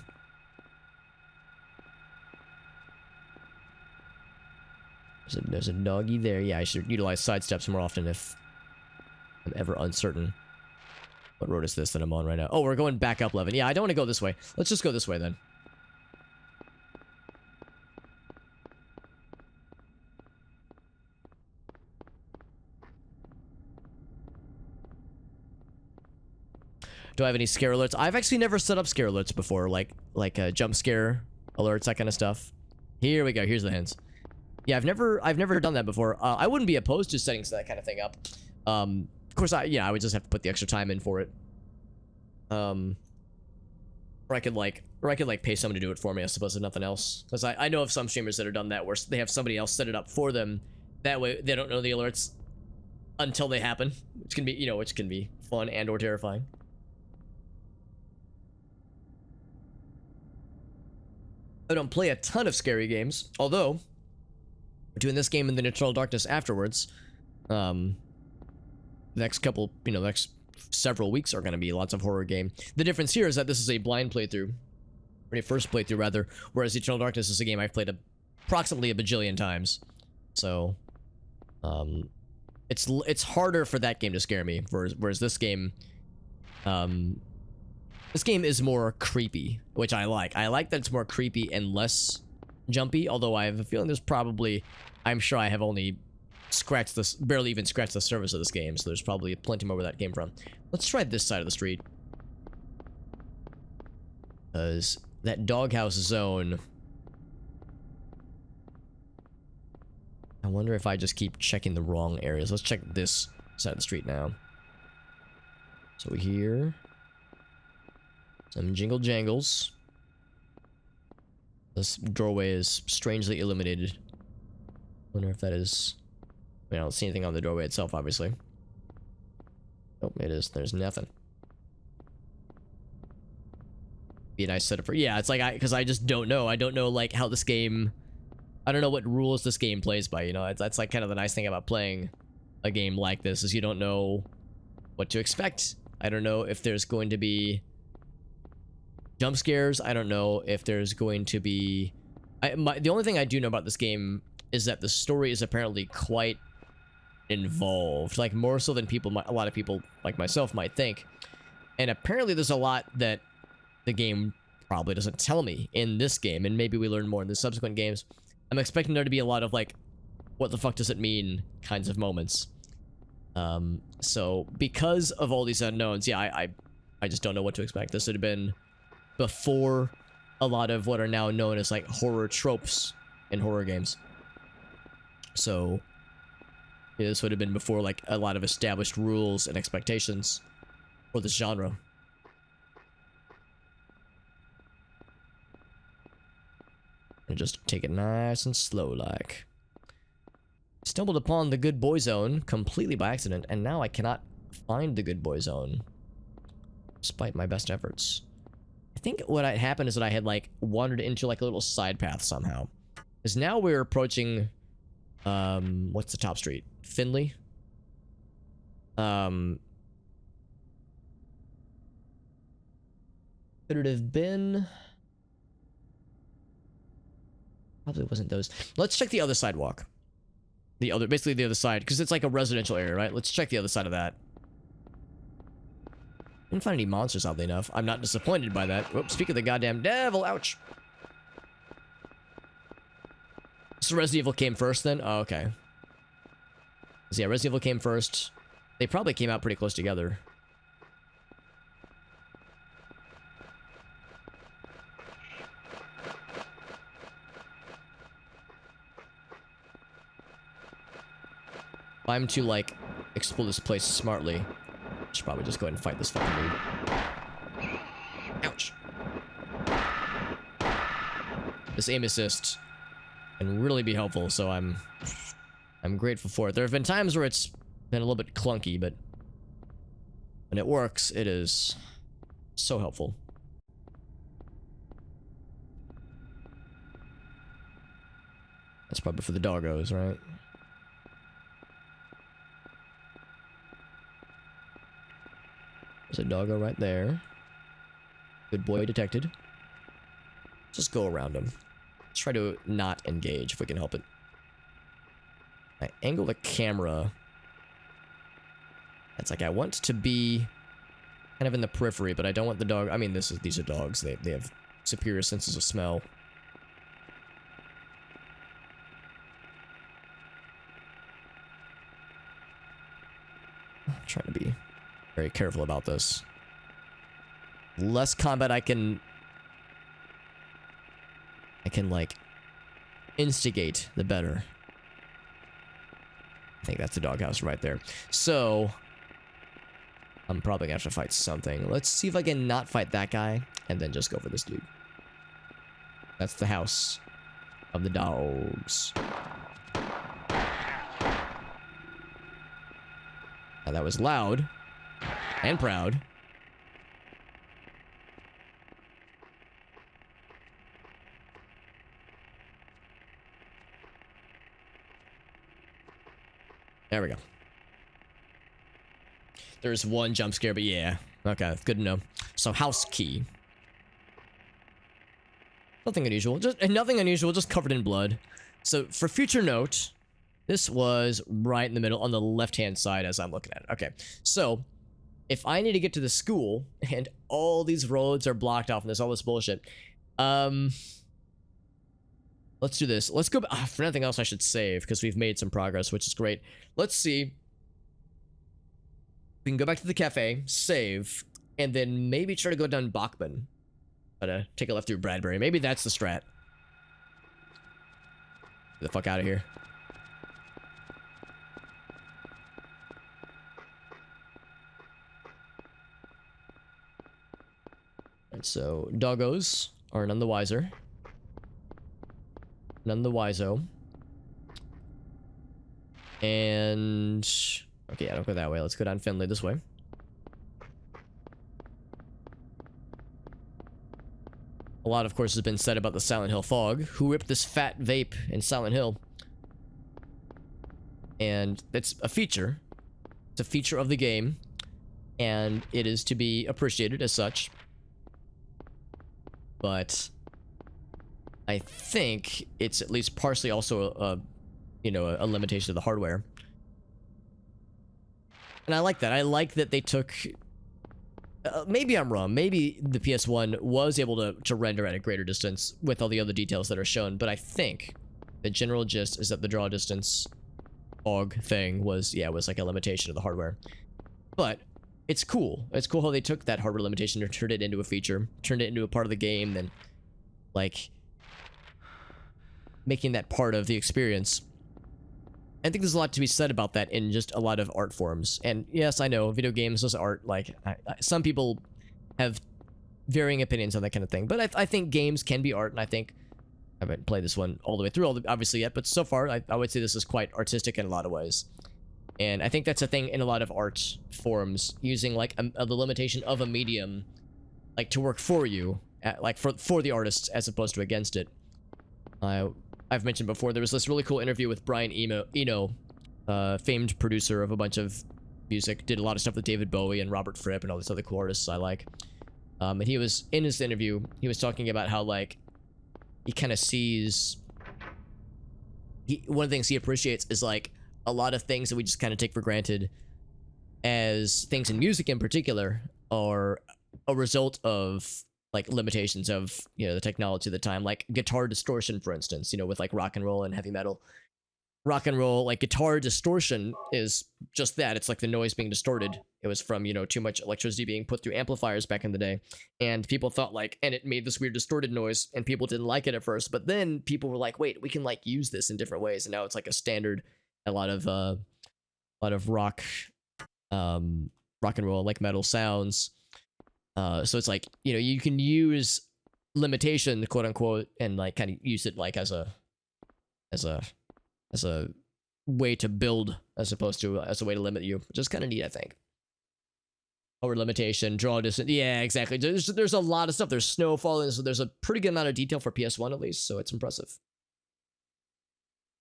There's a doggy there. Yeah, I should utilize side steps more often if I'm ever uncertain. What road is this that I'm on right now? Oh, we're going back up 11. Yeah, I don't want to go this way. Let's just go this way then. Do I have any scare alerts? I've actually never set up scare alerts before, like jump scare alerts, that kind of stuff. Here we go. Here's the hints. Yeah, I've never done that before. I wouldn't be opposed to setting that kind of thing up. Of course, I would just have to put the extra time in for it. Or I could pay someone to do it for me, I suppose, if nothing else. Because I know of some streamers that have done that, where they have somebody else set it up for them. That way, they don't know the alerts until they happen, which can be, which can be fun and or terrifying. I don't play a ton of scary games, although we're doing this game in the Eternal Darkness afterwards. The next couple, next several weeks are going to be lots of horror game. The difference here is that this is a blind playthrough, or a first playthrough rather, whereas Eternal Darkness is a game I've played approximately a bajillion times. So, it's harder for that game to scare me, whereas this game, This game is more creepy, which I like. I like that it's more creepy and less jumpy, although I have a feeling there's probably... I'm sure I have only scratched this... barely even scratched the surface of this game, so there's probably plenty more where that came from. Let's try this side of the street. Because that doghouse zone... I wonder if I just keep checking the wrong areas. Let's check this side of the street now. So here... some jingle jangles. This doorway is strangely illuminated. Wonder if that is... I don't see anything on the doorway itself, obviously. Oh, it is. There's nothing. Be a nice setup for... Yeah, it's like because I just don't know. I don't know, like, how this game... I don't know what rules this game plays by, you know? That's like kind of the nice thing about playing a game like this, is you don't know what to expect. I don't know if there's going to be jump scares. I don't know if there's going to be... the only thing I do know about this game is that the story is apparently quite involved, like more so than a lot of people like myself might think. And apparently there's a lot that the game probably doesn't tell me in this game, and maybe we learn more in the subsequent games. I'm expecting there to be a lot of like, what the fuck does it mean kinds of moments. So because of all these unknowns, yeah, I just don't know what to expect. This would have been before a lot of what are now known as like horror tropes in horror games. So yeah, this would have been before like a lot of established rules and expectations for this genre. And just take it nice and slow like. Stumbled upon the good boy zone completely by accident, and now I cannot find the good boy zone despite my best efforts. I think what had happened is that I had like wandered into like a little side path somehow. Because now we're approaching what's the top street? Finley? Could it have been... Probably wasn't those. Let's check the other sidewalk. Basically the other side, because it's like a residential area, right? Let's check the other side of that. Didn't find any monsters, oddly enough. I'm not disappointed by that. Whoops, speak of the goddamn devil, ouch. So Resident Evil came first then? Oh, okay. So yeah, Resident Evil came first. They probably came out pretty close together. If I'm to, like, explore this place smartly, I should probably just go ahead and fight this fucking dude. Ouch. This aim assist can really be helpful, so I'm grateful for it. There have been times where it's been a little bit clunky, but when it works, it is so helpful. That's probably for the doggos, right? There's a doggo right there. Good boy detected. Just go around him. Let's try to not engage if we can help it. I angle the camera. It's like I want to be kind of in the periphery, but I don't want the dog. I mean, these are dogs. They have superior senses of smell. I'm trying to be very careful about this. Less combat I can like instigate, the better. I think that's the doghouse right there. So I'm probably gonna have to fight something. Let's see if I can not fight that guy and then just go for this dude. That's the house of the dogs. Now that was loud and proud. There we go. There's one jump scare, but yeah. Okay, good to know. So house key. Nothing unusual. Nothing unusual, just covered in blood. So for future note, this was right in the middle on the left-hand side as I'm looking at it. Okay, so if I need to get to the school and all these roads are blocked off and there's all this bullshit, let's do this. Let's go for nothing else. I should save because we've made some progress, which is great. Let's see. We can go back to the cafe, save, and then maybe try to go down Bachman. But take a left through Bradbury. Maybe that's the strat. Get the fuck out of here. And so doggos are none the wiser. None the wiso. And okay, I don't go that way. Let's go down Finley this way. A lot, of course, has been said about the Silent Hill fog. Who ripped this fat vape in Silent Hill? And it's a feature. It's a feature of the game. And it is to be appreciated as such. But I think it's at least partially also a limitation of the hardware. And I like that. I like that they took... maybe I'm wrong. Maybe the PSOne was able to render at a greater distance with all the other details that are shown, but I think the general gist is that the draw distance fog thing was like a limitation of the hardware. But it's cool. It's cool how they took that hardware limitation and turned it into a feature, turned it into a part of the game, then like making that part of the experience. I think there's a lot to be said about that in just a lot of art forms. And yes, I know video games is art. Like some people have varying opinions on that kind of thing, but I think games can be art, and I think I haven't played this one all the way through, obviously yet, but so far I would say this is quite artistic in a lot of ways. And I think that's a thing in a lot of art forms, using like the limitation of a medium, like to work for you, like for the artists as opposed to against it. I've mentioned before, there was this really cool interview with Brian Eno, famed producer of a bunch of music, did a lot of stuff with David Bowie and Robert Fripp and all these other cool artists I like. And he was, in his interview, he was talking about how, like, he kind of sees... one of the things he appreciates is, like, a lot of things that we just kind of take for granted as things in music in particular are a result of... like limitations of, the technology at the time, like guitar distortion, for instance, with like rock and roll and heavy metal. Rock and roll, like guitar distortion is just that. It's like the noise being distorted. It was from, too much electricity being put through amplifiers back in the day. And people thought like, and it made this weird distorted noise and people didn't like it at first. But then people were like, wait, we can like use this in different ways. And now it's like a standard, a lot of rock and roll, like metal sounds. So it's like, you can use limitation, quote unquote, and like kind of use it like as a way to build as opposed to as a way to limit you, which is kind of neat, I think. Over limitation, draw distance. Yeah, exactly. There's a lot of stuff. There's snowfall, so there's a pretty good amount of detail for PS1 at least, so it's impressive.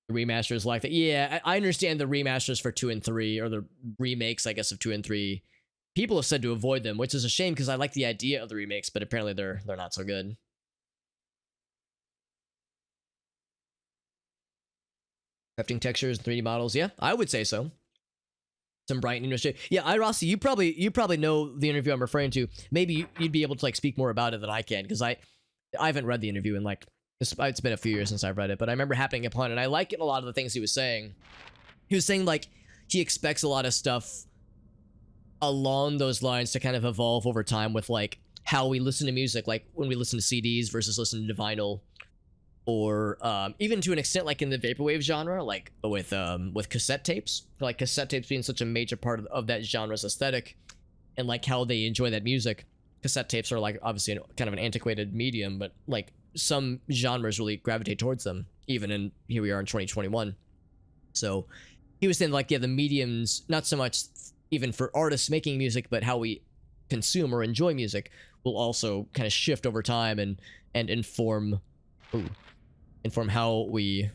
The remasters like that. Yeah, I understand the remasters for 2 and 3, or the remakes, I guess, of 2 and 3. People have said to avoid them, which is a shame because I like the idea of the remakes, but apparently they're not so good. Crafting textures and 3D models, yeah, I would say so. Some bright industry. Yeah, Rossi, you probably know the interview I'm referring to. Maybe you'd be able to like speak more about it than I can, because I haven't read the interview in like it's been a few years since I've read it, but I remember happening upon it, and I like it a lot of the things he was saying. He was saying like he expects a lot of stuff along those lines to kind of evolve over time with like how we listen to music, like when we listen to CDs versus listening to vinyl, or even to an extent like in the vaporwave genre, like with cassette tapes, like cassette tapes being such a major part of that genre's aesthetic and like how they enjoy that music. Cassette tapes are like obviously kind of an antiquated medium, but like some genres really gravitate towards them, even in here we are in 2021. So he was saying like, yeah, the mediums, not so much even for artists making music, but how we consume or enjoy music will also kind of shift over time and inform how we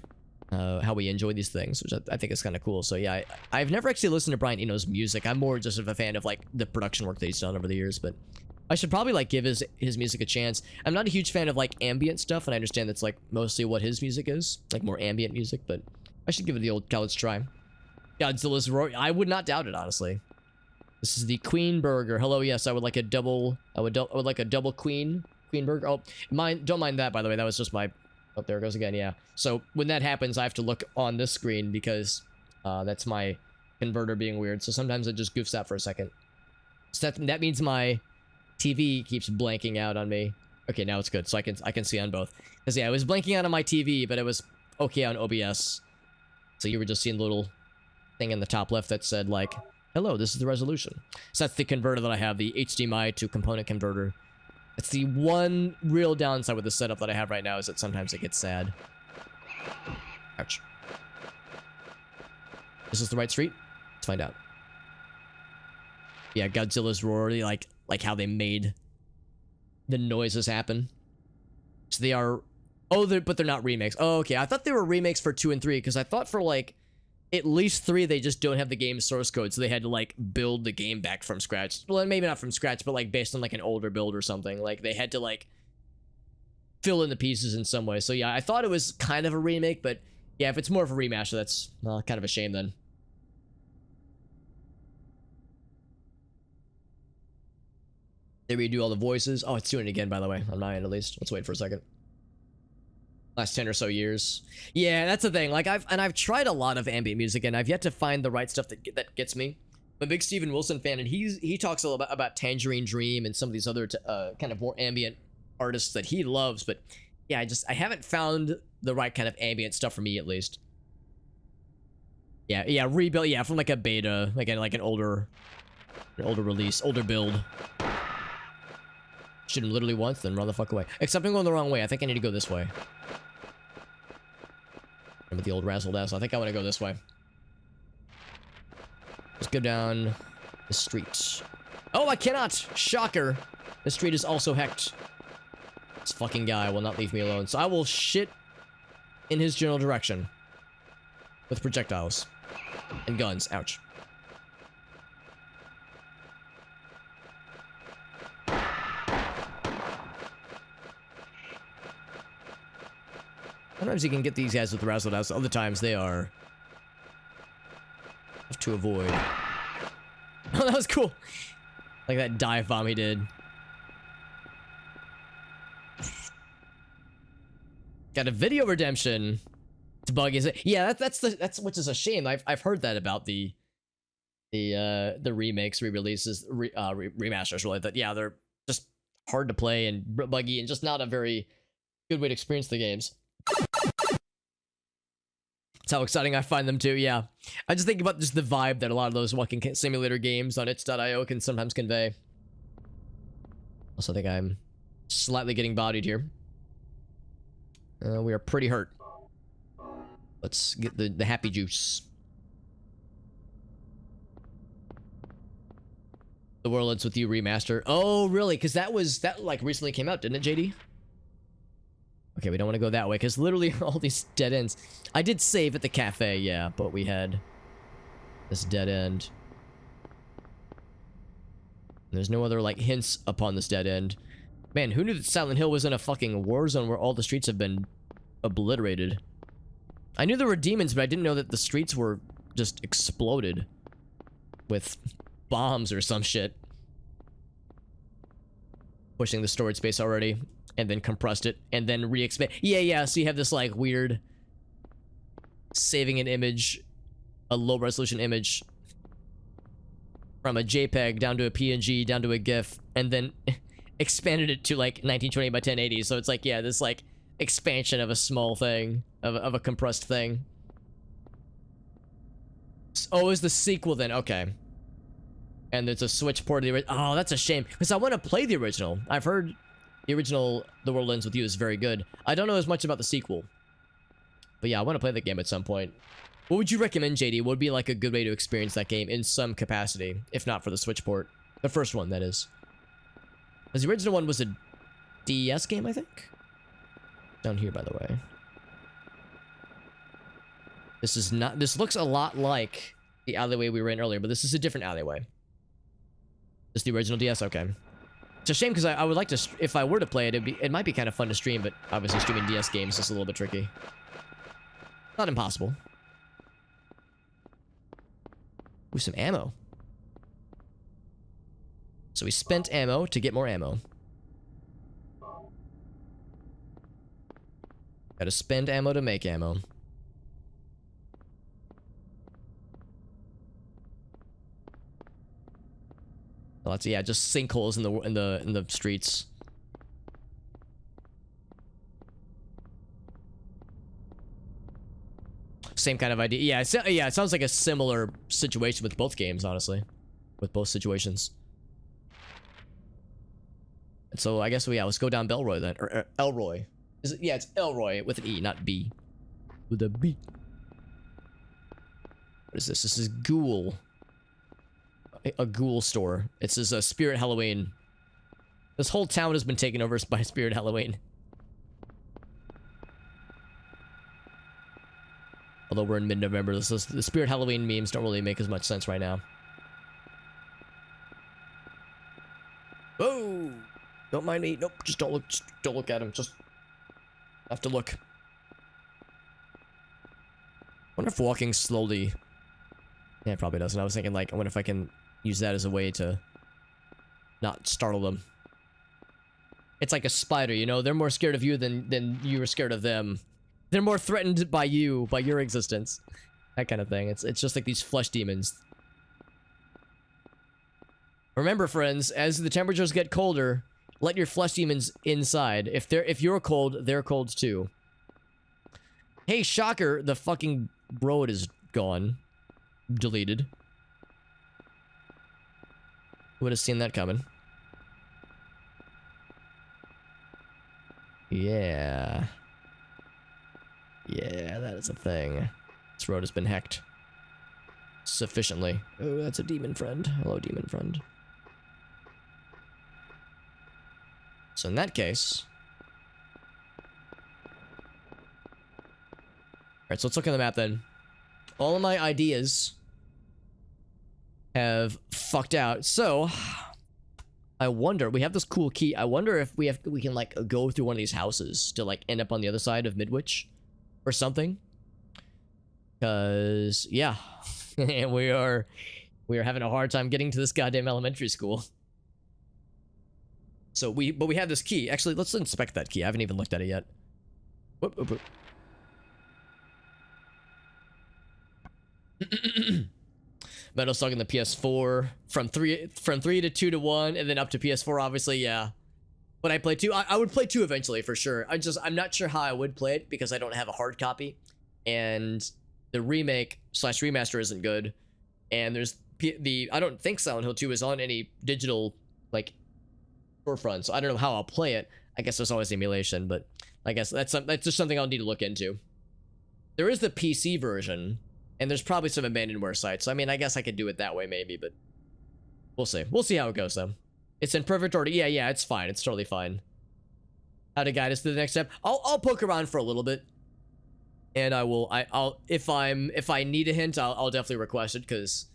enjoy these things, which I think is kind of cool. So yeah, I've never actually listened to Brian Eno's music. I'm more just of a fan of like the production work that he's done over the years, but I should probably like give his music a chance. I'm not a huge fan of like ambient stuff, and I understand that's like mostly what his music is, like more ambient music, but I should give it the old college try. Godzilla's roar, I would not doubt it, honestly. This is the Queen Burger. Hello, yes, I would like a double. I would like a double Queen Burger. Oh, don't mind that, by the way. That was just my. Oh, there it goes again. Yeah. So when that happens, I have to look on this screen because that's my converter being weird. So sometimes it just goofs out for a second. So that means my TV keeps blanking out on me. Okay, now it's good. So I can see on both. Because yeah, it was blanking out on my TV, but it was okay on OBS. So you were just seeing the little thing in the top left that said like, hello, this is the resolution. So that's the converter that I have, the HDMI to component converter. It's the one real downside with the setup that I have right now is that sometimes it gets sad. Ouch. Is this the right street? Let's find out. Yeah, Godzilla's roar, like how they made the noises happen. So they are... Oh, but they're not remakes. Oh, okay. I thought they were remakes for 2 and 3, because I thought for, like, at least 3, they just don't have the game source code, so they had to, like, build the game back from scratch. Well, maybe not from scratch, but, like, based on, like, an older build or something. Like, they had to, like, fill in the pieces in some way. So, yeah, I thought it was kind of a remake, but, yeah, if it's more of a remaster, that's kind of a shame, then. They redo all the voices. Oh, it's doing it again, by the way, on my end, at least. Let's wait for a second. Last 10 or so years. Yeah, that's the thing. Like, I've tried a lot of ambient music, and I've yet to find the right stuff that gets me. I'm a big Steven Wilson fan, and he talks a little about Tangerine Dream and some of these other kind of more ambient artists that he loves. But yeah, I haven't found the right kind of ambient stuff for me, at least. Yeah, rebuild. Yeah, from like a beta, like an older release, older build. Shoot him literally once, then run the fuck away. Except I'm going the wrong way. I think I need to go this way. With the old razzle-dazzle. I think I want to go this way. Let's go down the street. Oh, I cannot! Shocker! The street is also hecked. This fucking guy will not leave me alone. So I will shit in his general direction. With projectiles. And guns. Ouch. Sometimes you can get these guys with the razzle-dazzle. Other times they are tough to avoid. Oh, that was cool. Like that dive bomb he did. Got a video redemption. It's buggy, is it? Yeah, that's which is a shame. I've heard that about the remakes, re-releases, remasters. Really, that yeah, they're just hard to play and buggy and just not a very good way to experience the games. That's how exciting I find them too, yeah. I just think about just the vibe that a lot of those walking simulator games on itch.io can sometimes convey. Also, I think I'm slightly getting bodied here. We are pretty hurt. Let's get the happy juice. The World Ends With You remaster. Oh, really? Because that like recently came out, didn't it, JD? Okay, we don't want to go that way, because literally all these dead ends. I did save at the cafe, yeah, but we had this dead end. And there's no other, like, hints upon this dead end. Man, who knew that Silent Hill was in a fucking war zone where all the streets have been obliterated? I knew there were demons, but I didn't know that the streets were just exploded with bombs or some shit. Pushing the storage space already. And then compressed it, and then re-expand. Yeah, so you have this, like, weird saving an image, a low-resolution image, from a JPEG down to a PNG, down to a GIF, and then expanded it to, like, 1920 by 1080. So it's like, yeah, this, like, expansion of a small thing, of a compressed thing. Oh, is the sequel then? Okay. And it's a Switch port of the original. Oh, that's a shame, because I want to play the original. I've heard... The original The World Ends With You is very good. I don't know as much about the sequel. But yeah, I want to play the game at some point. What would you recommend, JD? What would be like a good way to experience that game in some capacity? If not for the Switch port. The first one, that is. Because the original one was a DS game, I think? Down here, by the way. This is not... This looks a lot like the alleyway we were in earlier, but this is a different alleyway. This is the original DS? Okay. It's a shame because I would like to, if I were to play it, it might be kind of fun to stream, but obviously streaming DS games is a little bit tricky. Not impossible. Ooh, some ammo. So we spent ammo to get more ammo. Gotta spend ammo to make ammo. Lots of, yeah, just sinkholes in the streets. Same kind of idea. Yeah, it sounds like a similar situation with both games, honestly. With both situations. And so I guess let's go down Belroy then, or Elroy. Is it? Yeah, it's Elroy with an E, not B. With a B. What is this? This is Ghoul. A Ghoul store. It says Spirit Halloween. This whole town has been taken over by Spirit Halloween. Although we're in mid-November, the Spirit Halloween memes don't really make as much sense right now. Whoa! Don't mind me. Nope, just don't look at him. Just have to look. Wonder if walking slowly. Yeah, it probably doesn't. I was thinking, like, I wonder if I can use that as a way to not startle them. It's like a spider, you know? They're more scared of you than you were scared of them. They're more threatened by you, by your existence. That kind of thing. It's just like these flesh demons. Remember, friends, as the temperatures get colder, let your flesh demons inside. If you're cold, they're cold too. Hey, shocker, the fucking road is gone. Deleted. Would have seen that coming. Yeah. Yeah, that is a thing. This road has been hacked. Sufficiently. Oh, that's a demon friend. Hello, demon friend. So in that case... Alright, so let's look at the map then. All of my ideas have fucked out. So, I wonder, we have this cool key. I wonder if we can like go through one of these houses to like end up on the other side of Midwich or something. Cause yeah, we are having a hard time getting to this goddamn elementary school. So but we have this key. Actually, let's inspect that key. I haven't even looked at it yet. Whoop, whoop, whoop. Metal Slug in the PS4 from 3 to 2 to 1 and then up to PS4, obviously. Yeah, but I play 2. I would play 2 eventually for sure. I'm not sure how I would play it because I don't have a hard copy and the remake / remaster isn't good, and there's I don't think Silent Hill 2 is on any digital like storefront, so I don't know how I'll play it. I guess there's always emulation, but I guess that's just something I'll need to look into. There is the PC version. And there's probably some abandonware sites. So, I mean, I guess I could do it that way maybe, but we'll see. We'll see how it goes, though. It's in perfect order. Yeah, it's fine. It's totally fine. How to guide us to the next step? I'll poke around for a little bit, and I'll if I need a hint, I'll definitely request it because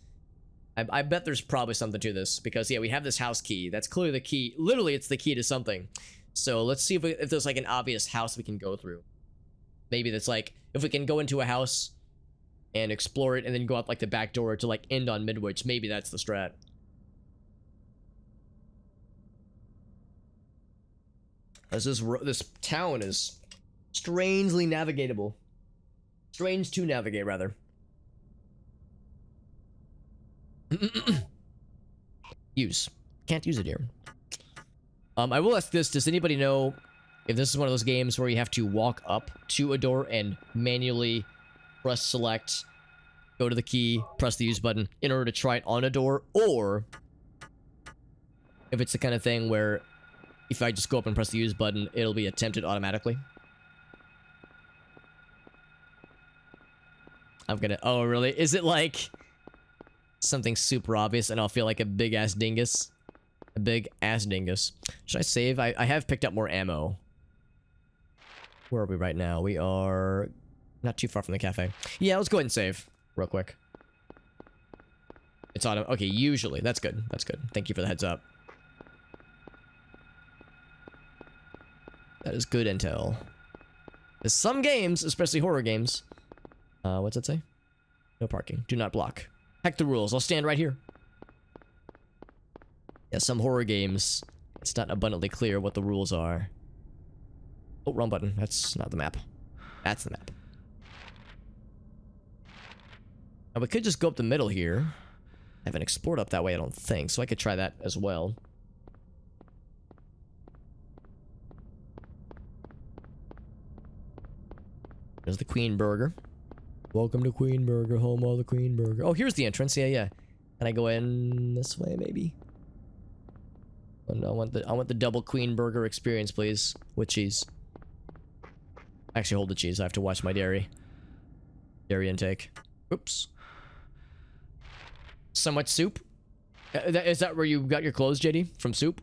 I bet there's probably something to this because yeah, we have this house key. That's clearly the key. Literally, it's the key to something. So let's see if there's like an obvious house we can go through. Maybe that's like if we can go into a house and explore it, and then go out like the back door to like end on Midwich. Maybe that's the strat. As this town is strangely navigatable. Strange to navigate, rather. Use. Can't use it here. I will ask this. Does anybody know if this is one of those games where you have to walk up to a door and manually press select, go to the key, press the use button in order to try it on a door, or if it's the kind of thing where if I just go up and press the use button, it'll be attempted automatically? Oh really? Is it like something super obvious and I'll feel like a big ass dingus? A big ass dingus. Should I save? I have picked up more ammo. Where are we right now? We are not too far from the cafe. Yeah, let's go ahead and save real quick. It's auto. Okay, usually. That's good. That's good. Thank you for the heads up. That is good intel. There's some games, especially horror games. What's that say? No parking. Do not block. Heck the rules. I'll stand right here. Yeah, some horror games, it's not abundantly clear what the rules are. Oh, wrong button. That's not the map. That's the map. Now, we could just go up the middle here. I haven't explored up that way, I don't think, so I could try that as well. There's the Queen Burger. Welcome to Queen Burger, home of the Queen Burger. Oh, here's the entrance. Yeah, yeah. Can I go in this way, maybe? Oh, no, I want the double Queen Burger experience, please, with cheese. Actually, hold the cheese. I have to watch my dairy intake. Oops. So much soup. Is that where you got your clothes, JD? From soup?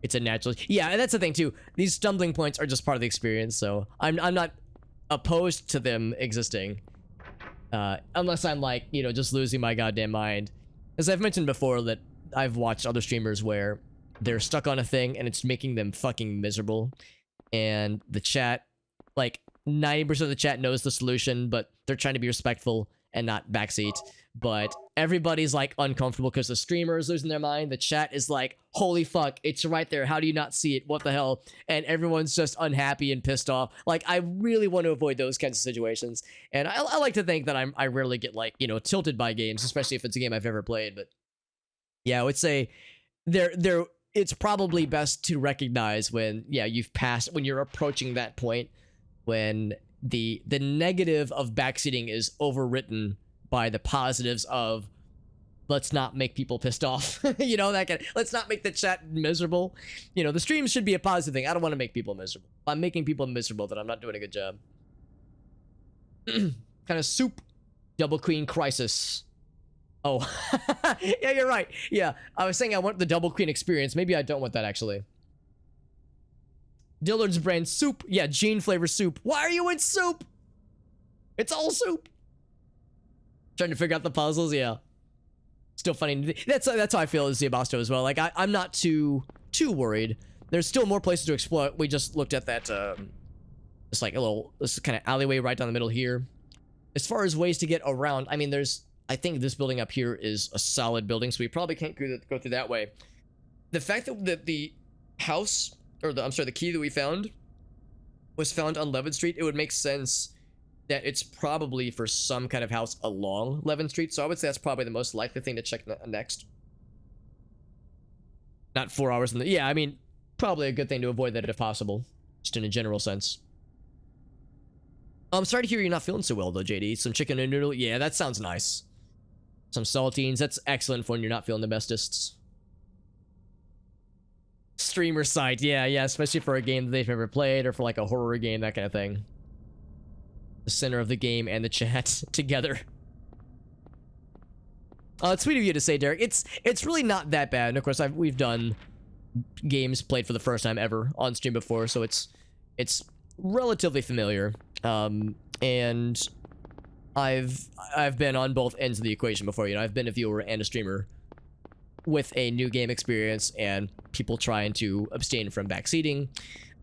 It's a natural. Yeah, that's the thing too. These stumbling points are just part of the experience, so I'm not opposed to them existing, unless I'm like, you know, just losing my goddamn mind. As I've mentioned before, that I've watched other streamers where they're stuck on a thing and it's making them fucking miserable, and the chat, like 90% of the chat knows the solution, but they're trying to be respectful and not backseat. But everybody's like uncomfortable because the streamer is losing their mind. The chat is like, holy fuck, it's right there. How do you not see it? What the hell? And everyone's just unhappy and pissed off. Like, I really want to avoid those kinds of situations. And I like to think that I rarely get, like, you know, tilted by games, especially if it's a game I've never played. But yeah, I would say it's probably best to recognize when, yeah, you've passed, when you're approaching that point, when the negative of backseating is overwritten by the positives of, let's not make people pissed off. You know, that kind of, let's not make the chat miserable. You know, the stream should be a positive thing. I don't want to make people miserable. If I'm making people miserable, then I'm not doing a good job. Kind of soup. Double Queen Crisis. Oh. Yeah, you're right. Yeah, I was saying I want the Double Queen experience. Maybe I don't want that, actually. Dillard's brand soup. Yeah, Gene flavor soup. Why are you in soup? It's all soup. Trying to figure out the puzzles, yeah. Still funny. That's how I feel as Ziabasto as well. Like, I'm not too worried. There's still more places to explore. We just looked at that, it's like a little, this kind of alleyway right down the middle here. As far as ways to get around, I mean, I think this building up here is a solid building, so we probably can't go through that way. The fact that the house, or the key that we found was found on 11th Street, it would make sense that it's probably for some kind of house along 11th Street, so I would say that's probably the most likely thing to check next. Not 4 hours in the... Yeah, I mean, probably a good thing to avoid that if possible, just in a general sense. I'm sorry to hear you're not feeling so well, though, JD. Some chicken and noodle? Yeah, that sounds nice. Some saltines, that's excellent for when you're not feeling the bestest. Streamer site, yeah, especially for a game that they've never played, or for like a horror game, that kind of thing. The center of the game and the chat together. It's sweet of you to say, Derek. It's really not that bad. And of course, we've done games played for the first time ever on stream before, so it's relatively familiar. And I've been on both ends of the equation before. You know, I've been a viewer and a streamer with a new game experience and people trying to abstain from backseating.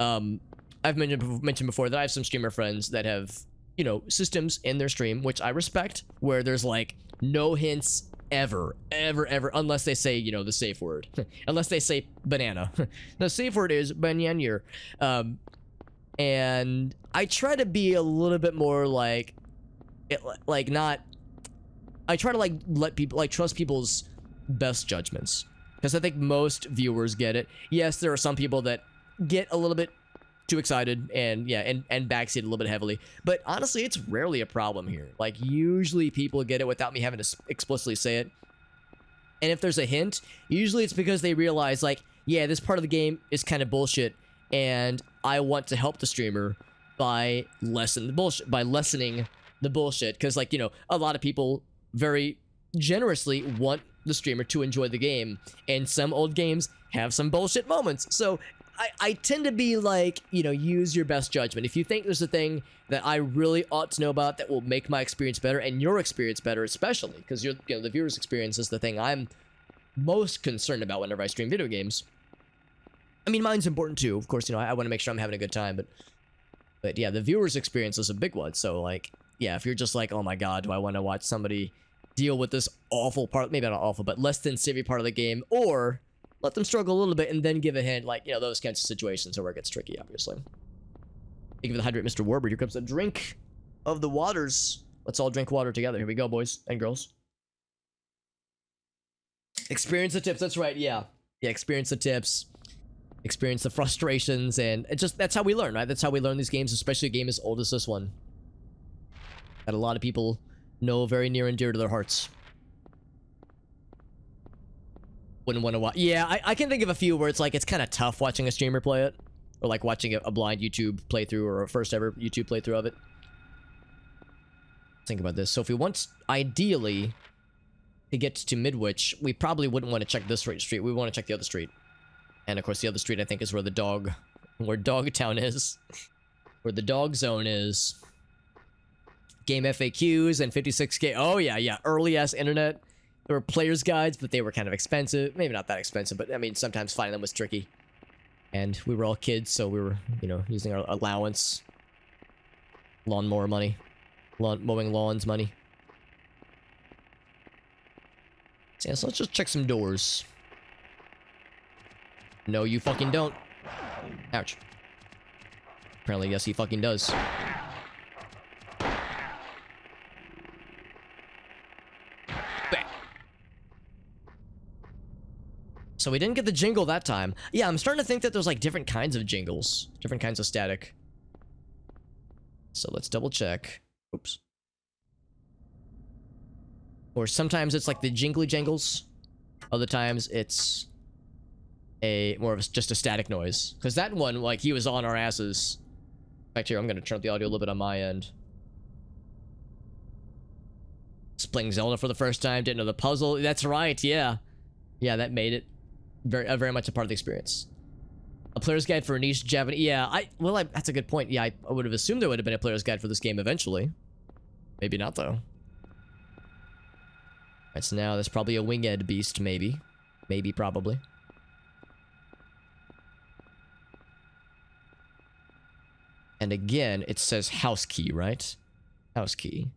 I've mentioned before that I have some streamer friends that have, you know, systems in their stream, which I respect, where there's like no hints ever, unless they say, you know, the safe word. Unless they say banana. The safe word is banana. And I try to be a little bit more like, I try to like let people, like, trust people's best judgments, because I think most viewers get it. Yes, there are some people that get a little bit too excited and backseat a little bit heavily, but honestly, it's rarely a problem here. Like, usually people get it without me having to explicitly say it. And if there's a hint, usually it's because they realize, like, yeah, this part of the game is kind of bullshit, and I want to help the streamer by lessening the bullshit. Because, like, you know, a lot of people very generously want the streamer to enjoy the game, and some old games have some bullshit moments. So I tend to be like, you know, use your best judgment. If you think there's a thing that I really ought to know about that will make my experience better, and your experience better especially, because you know, the viewer's experience is the thing I'm most concerned about whenever I stream video games. I mean, mine's important too, of course. You know, I want to make sure I'm having a good time, but yeah, the viewer's experience is a big one. So, like, yeah, if you're just like, oh my god, do I want to watch somebody deal with this awful part, maybe not awful, but less than savvy part of the game, or let them struggle a little bit and then give a hint, like, you know, those kinds of situations where it gets tricky, obviously. Thank you for the hydrate, Mr. Warbird. Here comes the drink of the waters. Let's all drink water together. Here we go, boys and girls. Experience the tips. That's right. Yeah. Yeah. Experience the tips. Experience the frustrations. And it just, that's how we learn, right? That's how we learn these games, especially a game as old as this one. That a lot of people know very near and dear to their hearts. Wouldn't want to watch. Yeah, I can think of a few where it's like, it's kind of tough watching a streamer play it. Or like watching a blind YouTube playthrough or a first ever YouTube playthrough of it. Think about this. So if we want, ideally, to get to Midwich, we probably wouldn't want to check this street. We want to check the other street. And of course, the other street, I think, is where where Dogtown is. Where the dog zone is. Game FAQs and 56K. Oh, yeah. Early-ass internet. There were player's guides, but they were kind of expensive. Maybe not that expensive, but I mean, sometimes finding them was tricky. And we were all kids, so we were, you know, using our allowance. Lawnmower money. Mowing lawns money. So, yeah, so let's just check some doors. No, you fucking don't. Ouch. Apparently, yes, he fucking does. Bang. So we didn't get the jingle that time. Yeah, I'm starting to think that there's like different kinds of jingles. Different kinds of static. So let's double check. Oops. Or sometimes it's like the jingly jingles. Other times it's more of just a static noise. Because that one, like, he was on our asses. In fact, here, I'm going to turn up the audio a little bit on my end. Playing Zelda for the first time, didn't know the puzzle. That's right, yeah. Yeah, that made it very much a part of the experience. A player's guide for a niche Japanese... Yeah, that's a good point. Yeah, I would have assumed there would have been a player's guide for this game eventually. Maybe not, though. Alright, so now there's probably a winged beast, maybe. Maybe, probably. And again, it says house key, right? House key.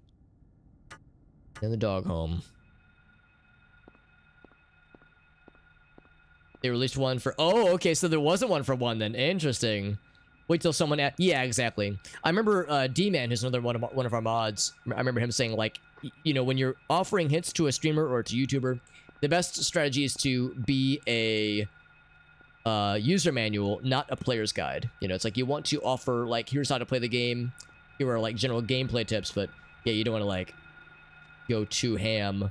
In the dog home. They released one for... Oh, okay, so there wasn't one for one then. Interesting. Wait till someone... Yeah, exactly. I remember D-Man, who's another one of our mods. I remember him saying, like, you know, when you're offering hints to a streamer or to a YouTuber, the best strategy is to be a user manual, not a player's guide. You know, it's like you want to offer, like, here's how to play the game. Here are, like, general gameplay tips, but, yeah, you don't want to, like, go too ham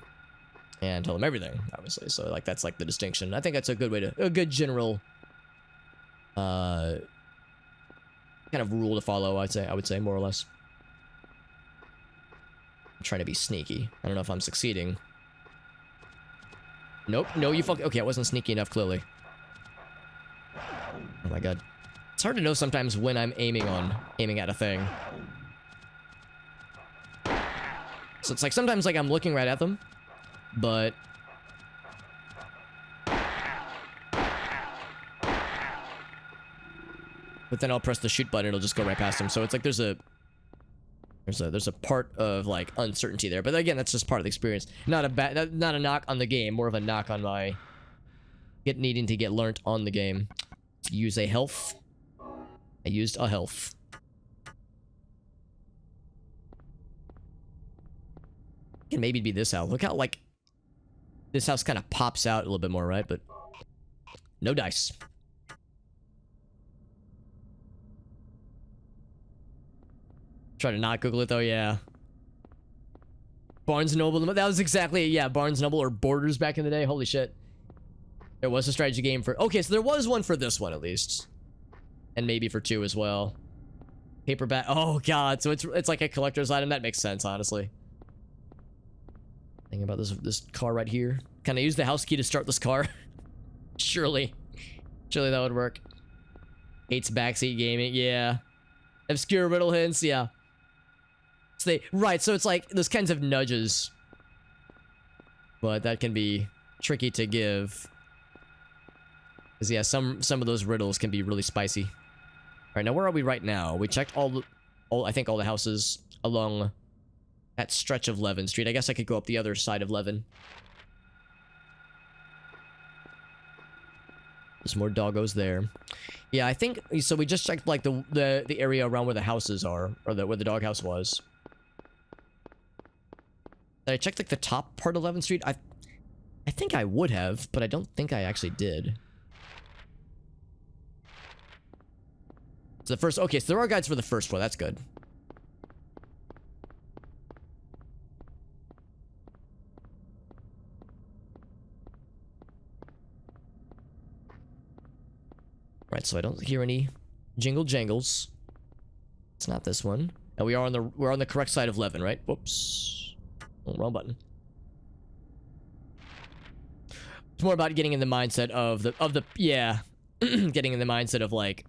and tell them everything, obviously. So, like, that's, like, the distinction. I think that's a good way to... A good general... kind of rule to follow, I would say, more or less. I'm trying to be sneaky. I don't know if I'm succeeding. Nope. No, you fuck... Okay, I wasn't sneaky enough, clearly. Oh my god. It's hard to know sometimes when I'm aiming at a thing. So it's like, sometimes, like, I'm looking right at them, but... But then I'll press the shoot button, it'll just go right past him. So it's like there's a part of, like, uncertainty there. But again, that's just part of the experience. Not a knock on the game, more of a knock on my needing to get learnt on the game. Use a health. I used a health. Can maybe be this house. Look how, like, this house kind of pops out a little bit more, right? But no dice. Try to not Google it though, yeah. Barnes & Noble, that was exactly, yeah, Barnes & Noble or Borders back in the day. Holy shit. There was a strategy game for... Okay, so there was one for this one, at least. And maybe for 2 as well. Paperback... Oh, God. So it's like a collector's item. That makes sense, honestly. Thinking about this car right here. Can I use the house key to start this car? Surely. Surely that would work. Hates backseat gaming. Yeah. Obscure riddle hints. Yeah. So right, so it's like those kinds of nudges. But that can be tricky to give. Because, yeah, some of those riddles can be really spicy. Alright, now where are we right now? We checked I think all the houses along that stretch of Levin Street. I guess I could go up the other side of Levin. There's more doggos there. Yeah, I think so. We just checked like the area around where the houses are, or where the doghouse was. Did I check like the top part of 11th Street? I think I would have, but I don't think I actually did. So the first, okay, so there are guides for the first floor. That's good. Right, so I don't hear any jingle jangles. It's not this one. And we're on the correct side of Levin, right? Whoops. Oh, wrong button. It's more about getting in the mindset of the yeah, getting in the mindset of like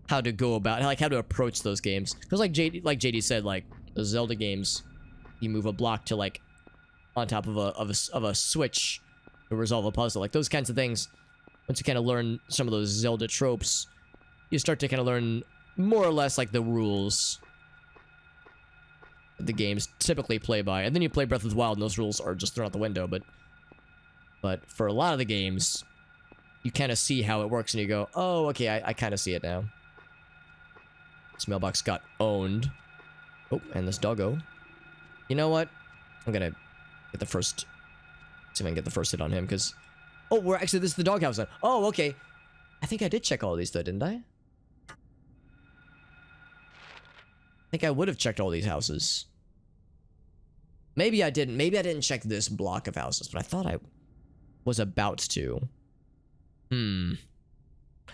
how to go about, like how to approach those games. Because like JD said, like the Zelda games, you move a block to like on top of a switch to resolve a puzzle. Like those kinds of things. Once you kind of learn some of those Zelda tropes, you start to kind of learn more or less like the rules the games typically play by. And then you play Breath of the Wild and those rules are just thrown out the window. But for a lot of the games, you kind of see how it works and you go, oh, okay, I kind of see it now. This mailbox got owned. Oh, and this doggo. You know what? I'm gonna get the first, see if I can get the first hit on him, because... Oh, we're actually, this is the doghouse now. Oh, okay. I think I did check all these though, didn't I? I think I would have checked all these houses. Maybe I didn't. Maybe I didn't check this block of houses, but I thought I was about to.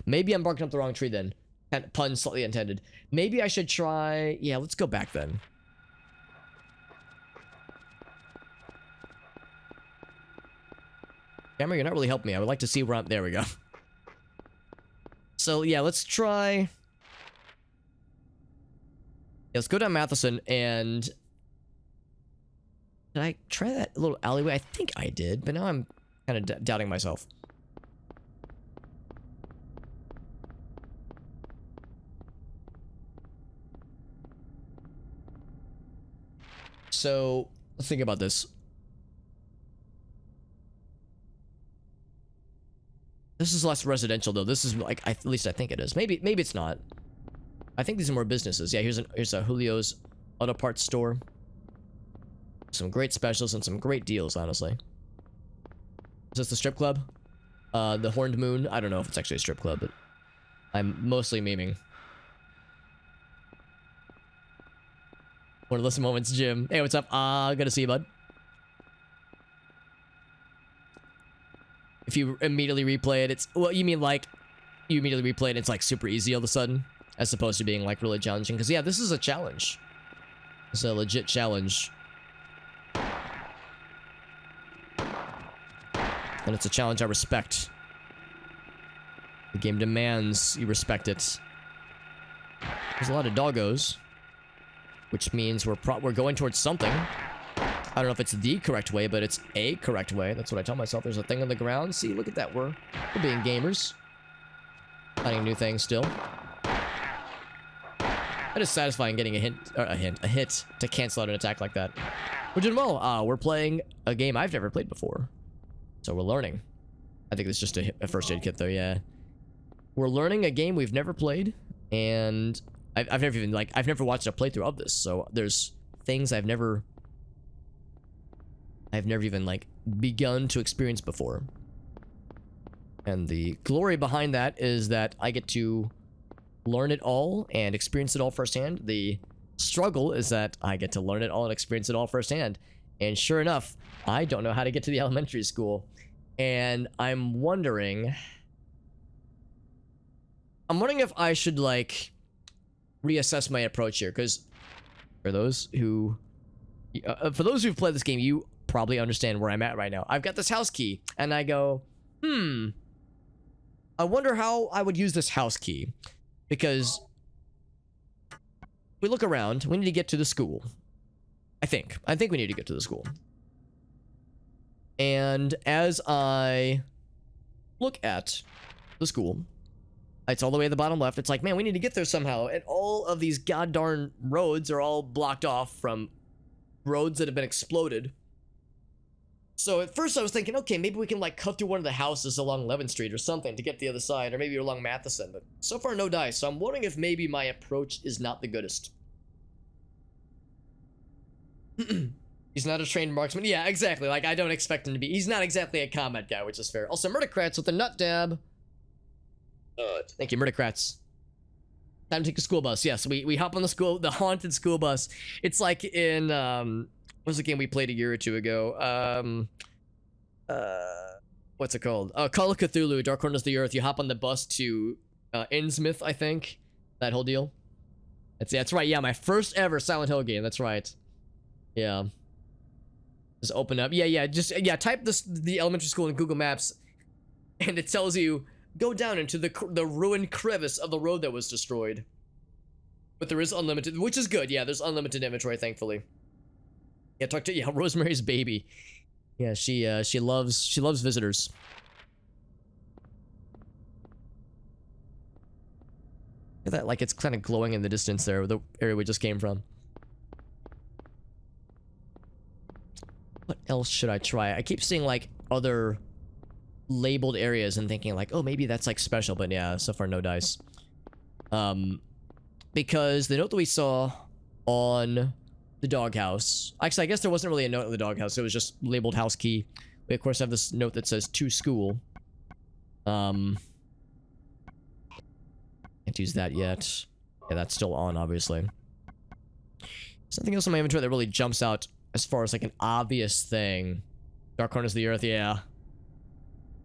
Maybe I'm barking up the wrong tree then. Pun slightly intended. Maybe I should try... Yeah, let's go back then. Camera, you're not really helping me. I would like to see where I'm... There we go. So, yeah, let's try... Yeah, let's go down Matheson and... Did I try that little alleyway? I think I did, but now I'm kind of doubting myself. So, let's think about this. This is less residential, though. This is like, at least I think it is. Maybe it's not. I think these are more businesses. Yeah, here's a Julio's Auto Parts store. Some great specials and some great deals, honestly. Is this the strip club? The Horned Moon? I don't know if it's actually a strip club, but I'm mostly memeing. One of those moments, Jim. Hey, what's up? Good to see you, bud. If you immediately replay it, it's... Well, you mean like... You immediately replay it and it's like super easy all of a sudden? As opposed to being like really challenging. Because yeah, this is a challenge. It's a legit challenge. And it's a challenge I respect. The game demands you respect it. There's a lot of doggos. Which means we're going towards something. I don't know if it's the correct way, but it's a correct way. That's what I tell myself. There's a thing on the ground. See, look at that. We're being gamers. Finding new things still. It is satisfying getting a hit to cancel out an attack like that. We're doing well. We're playing a game I've never played before. So we're learning. I think it's just a first aid kit though, yeah. We're learning a game we've never played, and I've never watched a playthrough of this, so there's things I've never even like begun to experience before. And the glory behind that is that I get to learn it all and experience it all firsthand. The struggle is that I get to learn it all and experience it all firsthand. And sure enough, I don't know how to get to the elementary school. And I'm wondering if I should like reassess my approach here, because for those who've played this game, you probably understand where I'm at right now. I've got this house key and I go, I wonder how I would use this house key, because we look around, we need to get to the school. I think we need to get to the school. And as I look at the school, it's all the way at the bottom left. It's like, man, we need to get there somehow. And all of these goddarn roads are all blocked off from roads that have been exploded. So at first I was thinking, okay, maybe we can like cut through one of the houses along 11th Street or something to get to the other side, or maybe along Matheson, but so far no dice, so I'm wondering if maybe my approach is not the goodest. He's not a trained marksman. Yeah, exactly. Like, I don't expect him to be. He's not exactly a combat guy, which is fair. Also, Murdercrats with the nut dab. Thank you, Murdercrats. Time to take a school bus. Yes, we hop on the haunted school bus. It's like in, what was the game we played a year or two ago? What's it called? Call of Cthulhu, Dark Corners of the Earth. You hop on the bus to, Innsmouth, I think. That whole deal. That's right. Yeah, my first ever Silent Hill game. That's right. Yeah. Just open up. Yeah. Type the elementary school in Google Maps, and it tells you go down into the ruined crevice of the road that was destroyed. But there is unlimited, which is good. Yeah, there's unlimited inventory, thankfully. Yeah, talk to Rosemary's Baby. Yeah, she loves visitors. Look at that, like it's kind of glowing in the distance there, the area we just came from. What else should I try? I keep seeing like other labeled areas and thinking like, oh, maybe that's like special, but yeah, so far no dice. Because the note that we saw on the doghouse, actually I guess there wasn't really a note in the doghouse, it was just labeled house key. We of course have this note that says to school. Can't use that yet. Yeah, that's still on, obviously. Something else in my inventory that really jumps out as far as like an obvious thing. Dark Corners of the Earth, yeah.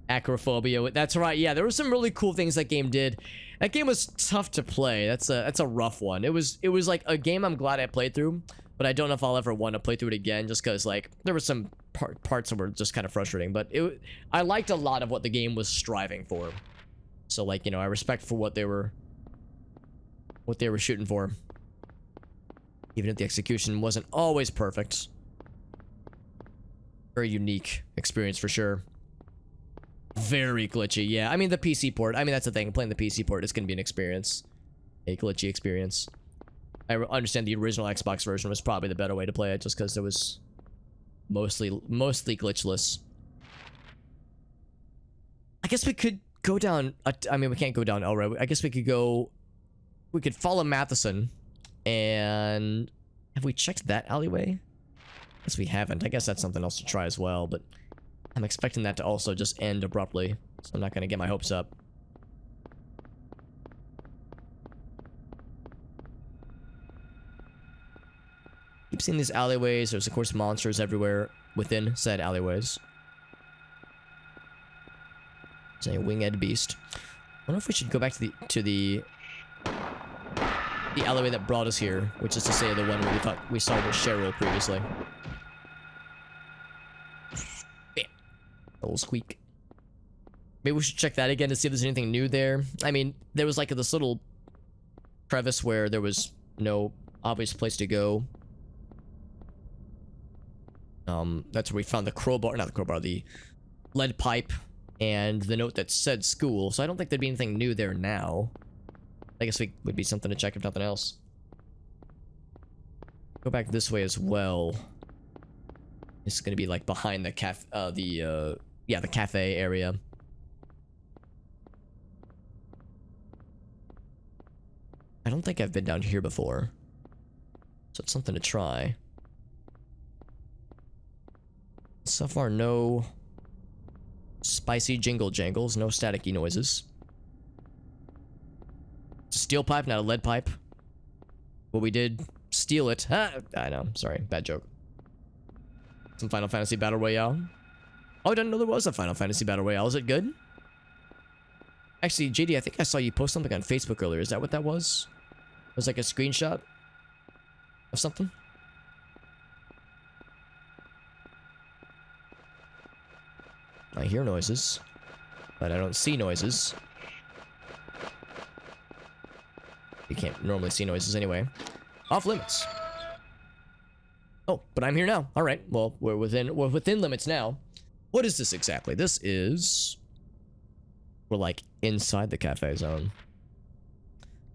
Acrophobia, that's right, yeah, there were some really cool things that game did. That game was tough to play. That's a rough one. It was like a game I'm glad I played through, but I don't know if I'll ever want to play through it again, just because like there were some parts that were just kind of frustrating, but I liked a lot of what the game was striving for. So like, you know, I respect for what they were shooting for, even if the execution wasn't always perfect. Very unique experience for sure. Very glitchy, yeah. I mean, the PC port. I mean, that's the thing. Playing the PC port is going to be an experience. A glitchy experience. I understand the original Xbox version was probably the better way to play it, just because it was mostly glitchless. I guess we could go down... I mean, we can't go down Elroy. I guess we could go... We could follow Matheson. And... Have we checked that alleyway? I guess we haven't. I guess that's something else to try as well, but... I'm expecting that to also just end abruptly, so I'm not going to get my hopes up. Keep seeing these alleyways. There's, of course, monsters everywhere within said alleyways. There's a winged beast. I wonder if we should go back to the alleyway that brought us here, which is to say the one where we thought we saw with Cheryl previously. Little squeak. Maybe we should check that again to see if there's anything new there. I mean, there was like this little crevice where there was no obvious place to go. That's where we found the crowbar, not the crowbar, the lead pipe and the note that said school. So I don't think there'd be anything new there now. I guess we would be something to check if nothing else. Go back this way as well. This is gonna be like behind the the cafe area. I don't think I've been down here before, so it's something to try. So far, no spicy jingle jangles, no staticky noises. It's a steel pipe, not a lead pipe. Well, we did steal it. Ah, I know, sorry, bad joke. Some Final Fantasy Battle Royale. Oh, I didn't know there was a Final Fantasy Battle Royale. Is it good? Actually, JD, I think I saw you post something on Facebook earlier. Is that what that was? It was like a screenshot of something? I hear noises, but I don't see noises. You can't normally see noises anyway. Off limits. Oh, but I'm here now. All right. Well, we're within limits now. What is this exactly? This is... We're like inside the cafe zone.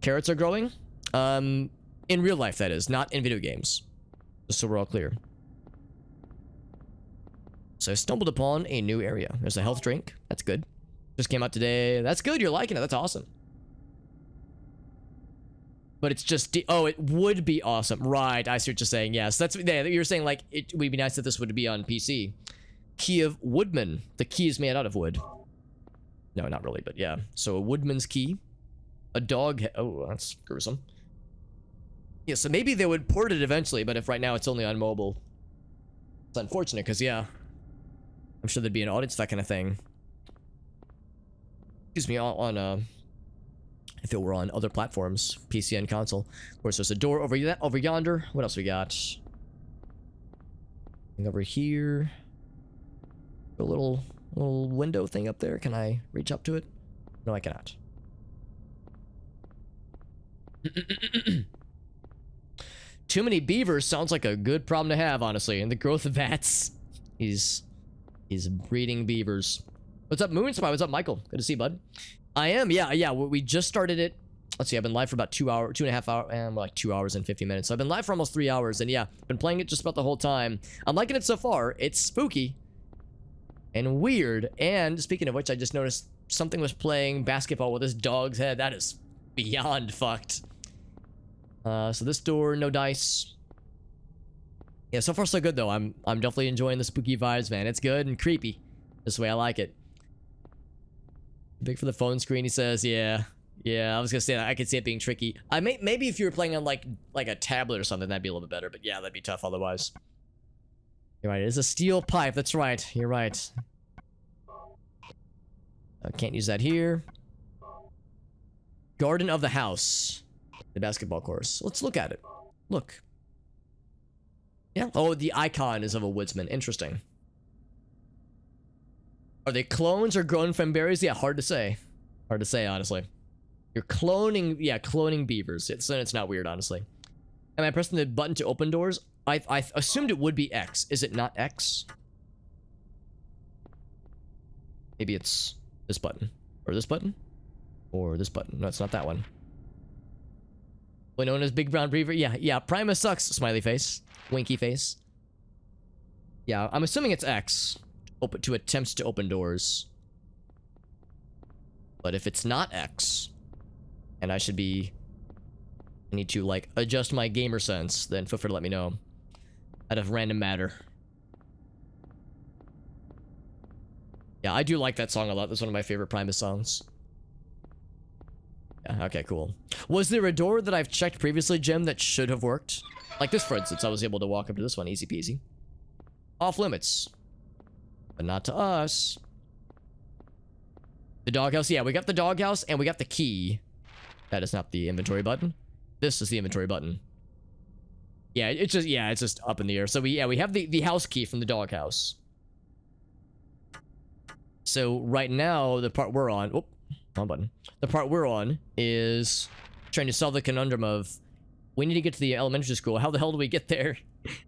Carrots are growing? In real life, that is. Not in video games. Just so we're all clear. So I stumbled upon a new area. There's a health drink. That's good. Just came out today. That's good. You're liking it. That's awesome. But it's just... oh, it would be awesome. Right. I see what you're saying. Yes. That's... yeah, you're saying, like, it would be nice if this would be on PC. Key of Woodman. The key is made out of wood. No, not really, but yeah. So a woodman's key. A dog... oh, that's gruesome. Yeah, so maybe they would port it eventually, but if right now it's only on mobile... it's unfortunate, because, yeah... I'm sure there'd be an audience for that kind of thing. Excuse me, on if it were on other platforms, PC and console. Of course, there's a door over yonder. What else we got? And over here. A little window thing up there. Can I reach up to it? No, I cannot. Too many beavers sounds like a good problem to have, honestly. And the growth of bats. He's breeding beavers. What's up, Moonspy? What's up, Michael? Good to see you, bud. I am, yeah. We just started it. Let's see, I've been live for about 2.5 hours, and like 2 hours and 50 minutes. So I've been live for almost 3 hours, and yeah, been playing it just about the whole time. I'm liking it so far. It's spooky and weird. And speaking of which, I just noticed something was playing basketball with this dog's head. That is beyond fucked. So this door, no dice. Yeah, so far so good though. I'm definitely enjoying the spooky vibes, man. It's good and creepy. This way I like it. Big for the phone screen, he says. Yeah, I was gonna say that. I could see it being tricky. Maybe if you were playing on like a tablet or something, that'd be a little bit better. But yeah, that'd be tough otherwise. You're right. It is a steel pipe. That's right. You're right. I can't use that here. Garden of the house. The basketball course. Let's look at it. Look. Yeah. Oh, the icon is of a woodsman. Interesting. Are they clones or grown from berries? Yeah, hard to say. Hard to say, honestly. You're cloning... yeah, cloning beavers. It's not weird, honestly. Am I pressing the button to open doors? I assumed it would be X. Is it not X? Maybe it's this button. Or this button? Or this button. No, it's not that one. Well, known as Big Brown Beaver. Yeah. Primus sucks. Smiley face. Winky face. Yeah, I'm assuming it's X. To attempts to open doors. But if it's not X, and I need to, like, adjust my gamer sense, then feel free to let me know. Out of random matter. Yeah, I do like that song a lot. That's one of my favorite Primus songs. Yeah, okay, cool. Was there a door that I've checked previously, Jim, that should have worked? Like this, for instance. I was able to walk up to this one. Easy peasy. Off limits. But not to us. The doghouse. Yeah, we got the doghouse and we got the key. That is not the inventory button. This is the inventory button. Yeah, it's just up in the air. So we have the house key from the doghouse. So right now, the part we're on... oh, wrong button. The part we're on is trying to solve the conundrum of... we need to get to the elementary school. How the hell do we get there?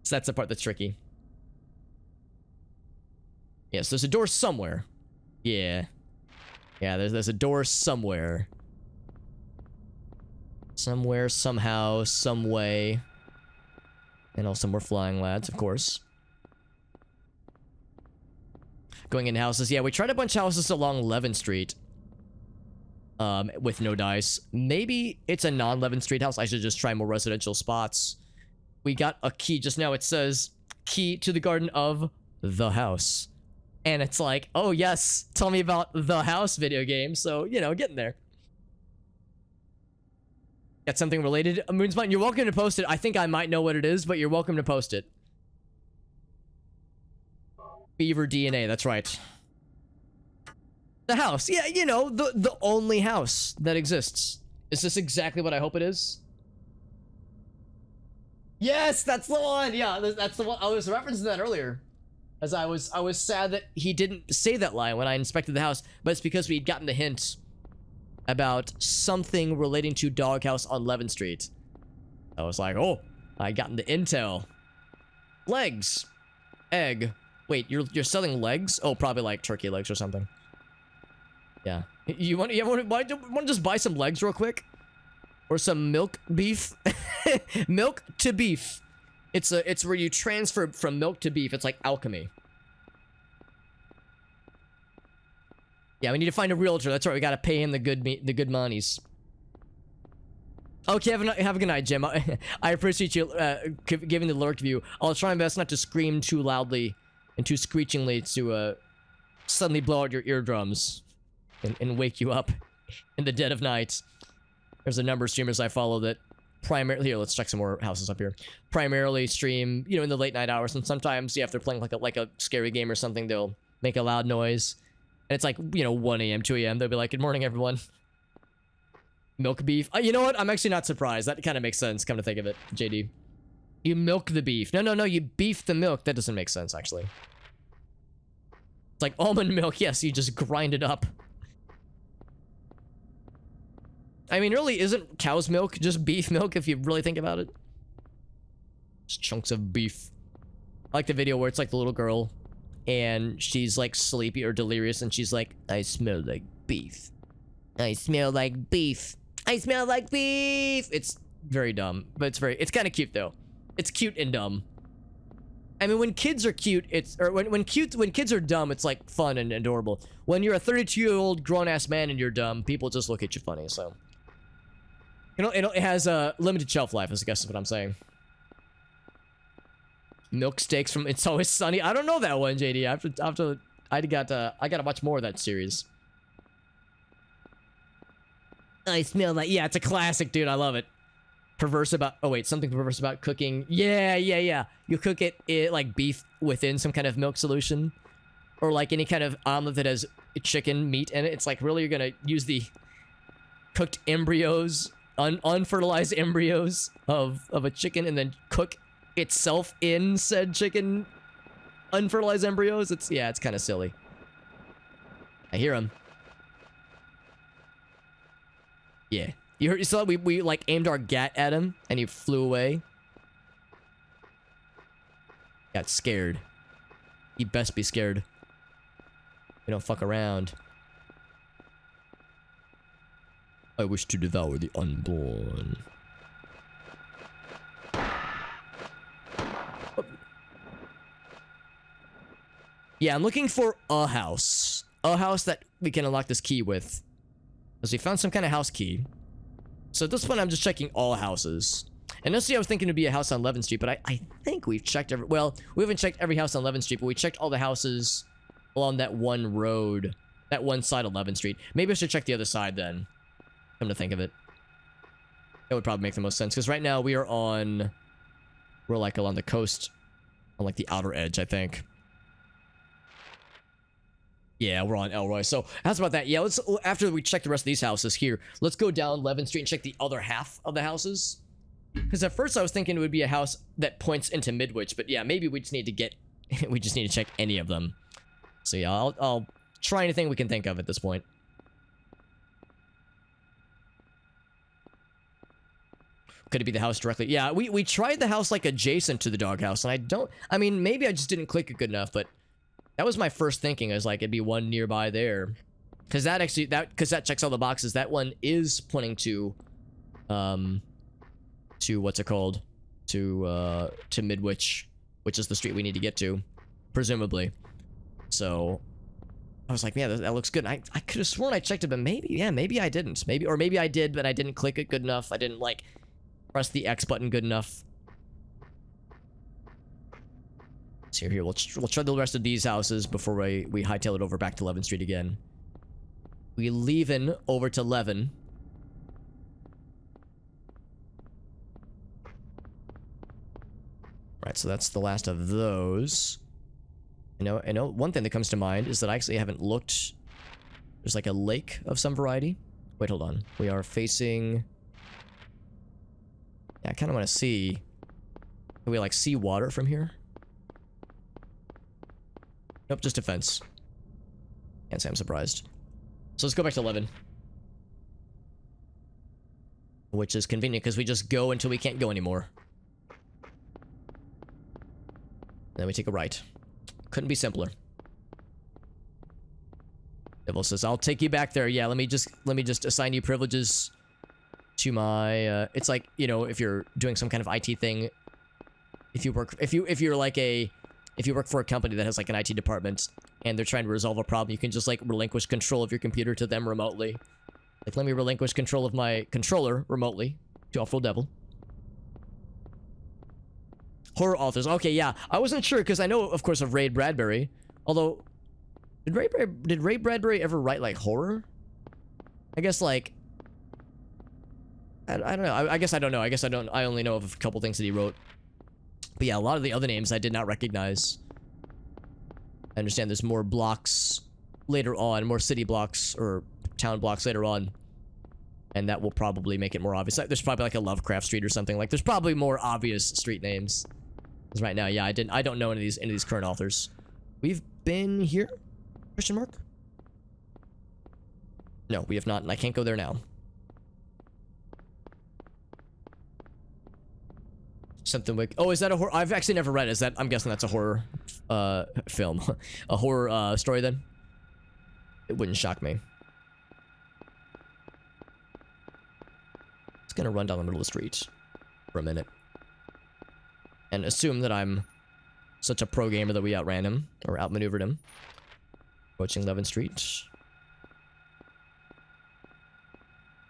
So that's the part that's tricky. Yes, there's a door somewhere. Yeah, there's a door somewhere. Somewhere, somehow, some way. And also more flying lads, of course. Going into houses. Yeah, we tried a bunch of houses along Levin Street. With no dice. Maybe it's a non-Levin Street house. I should just try more residential spots. We got a key just now. It says, key to the garden of the house. And it's like, oh yes, tell me about the house video game. So, you know, getting there. Got something related? Moonspine, you're welcome to post it. I think I might know what it is, but you're welcome to post it. Beaver DNA, that's right. The house. Yeah, you know, the only house that exists. Is this exactly what I hope it is? Yes, that's the one. Yeah, that's the one. I was referencing that earlier. As I was sad that he didn't say that line when I inspected the house, but it's because we'd gotten the hint about something relating to Doghouse on Levin Street. I was like, oh, I gotten the intel. Legs. Egg. Wait, you're selling legs? Oh, probably like turkey legs or something. Yeah. You want to just buy some legs real quick? Or some milk beef? Milk to beef. It's where you transfer from milk to beef. It's like alchemy. Yeah, we need to find a realtor. That's right. We gotta pay him the good monies. Okay, have a good night, Jim. I appreciate you giving the lurk view. I'll try my best not to scream too loudly and too screechingly to suddenly blow out your eardrums and wake you up in the dead of night. There's a number of streamers I follow that primarily, here, let's check some more houses up here. Primarily stream, you know, in the late night hours, and sometimes, yeah, if they're playing like a scary game or something, they'll make a loud noise. And it's like, you know, 1 a.m., 2 a.m. They'll be like, good morning, everyone. Milk beef. You know what? I'm actually not surprised. That kind of makes sense, come to think of it, JD. You milk the beef. No, you beef the milk. That doesn't make sense, actually. It's like almond milk. Yes, you just grind it up. I mean, really, isn't cow's milk just beef milk if you really think about it? Just chunks of beef. I like the video where it's like the little girl and she's like sleepy or delirious and she's like, I smell like beef. I smell like beef. I smell like beef. It's very dumb, but it's kind of cute though. It's cute and dumb. I mean, when kids are cute, when kids are dumb, it's like fun and adorable. When you're a 32-year-old grown-ass man and you're dumb, people just look at you funny, so. You know, it has a limited shelf life, I guess is what I'm saying. Milk steaks from It's Always Sunny. I don't know that one, JD. I gotta watch more of that series. I smell like, yeah, it's a classic, dude. I love it. Perverse about, oh wait, something perverse about cooking. Yeah. You cook it like beef within some kind of milk solution. Or like any kind of omelet that has chicken meat in it. It's like, really, you're gonna use the cooked embryos, unfertilized embryos of a chicken and then cook itself in said chicken unfertilized embryos? It's kind of silly. I hear him. Yeah. You saw we like aimed our gat at him and he flew away. Got scared. He best be scared. We don't fuck around. I wish to devour the unborn. Yeah, I'm looking for a house. A house that we can unlock this key with. Because we found some kind of house key. So at this point, I'm just checking all houses. And initially, I was thinking it'd be a house on 11th Street, but I think we've checked every... Well, we haven't checked every house on 11th Street, but we checked all the houses along that one road. That one side of 11th Street. Maybe I should check the other side then. Come to think of it. That would probably make the most sense. Because right now, we are on... We're like along the coast. On like the outer edge, I think. Yeah, we're on Elroy. So, how's about that? Yeah, let's, after we check the rest of these houses here, let's go down 11th Street and check the other half of the houses. Because at first I was thinking it would be a house that points into Midwich, but yeah, maybe we just need to get, we just need to check any of them. So yeah, I'll try anything we can think of at this point. Could it be the house directly? Yeah, we tried the house like adjacent to the doghouse, and I mean, maybe I just didn't click it good enough, but that was my first thinking. I was like, it'd be one nearby there. Because that actually, because that checks all the boxes. That one is pointing to what's it called? To Midwich, which is the street we need to get to, presumably. So, I was like, yeah, that looks good. I could have sworn I checked it, but maybe I didn't. Maybe I did, but I didn't click it good enough. I didn't, like, press the X button good enough. So here, we'll try the rest of these houses before we hightail it over back to 11th Street again. We leaving over to 11. Right, so that's the last of those. I know one thing that comes to mind is that I actually haven't looked. There's like a lake of some variety. Wait, hold on. We are facing... Yeah, I kind of want to see... Can we like see water from here? Nope, just a fence. Can't say I'm surprised. So let's go back to 11. Which is convenient because we just go until we can't go anymore. Then we take a right. Couldn't be simpler. Devil says, I'll take you back there. Yeah, let me just assign you privileges to my it's like, you know, if you're doing some kind of IT thing, if you work for a company that has like an IT department and they're trying to resolve a problem, you can just like relinquish control of your computer to them remotely. Like, let me relinquish control of my controller remotely to Awful Devil. Horror authors. Okay, yeah. I wasn't sure because I know, of course, of Ray Bradbury. Although, did Ray Bradbury ever write like horror? I guess like I don't know. I guess I don't know. I guess I don't. I only know of a couple things that he wrote. But yeah, a lot of the other names I did not recognize. I understand there's more blocks later on, more city blocks or town blocks later on, and that will probably make it more obvious. There's probably like a Lovecraft Street or something. Like there's probably more obvious street names. Because right now, yeah, I don't know any of these current authors. We've been here? Question mark? No, we have not, and I can't go there now. Something like, oh, is that a horror? I've actually never read it. Is that, I'm guessing that's a horror film. A horror story then? It wouldn't shock me. It's gonna run down the middle of the street for a minute. And assume that I'm such a pro gamer that we outran him, or outmaneuvered him. Approaching 11th Street.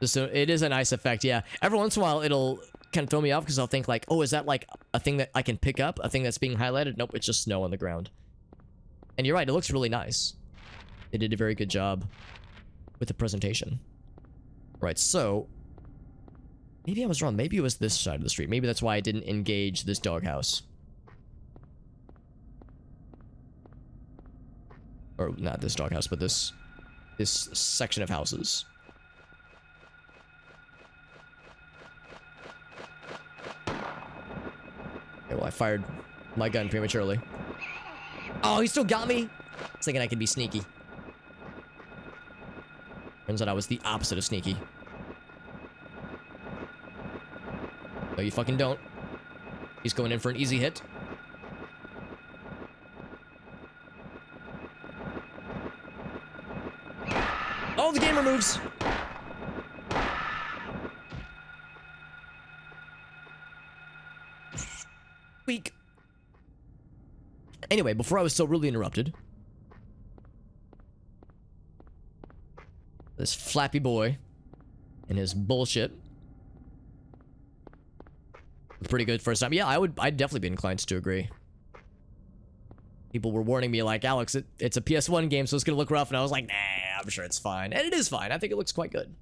So it is a nice effect, yeah. Every once in a while, it'll kind of throw me off because I'll think like, oh, is that like a thing that I can pick up? A thing that's being highlighted? Nope, it's just snow on the ground. And you're right, it looks really nice. They did a very good job with the presentation. Right, so maybe I was wrong. Maybe it was this side of the street. Maybe that's why I didn't engage this doghouse. Or not this doghouse, but this section of houses. Okay, well, I fired my gun prematurely. Oh, he still got me? I was thinking I could be sneaky. Turns out I was the opposite of sneaky. No, you fucking don't. He's going in for an easy hit. Oh, the gamer moves! Weak. Anyway, before I was so rudely interrupted, this flappy boy and his bullshit. Pretty good first time. Yeah, I'd definitely be inclined to agree. People were warning me like, Alex, it's a PS1 game, so it's gonna look rough, and I was like, nah, I'm sure it's fine. And it is fine. I think it looks quite good.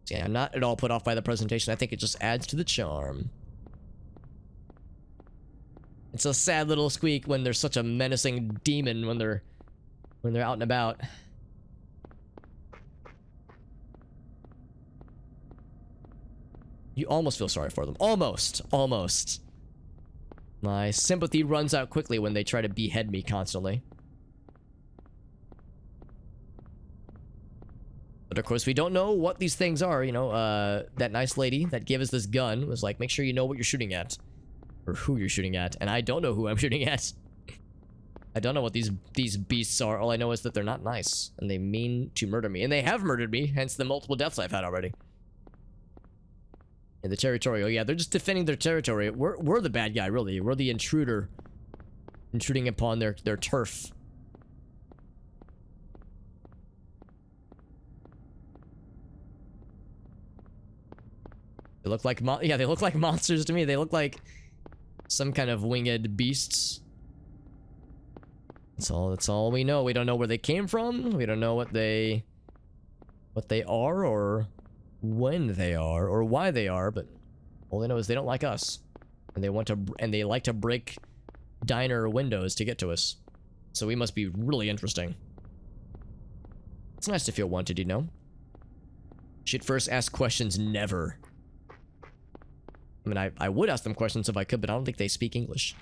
So yeah, I'm not at all put off by the presentation. I think it just adds to the charm. It's a sad little squeak when there's such a menacing demon when they're out and about. You almost feel sorry for them. Almost. Almost. My sympathy runs out quickly when they try to behead me constantly. But of course, we don't know what these things are, you know. That nice lady that gave us this gun was like, make sure you know what you're shooting at. Or who you're shooting at. And I don't know who I'm shooting at. I don't know what these beasts are. All I know is that they're not nice. And they mean to murder me. And they have murdered me, hence the multiple deaths I've had already. And the territorial, yeah, they're just defending their territory. We're the bad guy, really. We're the intruder. Intruding upon their turf. They look like they look like monsters to me. They look like some kind of winged beasts. That's all we know. We don't know where they came from. We don't know what they are or when they are or why they are, but all they know is they don't like us. And they like to break diner windows to get to us. So we must be really interesting. It's nice to feel wanted, you know? Should first ask questions, never. I mean, I would ask them questions if I could, but I don't think they speak English.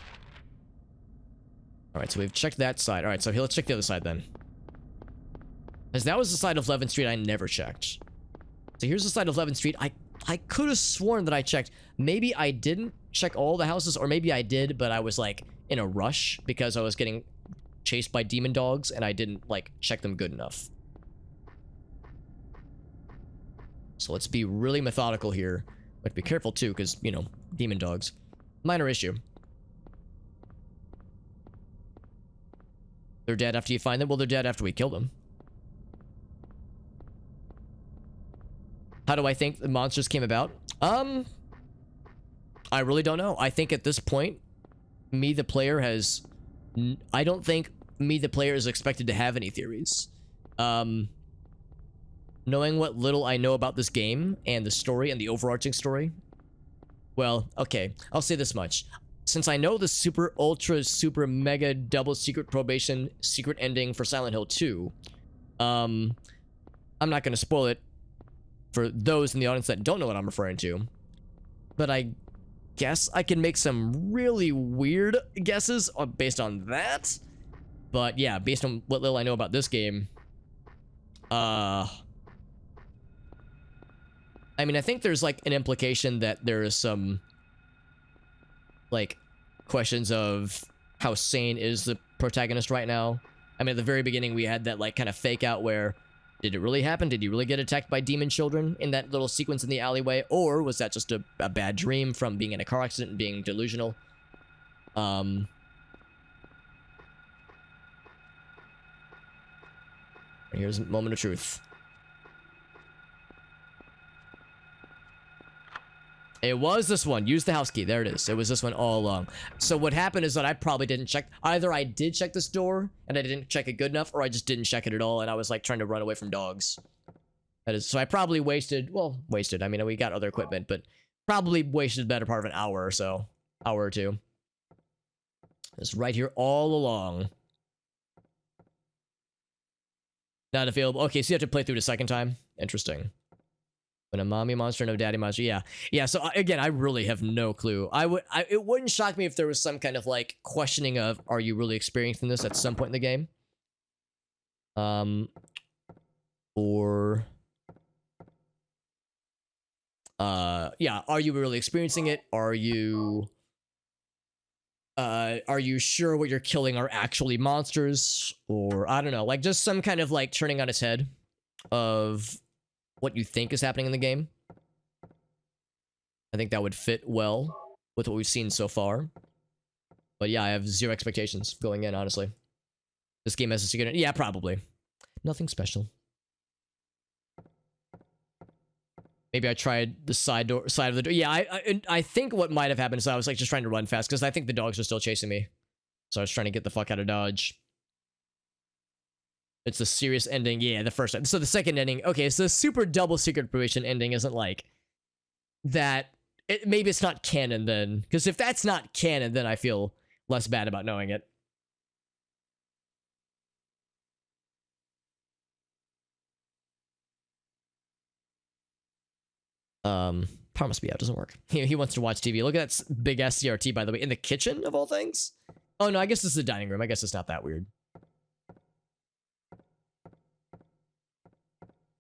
Alright, so we've checked that side. Alright, so here, let's check the other side then. As that was the side of 11th Street I never checked. So here's the side of 11th Street. I could have sworn that I checked. Maybe I didn't check all the houses, or maybe I did, but I was like in a rush because I was getting chased by demon dogs and I didn't like check them good enough. So let's be really methodical here. But be careful, too, because, you know, demon dogs. Minor issue. Alright, so we've checked that side. Alright, so here's the side of 11th Street I never checked. So here's the side of 11th Street I checked. Maybe I didn't check all the houses, or maybe I did, but I was like in a rush because I was getting chased by demon dogs and I didn't like check them good enough. So let's be really methodical here. But be careful, too, because, you know, demon dogs. They're dead after you find them? Well, they're dead after we kill them. How do I think the monsters came about? I really don't know. I think at this point, me, the player, has... I don't think me, the player, is expected to have any theories. Knowing what little I know about this game and the story and the overarching story, well, okay, I'll say this much. Since I know the super ultra super mega double secret probation secret ending for Silent Hill 2, I'm not going to spoil it for those in the audience that don't know what I'm referring to, but I guess I can make some really weird guesses based on that. But yeah, based on what little I know about this game, I mean, I think there's like an implication that there is some like questions of how sane is the protagonist right now. I mean, at the very beginning we had that like kind of fake out where, did it really happen? Did he really get attacked by demon children in that little sequence in the alleyway? Or was that just a bad dream from being in a car accident and being delusional? Here's a moment of truth. It was this one. Use the house key. There it is. It was this one all along. So what happened is that I probably didn't check. Either I did check this door and I didn't check it good enough, or I just didn't check it at all and I was like trying to run away from dogs. That is, so I probably wasted, I mean, we got other equipment, but probably wasted the better part of an hour or so. Hour or two. It's right here all along. Not available. Okay, so you have to play through the second time. Interesting. When a mommy monster, no daddy monster. Yeah. Yeah, so again, I really have no clue. It wouldn't shock me if there was some kind of like questioning of, are you really experiencing this at some point in the game? Yeah, are you really experiencing it? Are you sure what you're killing are actually monsters? Or, I don't know, like just some kind of like turning on its head of what you think is happening in the game. I think that would fit well with what we've seen so far. But yeah, I have zero expectations going in, honestly. This game has a secret... Yeah, probably. Nothing special. Maybe I tried the side of the door. Yeah, I think what might have happened is I was like just trying to run fast because I think the dogs are still chasing me. So I was trying to get the fuck out of Dodge. It's a serious ending. Yeah, the first time. So the second ending. Okay, so the super double secret probation ending isn't like that. Maybe it's not canon then. Because if that's not canon, then I feel less bad about knowing it. Power must be out. Doesn't work. He wants to watch TV. Look at that big ass CRT, by the way, in the kitchen of all things. Oh no, I guess this is the dining room. I guess it's not that weird.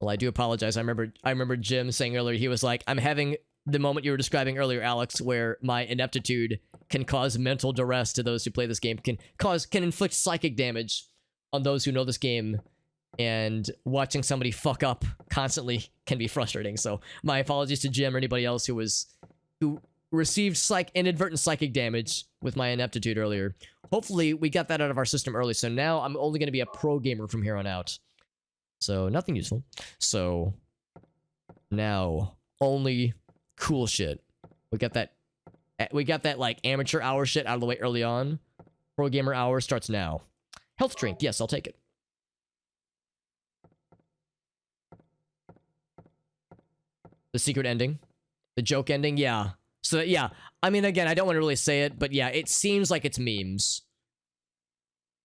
Well, I do apologize. I remember Jim saying earlier, he was like, I'm having the moment you were describing earlier, Alex, where my ineptitude can cause mental duress to those who play this game, can inflict psychic damage on those who know this game, and watching somebody fuck up constantly can be frustrating. So my apologies to Jim or anybody else who received inadvertent psychic damage with my ineptitude earlier. Hopefully we got that out of our system early, so now I'm only going to be a pro gamer from here on out. So nothing useful. So now only cool shit. We got that like amateur hour shit out of the way early on. Pro gamer hour starts now. Health drink. Yes, I'll take it. The secret ending. The joke ending. Yeah. So yeah, I mean, again, I don't want to really say it, but yeah, it seems like it's memes.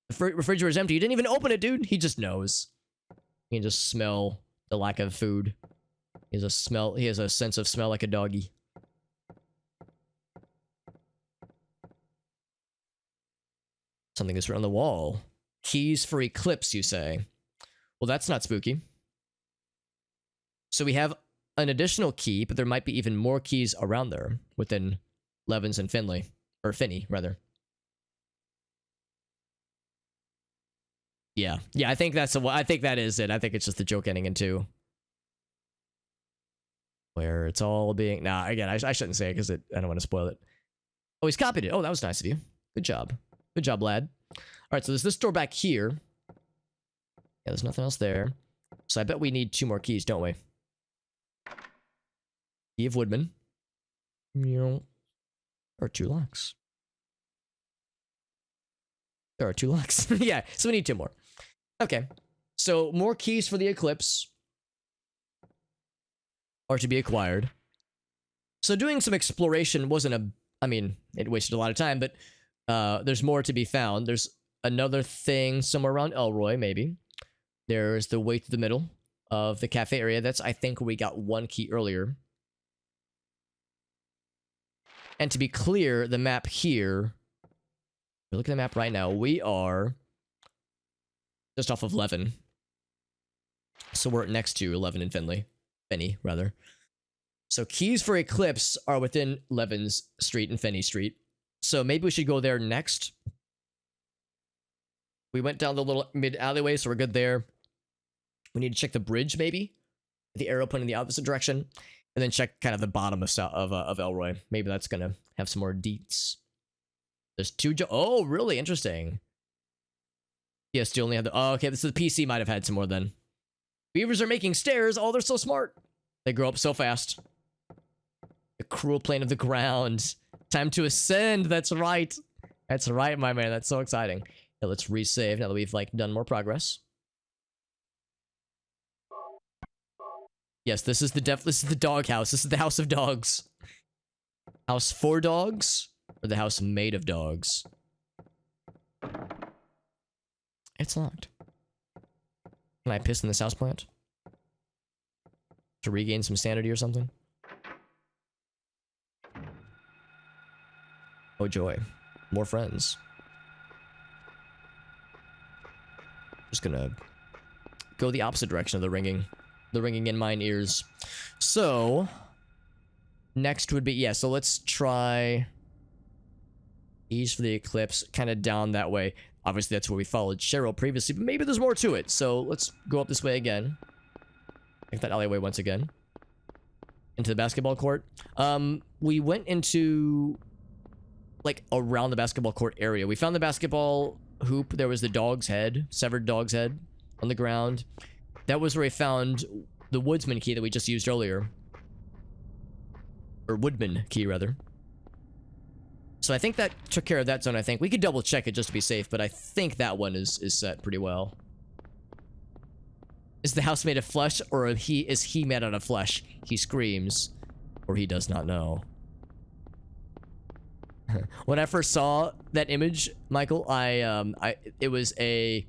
The refrigerator's empty. You didn't even open it, dude. He just knows. He can just smell the lack of food. He has a sense of smell like a doggy. Something is written on the wall. Keys for Eclipse, you say? Well, that's not spooky. So we have an additional key, but there might be even more keys around there within Levins and Finley. Or Finney, rather. Yeah. Yeah, I think that is it. I think it's just the joke ending in 2. Where it's all being... Nah, again, I shouldn't say it because I don't want to spoil it. Oh, he's copied it. Oh, that was nice of you. Good job. Good job, lad. Alright, so there's this door back here. Yeah, there's nothing else there. So I bet we need 2 more keys, don't we? Key of Woodman. Or 2 locks. There are 2 locks. Yeah, so we need 2 more. Okay. So more keys for the Eclipse are to be acquired. So doing some exploration wasn't a... I mean, it wasted a lot of time, but there's more to be found. There's another thing somewhere around Elroy, maybe. There's the way to the middle of the cafe area. That's, I think, where we got 1 key earlier. And to be clear, the map here... Look at the map right now. We are just off of 11. So we're next to 11 and Fenny, rather. So keys for Eclipse are within 11's Street and Fenny Street. So maybe we should go there next. We went down the little mid alleyway, so we're good there. We need to check the bridge, maybe. The arrow pointing in the opposite direction. And then check kind of the bottom of Elroy. Maybe that's going to have some more deets. There's 2... Oh, really? Interesting. Yes, you only have the... Oh, okay, this is the PC might have had some more then. Beavers are making stairs. Oh, they're so smart. They grow up so fast. The cruel plane of the ground. Time to ascend. That's right. That's right, my man. That's so exciting. Yeah, let's resave now that we've, like, done more progress. Yes, this is the dog house. This is the house of dogs. House for dogs? Or the house made of dogs? It's locked. Can I piss in this houseplant? To regain some sanity or something? Oh joy. More friends. Just gonna go the opposite direction of the ringing. The ringing in mine ears. So... Next would be... Yeah, so let's try... Ease for the Eclipse, kind of down that way. Obviously, that's where we followed Cheryl previously, but maybe there's more to it. So let's go up this way again. Take that alleyway once again. Into the basketball court. We went into... like, around the basketball court area. We found the basketball hoop. There was the dog's head, severed dog's head on the ground. That was where we found the woodsman key that we just used earlier. Or woodman key, rather. So I think that took care of that zone, I think. We could double check it just to be safe, but I think that one is set pretty well. Is the house made of flesh, or is he made out of flesh? He screams, or he does not know. When I first saw that image, Michael, it was a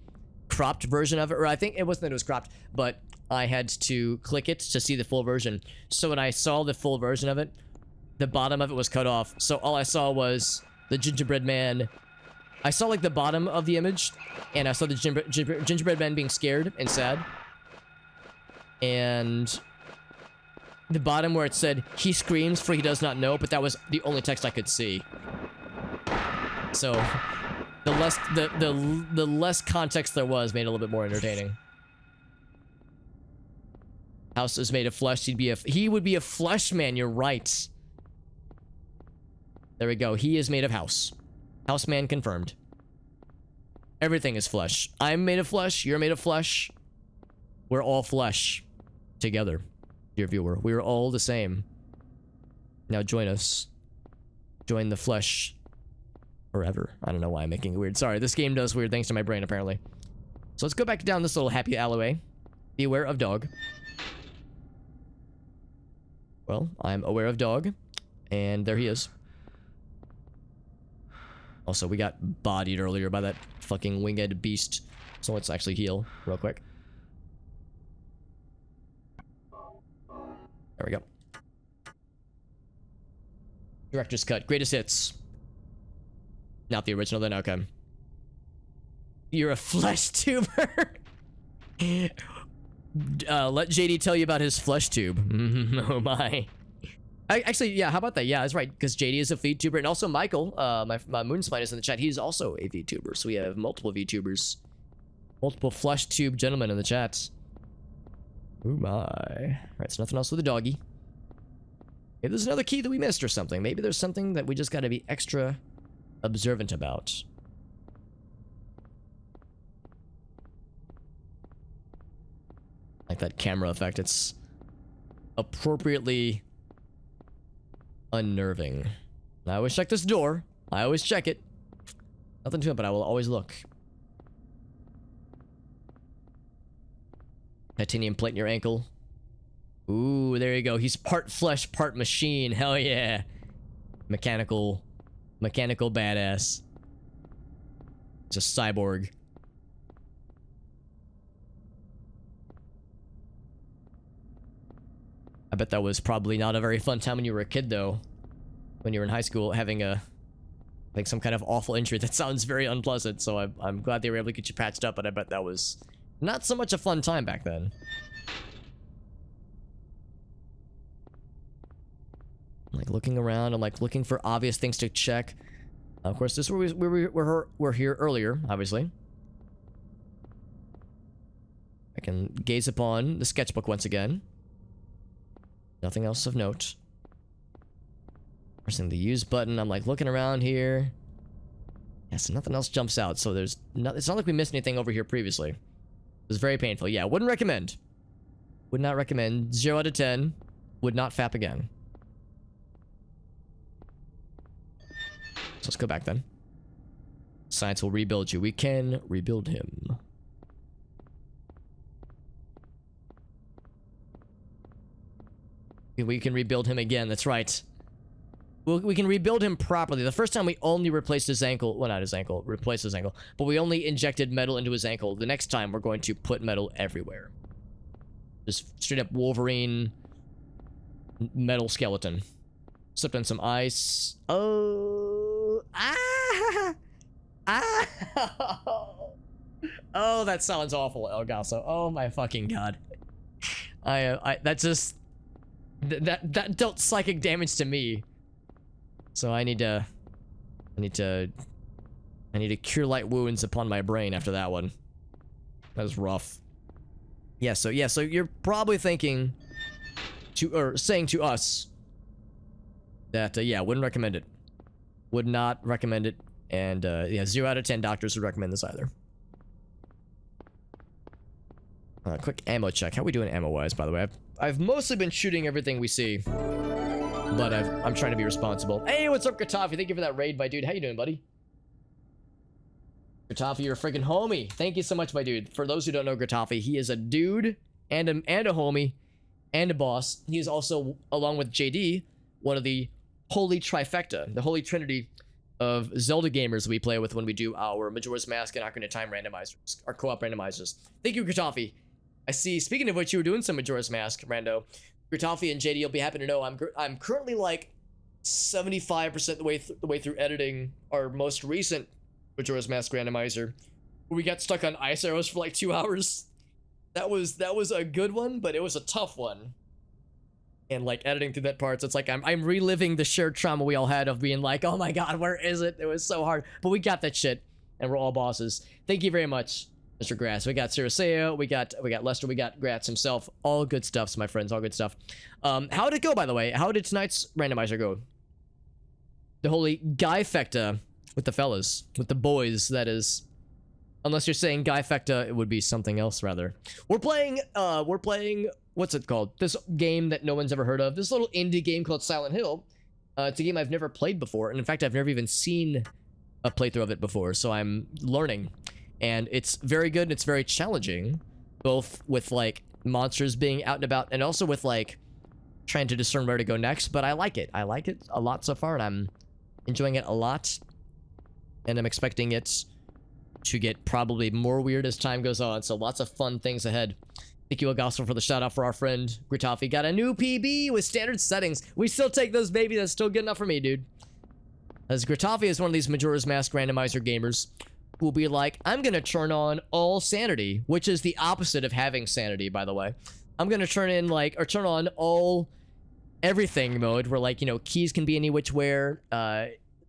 cropped version of it, or I think it wasn't that it was cropped, but I had to click it to see the full version. So when I saw the full version of it, the bottom of it was cut off. So all I saw was the gingerbread man. I saw like the bottom of the image, and I saw the gingerbread man being scared and sad. And the bottom where it said, he screams for he does not know, but that was the only text I could see. So the less context there was made it a little bit more entertaining. House is made of flesh. He would be a flesh man. You're right. There we go. He is made of house. House man confirmed. Everything is flesh. I'm made of flesh. You're made of flesh. We're all flesh. Together, dear viewer. We are all the same. Now join us. Join the flesh. Forever. I don't know why I'm making it weird. Sorry, this game does weird things to my brain, apparently. So let's go back down this little happy alleyway. Be aware of dog. Well, I'm aware of dog. And there he is. Also, we got bodied earlier by that fucking winged beast. So let's actually heal real quick. There we go. Director's cut. Greatest hits. Not the original then, okay. You're a flesh tuber. Let JD tell you about his flesh tube. Oh my. Actually, yeah, how about that? Yeah, that's right, because JD is a VTuber, and also Michael, my Moonspine is in the chat. He's also a VTuber, so we have multiple VTubers. Multiple flesh tube gentlemen in the chat. Oh my. Alright, so nothing else with the doggy. Maybe there's another key that we missed or something. Maybe there's something that we just gotta be extra observant about. like that camera effect. It's appropriately unnerving. I always check this door. I always check it. Nothing to it, but I will always look. Titanium plate in your ankle. Ooh, there you go. He's part flesh, part machine. Hell yeah. Mechanical badass. He's a cyborg. I bet that was probably not a very fun time when you were a kid, though. When you were in high school, having like some kind of awful injury. That sounds very unpleasant, so I'm glad they were able to get you patched up, but I bet that was not so much a fun time back then. I'm like looking around, I'm like looking for obvious things to check. Of course, this is where we're here earlier, obviously. I can gaze upon the sketchbook once again. Nothing else of note. Pressing the use button, I'm like looking around here. Yeah, so nothing else jumps out, so it's not like we missed anything over here previously. It was very painful. Yeah, wouldn't recommend. Would not recommend. 0 out of 10. Would not fap again. So let's go back then. Science will rebuild you. We can rebuild him. We can rebuild him again. That's right. We can rebuild him properly. The first time we only replaced his ankle. Well, not his ankle. Replaced his ankle. But we only injected metal into his ankle. The next time, we're going to put metal everywhere. Just straight up Wolverine metal skeleton. Slip in some ice. Oh. Ah. Ah. Oh, that sounds awful, El Gaso. Oh my fucking god. That just... That dealt psychic damage to me. So I need to cure light wounds upon my brain after that one. That was rough. Yeah, so you're probably thinking saying to us that yeah, wouldn't recommend it. Would not recommend it. And yeah, 0 out of 10 doctors would recommend this either. Quick ammo check. How we doing ammo wise, by the way? I've mostly been shooting everything we see, but I'm trying to be responsible. Hey, what's up, Gratafi? Thank you for that raid, my dude. How you doing, buddy? Gratafi, you're a freaking homie. Thank you so much, my dude. For those who don't know Gratafi, he is a dude and a homie and a boss. He is also, along with JD, one of the holy trifecta, the holy trinity of Zelda gamers we play with when we do our Majora's Mask and Ocarina of Time randomizers, our co-op randomizers. Thank you, Gratafi. I see, speaking of which, you were doing some Majora's Mask, Rando. Gratafi and JD, you'll be happy to know I'm currently like 75% the way through editing our most recent Majora's Mask randomizer, where we got stuck on ice arrows for like 2 hours. That was a good one, but it was a tough one. And like editing through that part, so it's like I'm reliving the shared trauma we all had of being like, oh my god, where is it? It was so hard, but we got that shit, and we're all bosses. Thank you very much, Mr. Grass. We got Ciriceo, we got Lester, we got Gratz himself. All good stuff, my friends, all good stuff. How did it go, by the way? How did tonight's randomizer go? The holy Guyfecta with the fellas, with the boys, that is. Unless you're saying Guyfecta, it would be something else, rather. We're playing, what's it called? This game that no one's ever heard of. This little indie game called Silent Hill. It's a game I've never played before, and in fact, I've never even seen a playthrough of it before, so I'm learning. And it's very good, and it's very challenging, both with, like, monsters being out and about, and also with, like, trying to discern where to go next, but I like it. I like it a lot so far, and I'm enjoying it a lot, and I'm expecting it to get probably more weird as time goes on, so lots of fun things ahead. Thank you, Augusto, for the shout-out for our friend Gratafi. Got a new PB with standard settings. We still take those, baby. That's still good enough for me, dude. As Gratafi is one of these Majora's Mask randomizer gamers who will be like, I'm gonna turn on all sanity, which is the opposite of having sanity, by the way. I'm gonna turn on all everything mode, where, like, you know, keys can be any which where,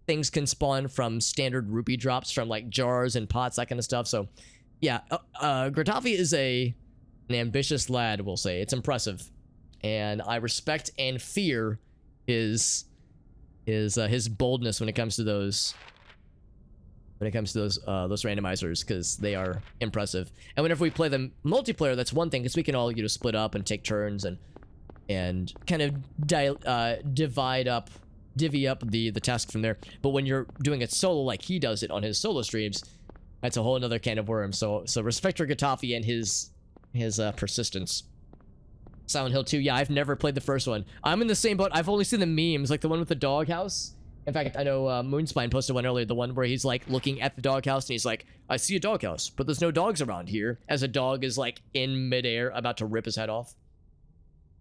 things can spawn from standard rupee drops from, like, jars and pots, that kind of stuff. So, yeah, Gratafi is an ambitious lad, we'll say. It's impressive. And I respect and fear his boldness when it comes to those when it comes to those randomizers, because they are impressive. And whenever we play them multiplayer, that's one thing, because we can all, you know, split up and take turns and kind of divvy up the task from there. But when you're doing it solo like he does it on his solo streams, that's a whole another can of worms. So respect your Gatafi and his persistence. Silent Hill 2, yeah, I've never played the first one. I'm in the same boat. I've only seen the memes, like the one with the doghouse. In fact, I know Moonspine posted one earlier, the one where he's like looking at the doghouse and he's like, I see a doghouse, but there's no dogs around here, as a dog is like in midair about to rip his head off.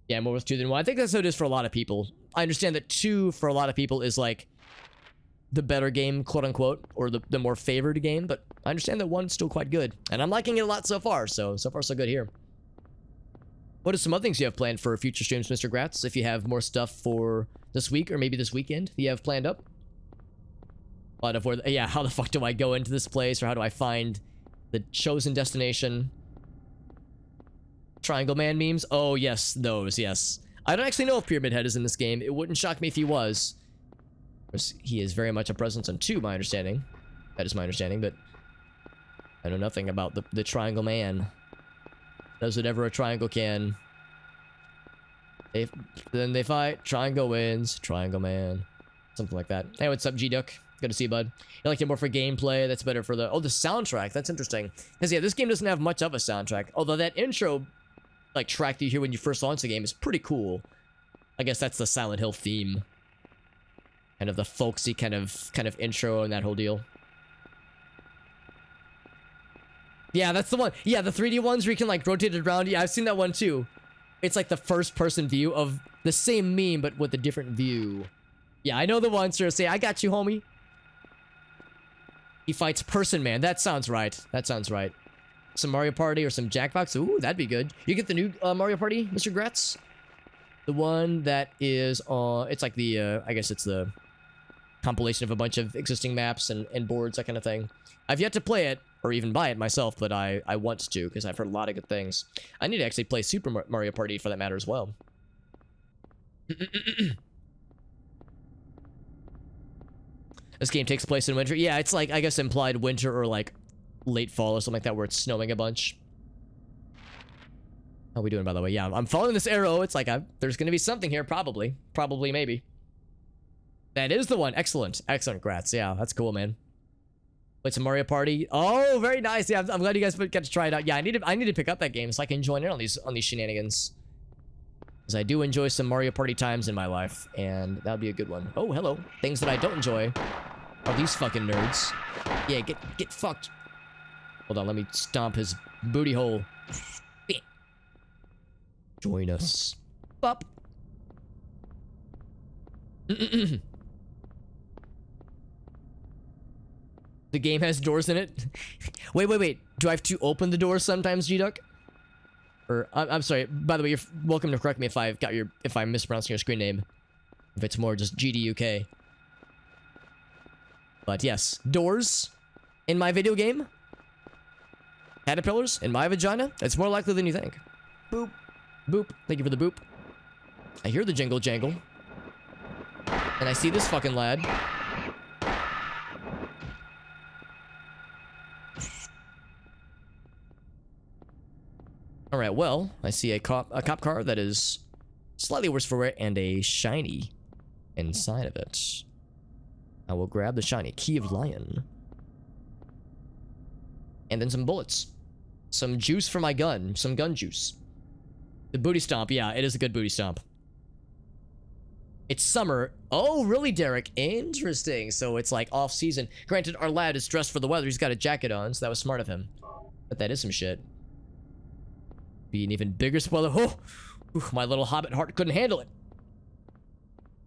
Yeah, more with 2 than 1. I think that's how it is for a lot of people. I understand that 2 for a lot of people is like the better game, quote unquote, or the more favored game, but I understand that 1's still quite good. And I'm liking it a lot so far, so far so good here. What are some other things you have planned for future streams, Mr. Gratz? If you have more stuff for this week or maybe this weekend that you have planned up? A lot of where, yeah, how the fuck do I go into this place, or how do I find the chosen destination? Triangle Man memes? Oh, yes, those, yes. I don't actually know if Pyramid Head is in this game. It wouldn't shock me if he was. Of course, he is very much a presence on 2, my understanding. That is my understanding, but I know nothing about the Triangle Man. Does whatever a triangle can. Then they fight. Triangle wins. Triangle Man. Something like that. Hey, what's up, G-Duck? Good to see you, bud. You like it more for gameplay. That's better for the... Oh, the soundtrack. That's interesting. Because, yeah, this game doesn't have much of a soundtrack. Although that intro, like, track that you hear when you first launch the game is pretty cool. I guess that's the Silent Hill theme. Kind of the folksy kind of intro and that whole deal. Yeah, that's the one. Yeah, the 3D ones where you can, like, rotate it around. Yeah, I've seen that one, too. It's, like, the first-person view of the same meme, but with a different view. Yeah, I know the one, sir. Say, I got you, homie. He fights Person Man. That sounds right. That sounds right. Some Mario Party or some Jackbox. Ooh, that'd be good. You get the new Mario Party, Mr. Gratz? The one that is on... It's like the, I guess it's the compilation of a bunch of existing maps and boards, that kind of thing. I've yet to play it, or even buy it myself, but I want to, because I've heard a lot of good things. I need to actually play Super Mario Party for that matter as well. This game takes place in winter. Yeah, it's like, I guess, implied winter or like late fall or something like that, where it's snowing a bunch. How are we doing, by the way? Yeah, I'm following this arrow. It's like, there's going to be something here, probably. Probably, maybe. That is the one. Excellent. Excellent, Gratz. Yeah, that's cool, man. Wait, some Mario Party. Oh, very nice. Yeah, I'm glad you guys get to try it out. Yeah, I need to pick up that game so I can join in on these shenanigans. Because I do enjoy some Mario Party times in my life, and that would be a good one. Oh, hello. Things that I don't enjoy are these fucking nerds. Yeah, get fucked. Hold on, let me stomp his booty hole. Join us. Up. The game has doors in it. Wait. Do I have to open the doors sometimes, G-Duck? Or I'm sorry. By the way, you're welcome to correct me if I'm mispronouncing your screen name. If it's more just GDUK. But yes, doors in my video game. Caterpillars in my vagina. It's more likely than you think. Boop, boop. Thank you for the boop. I hear the jingle jangle, and I see this fucking lad. Alright, well, I see a cop car that is slightly worse for wear and a shiny inside of it. I will grab the shiny Key of Lion. And then some bullets. Some juice for my gun. Some gun juice. The booty stomp, yeah, it is a good booty stomp. It's summer. Oh, really, Derek? Interesting. So it's like off-season. Granted, our lad is dressed for the weather. He's got a jacket on, so that was smart of him. But that is some shit. Be an even bigger spoiler. Oh, my little hobbit heart couldn't handle it.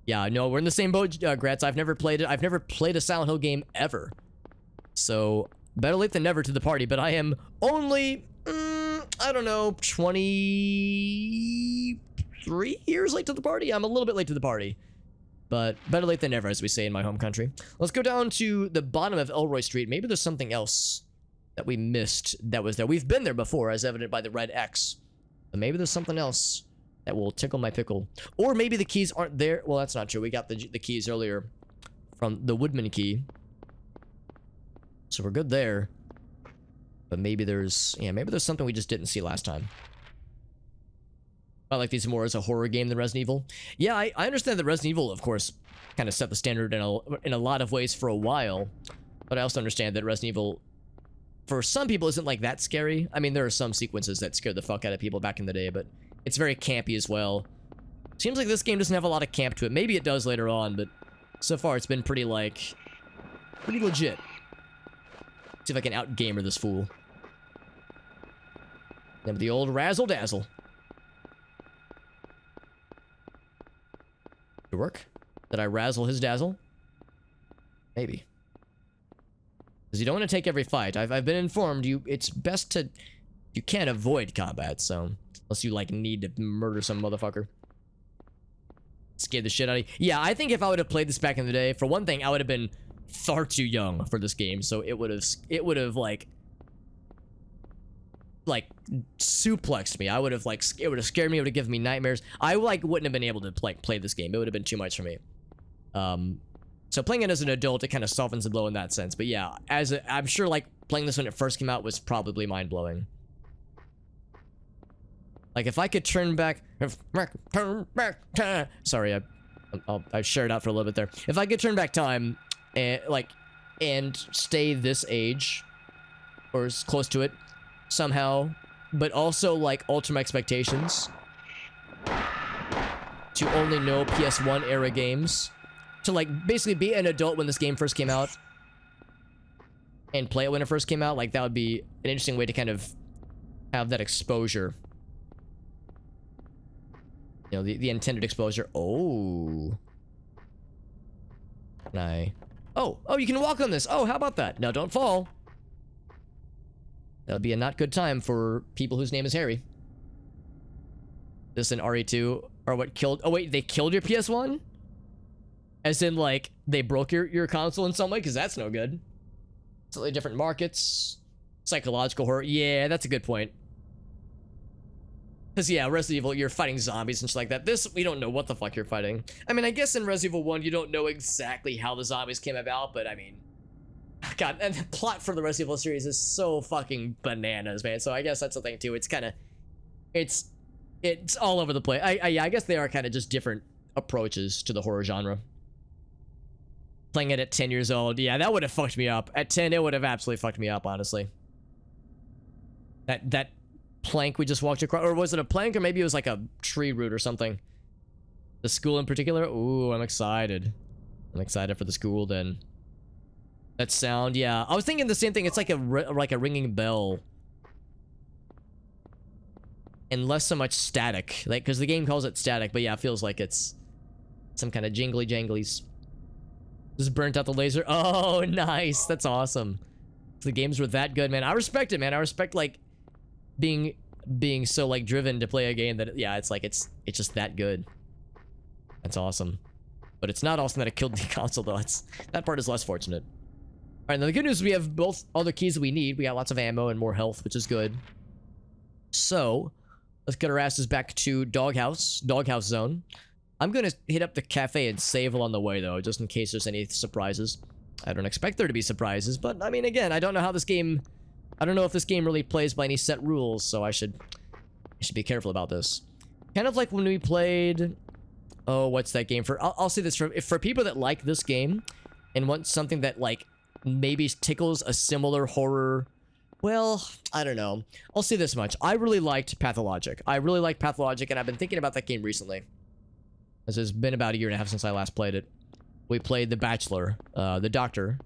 Yeah, no, we're in the same boat, Gratz. I've never played it. I've never played a Silent Hill game ever. So, better late than never to the party. But I am only, I don't know, 23 years late to the party? I'm a little bit late to the party. But better late than never, as we say in my home country. Let's go down to the bottom of Elroy Street. Maybe there's something else that we missed that was there. We've been there before, as evident by the red X. But maybe there's something else that will tickle my pickle. Or maybe the keys aren't there. Well, that's not true. We got the keys earlier from the Woodman key. So we're good there. But maybe there's... Yeah, maybe there's something we just didn't see last time. I like these more as a horror game than Resident Evil. Yeah, I understand that Resident Evil, of course, kind of set the standard in a lot of ways for a while. But I also understand that Resident Evil, for some people, isn't like that scary. I mean, there are some sequences that scared the fuck out of people back in the day, but it's very campy as well. Seems like this game doesn't have a lot of camp to it. Maybe it does later on, but so far it's been pretty, like, pretty legit. See if I can out-gamer this fool. Then with the old razzle-dazzle. Did it work? Did I razzle his dazzle? Maybe. Because you don't want to take every fight. I've been informed it's best to... You can't avoid combat, so... Unless you, like, need to murder some motherfucker. Scared the shit out of you. Yeah, I think if I would have played this back in the day, for one thing, I would have been far too young for this game, so it would have, like, suplexed me. I would have, like, it would have scared me. It would have given me nightmares. I, like, wouldn't have been able to, like, play this game. It would have been too much for me. So playing it as an adult, it kind of softens the blow in that sense. But yeah, I'm sure, like, playing this when it first came out was probably mind-blowing. Like, if I could turn back... Sorry, I shared out for a little bit there. If I could turn back time, and stay this age, or as close to it, somehow, but also, like, alter my expectations to only know PS1 era games, to, like, basically be an adult when this game first came out, and play it when it first came out, like, that would be an interesting way to kind of have that exposure. You know, the intended exposure. Oh. Can I... Oh, you can walk on this. Oh, how about that? Now, don't fall. That'll be a not good time for people whose name is Harry. This and RE2 are what killed... Oh, wait, they killed your PS1? As in, like, they broke your console in some way? Because that's no good. Slightly different markets. Psychological horror. Yeah, that's a good point. Because, yeah, Resident Evil, you're fighting zombies and shit like that. This, we don't know what the fuck you're fighting. I mean, I guess in Resident Evil 1, you don't know exactly how the zombies came about, but, I mean... God, and the plot for the Resident Evil series is so fucking bananas, man. So I guess that's the thing, too. It's kind of... It's all over the place. I guess they are kind of just different approaches to the horror genre. Playing it at 10 years old, yeah, that would have fucked me up. At 10, it would have absolutely fucked me up, honestly. That plank we just walked across, or was it a plank, or maybe it was like a tree root or something? The school in particular? Ooh, I'm excited. I'm excited for the school, then. That sound, yeah. I was thinking the same thing. It's like a ringing bell. And less so much static. Like, because the game calls it static, but yeah, it feels like it's some kind of jingly janglies. Just burnt out the laser. Oh, nice. That's awesome. The games were that good, man. I respect it, man. I respect, like, being so, like, driven to play a game that, yeah, it's like, it's just that good. That's awesome. But it's not awesome that it killed the console, though. That part is less fortunate. Alright, now the good news is we have both all the keys that we need. We got lots of ammo and more health, which is good. So, let's get our asses back to Doghouse Zone. I'm gonna hit up the cafe and save along the way, though, just in case there's any surprises. I don't expect there to be surprises, but, I mean, again, I don't know how this game... I don't know if this game really plays by any set rules, so I should be careful about this. Kind of like when we played... Oh, what's that game for? I'll say this, for people that like this game and want something that, like, maybe tickles a similar horror... Well, I don't know. I'll say this much. I really liked Pathologic. I really liked Pathologic, and I've been thinking about that game recently. As it's been about a year and a half since I last played it. We played The Bachelor, the Doctor,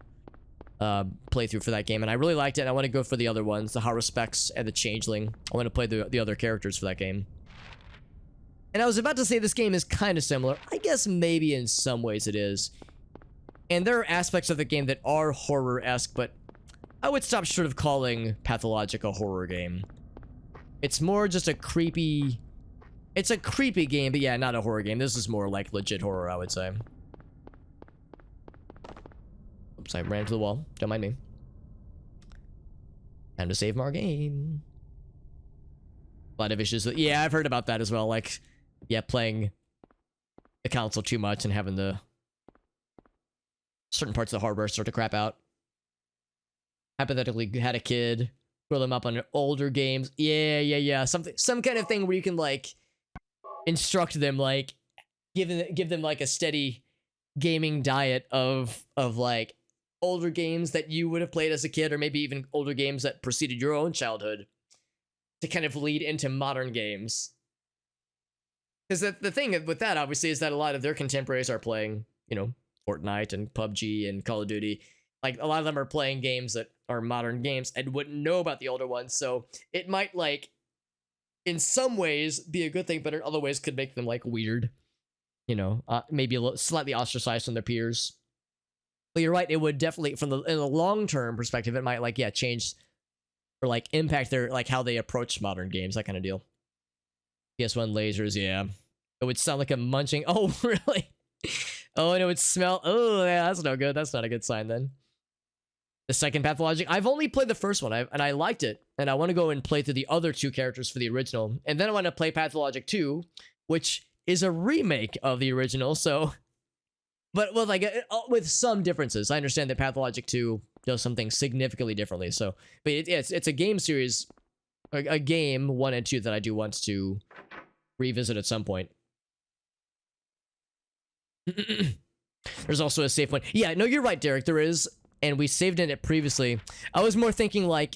playthrough for that game, and I really liked it, and I want to go for the other ones, the Haruspex and the Changeling. I want to play the other characters for that game. And I was about to say this game is kind of similar. I guess maybe in some ways it is. And there are aspects of the game that are horror-esque, but I would stop short of calling Pathologic a horror game. It's more just a creepy... It's a creepy game, but yeah, not a horror game. This is more like legit horror, I would say. Oops, I ran into the wall. Don't mind me. Time to save more game. A lot of issues with... Yeah, I've heard about that as well. Like, yeah, playing the console too much and having the... certain parts of the hardware start to crap out. hypothetically had a kid, grow them up on older games. Yeah. Some kind of thing where you can like instruct them, like give them like a steady gaming diet of like older games that you would have played as a kid, or maybe even older games that preceded your own childhood, to kind of lead into modern games. Because the thing with that, obviously, is that a lot of their contemporaries are playing, you know, Fortnite and PUBG and Call of Duty. Like, a lot of them are playing games that are modern games and wouldn't know about the older ones. So it might, like, in some ways be a good thing, but in other ways could make them, like, weird. You know, maybe a little slightly ostracized from their peers. But you're right, it would definitely, in the long-term perspective, it might, like, yeah, change or, like, impact their, like, how they approach modern games, that kind of deal. PS1 lasers, yeah. It would sound like a munching. Oh, really? Oh, and it would smell. Oh, yeah, that's no good. That's not a good sign then. The second Pathologic, I've only played the first one, and I liked it. And I want to go and play through the other two characters for the original. And then I want to play Pathologic 2, which is a remake of the original, so... But with, like, with some differences. I understand that Pathologic 2 does something significantly differently, so... But it's a game series, a game 1 and 2 that I do want to revisit at some point. There's also a safe one. Yeah, no, you're right, Derek. There is, and we saved in it previously. I was more thinking, like,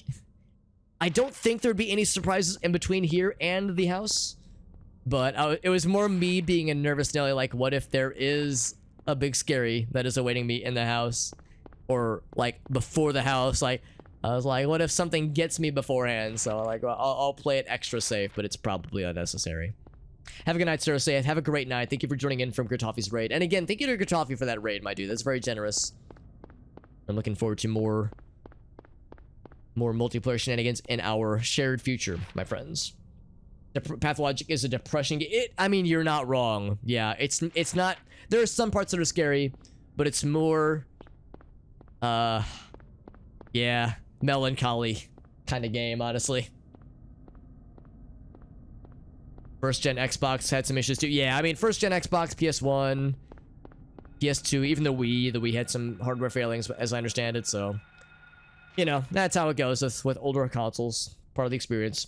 I don't think there'd be any surprises in between here and the house, but it was more me being a nervous Nelly, like, what if there is a big scary that is awaiting me in the house, or, like, before the house? Like, I was like, what if something gets me beforehand? So, like, well, I'll play it extra safe, but it's probably unnecessary. Have a good night, Sir. Say, have a great night. Thank you for joining in from Gritoffy's raid. And again, thank you to Gritoffy for that raid, my dude. That's very generous. I'm looking forward to more multiplayer shenanigans in our shared future, my friends. Pathologic is a depression game. I mean, you're not wrong. Yeah, it's not... There are some parts that are scary, but it's more... yeah, melancholy kind of game, honestly. First gen Xbox had some issues too. Yeah, I mean, first gen Xbox, PS1, PS2, even the Wii had some hardware failings, as I understand it. So, you know, that's how it goes with older consoles. Part of the experience.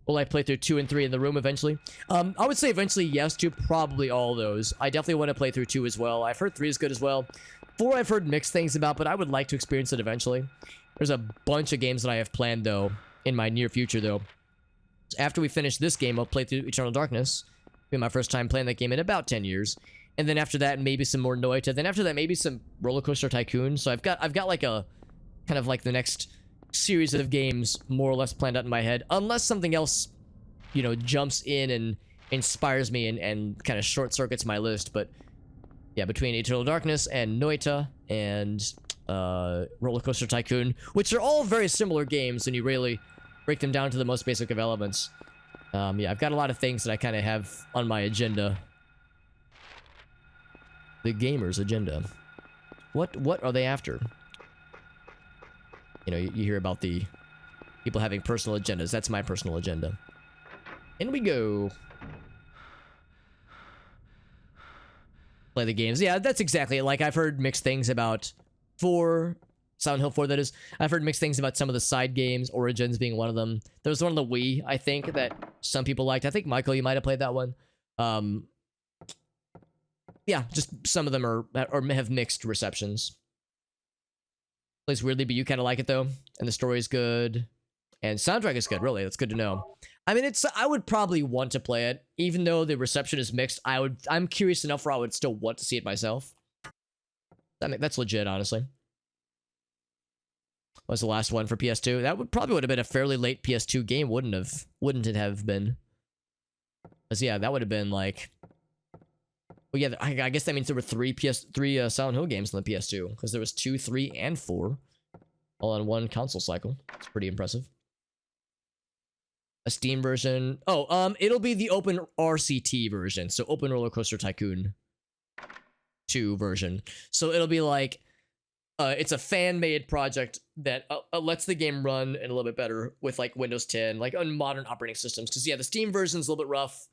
Will I play through 2 and 3 in the room eventually? I would say eventually yes to probably all those. I definitely want to play through 2 as well. I've heard 3 is good as well. 4 I've heard mixed things about, but I would like to experience it eventually. There's a bunch of games that I have planned, though, in my near future, though. After we finish this game, I'll play through Eternal Darkness. It'll be my first time playing that game in about 10 years. And then after that, maybe some more Noita. Then after that, maybe some Roller Coaster Tycoon. So I've got like a kind of like the next series of games more or less planned out in my head. Unless something else, you know, jumps in and inspires me and kind of short circuits my list. But yeah, between Eternal Darkness and Noita and Roller Coaster Tycoon, which are all very similar games, and you really break them down to the most basic of elements. Yeah, I've got a lot of things that I kind of have on my agenda. The gamer's agenda. What are they after? You know, you hear about the people having personal agendas. That's my personal agenda. In we go. Play the games. Yeah, that's exactly it. Like, I've heard mixed things about 4... Silent Hill 4, that is. I've heard mixed things about some of the side games, Origins being one of them. There was one on the Wii, I think, that some people liked. I think, Michael, you might have played that one. Yeah, just some of them are have mixed receptions. Plays weirdly, but you kind of like it, though. And the story is good. And soundtrack is good, really. That's good to know. I mean, I would probably want to play it. Even though the reception is mixed, I'm curious enough where I would still want to see it myself. That's legit, honestly. Was the last one for PS2. That probably would have been a fairly late PS2 game, wouldn't it have been? Because yeah, that would have been like... Well, yeah, I guess that means there were three Silent Hill games on the PS2. Because there was 2, 3, and 4. All on one console cycle. It's pretty impressive. A Steam version... Oh, it'll be the Open RCT version. So Open Roller Coaster Tycoon 2 version. So it'll be like... it's a fan-made project that lets the game run a little bit better with, like, Windows 10, like, on modern operating systems. Because, yeah, the Steam version's a little bit rough,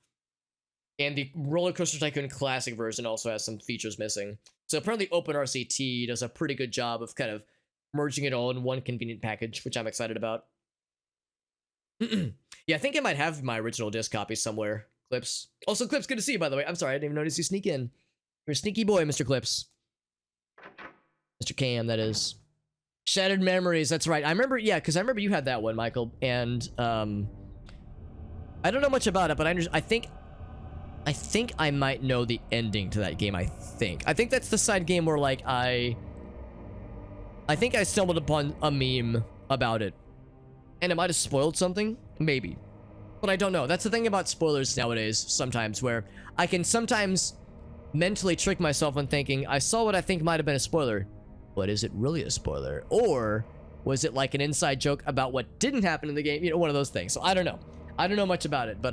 and the Roller Coaster Tycoon Classic version also has some features missing. So apparently OpenRCT does a pretty good job of kind of merging it all in one convenient package, which I'm excited about. Yeah, I think I might have my original disc copy somewhere. Clips. Also, Clips, good to see you, by the way. I'm sorry, I didn't even notice you sneak in. You're a sneaky boy, Mr. Clips. Mr. Cam, that is. Shattered Memories, that's right. I remember, yeah, because I remember you had that one, Michael, and, I don't know much about it, but I think I might know the ending to that game, I think. I think that's the side game where, like, I think I stumbled upon a meme about it. And it might have spoiled something? Maybe. But I don't know. That's the thing about spoilers nowadays, sometimes, where I can sometimes mentally trick myself in thinking, I saw what I think might have been a spoiler. But is it really a spoiler? Or was it like an inside joke about what didn't happen in the game? You know, one of those things. So I don't know. I don't know much about it, but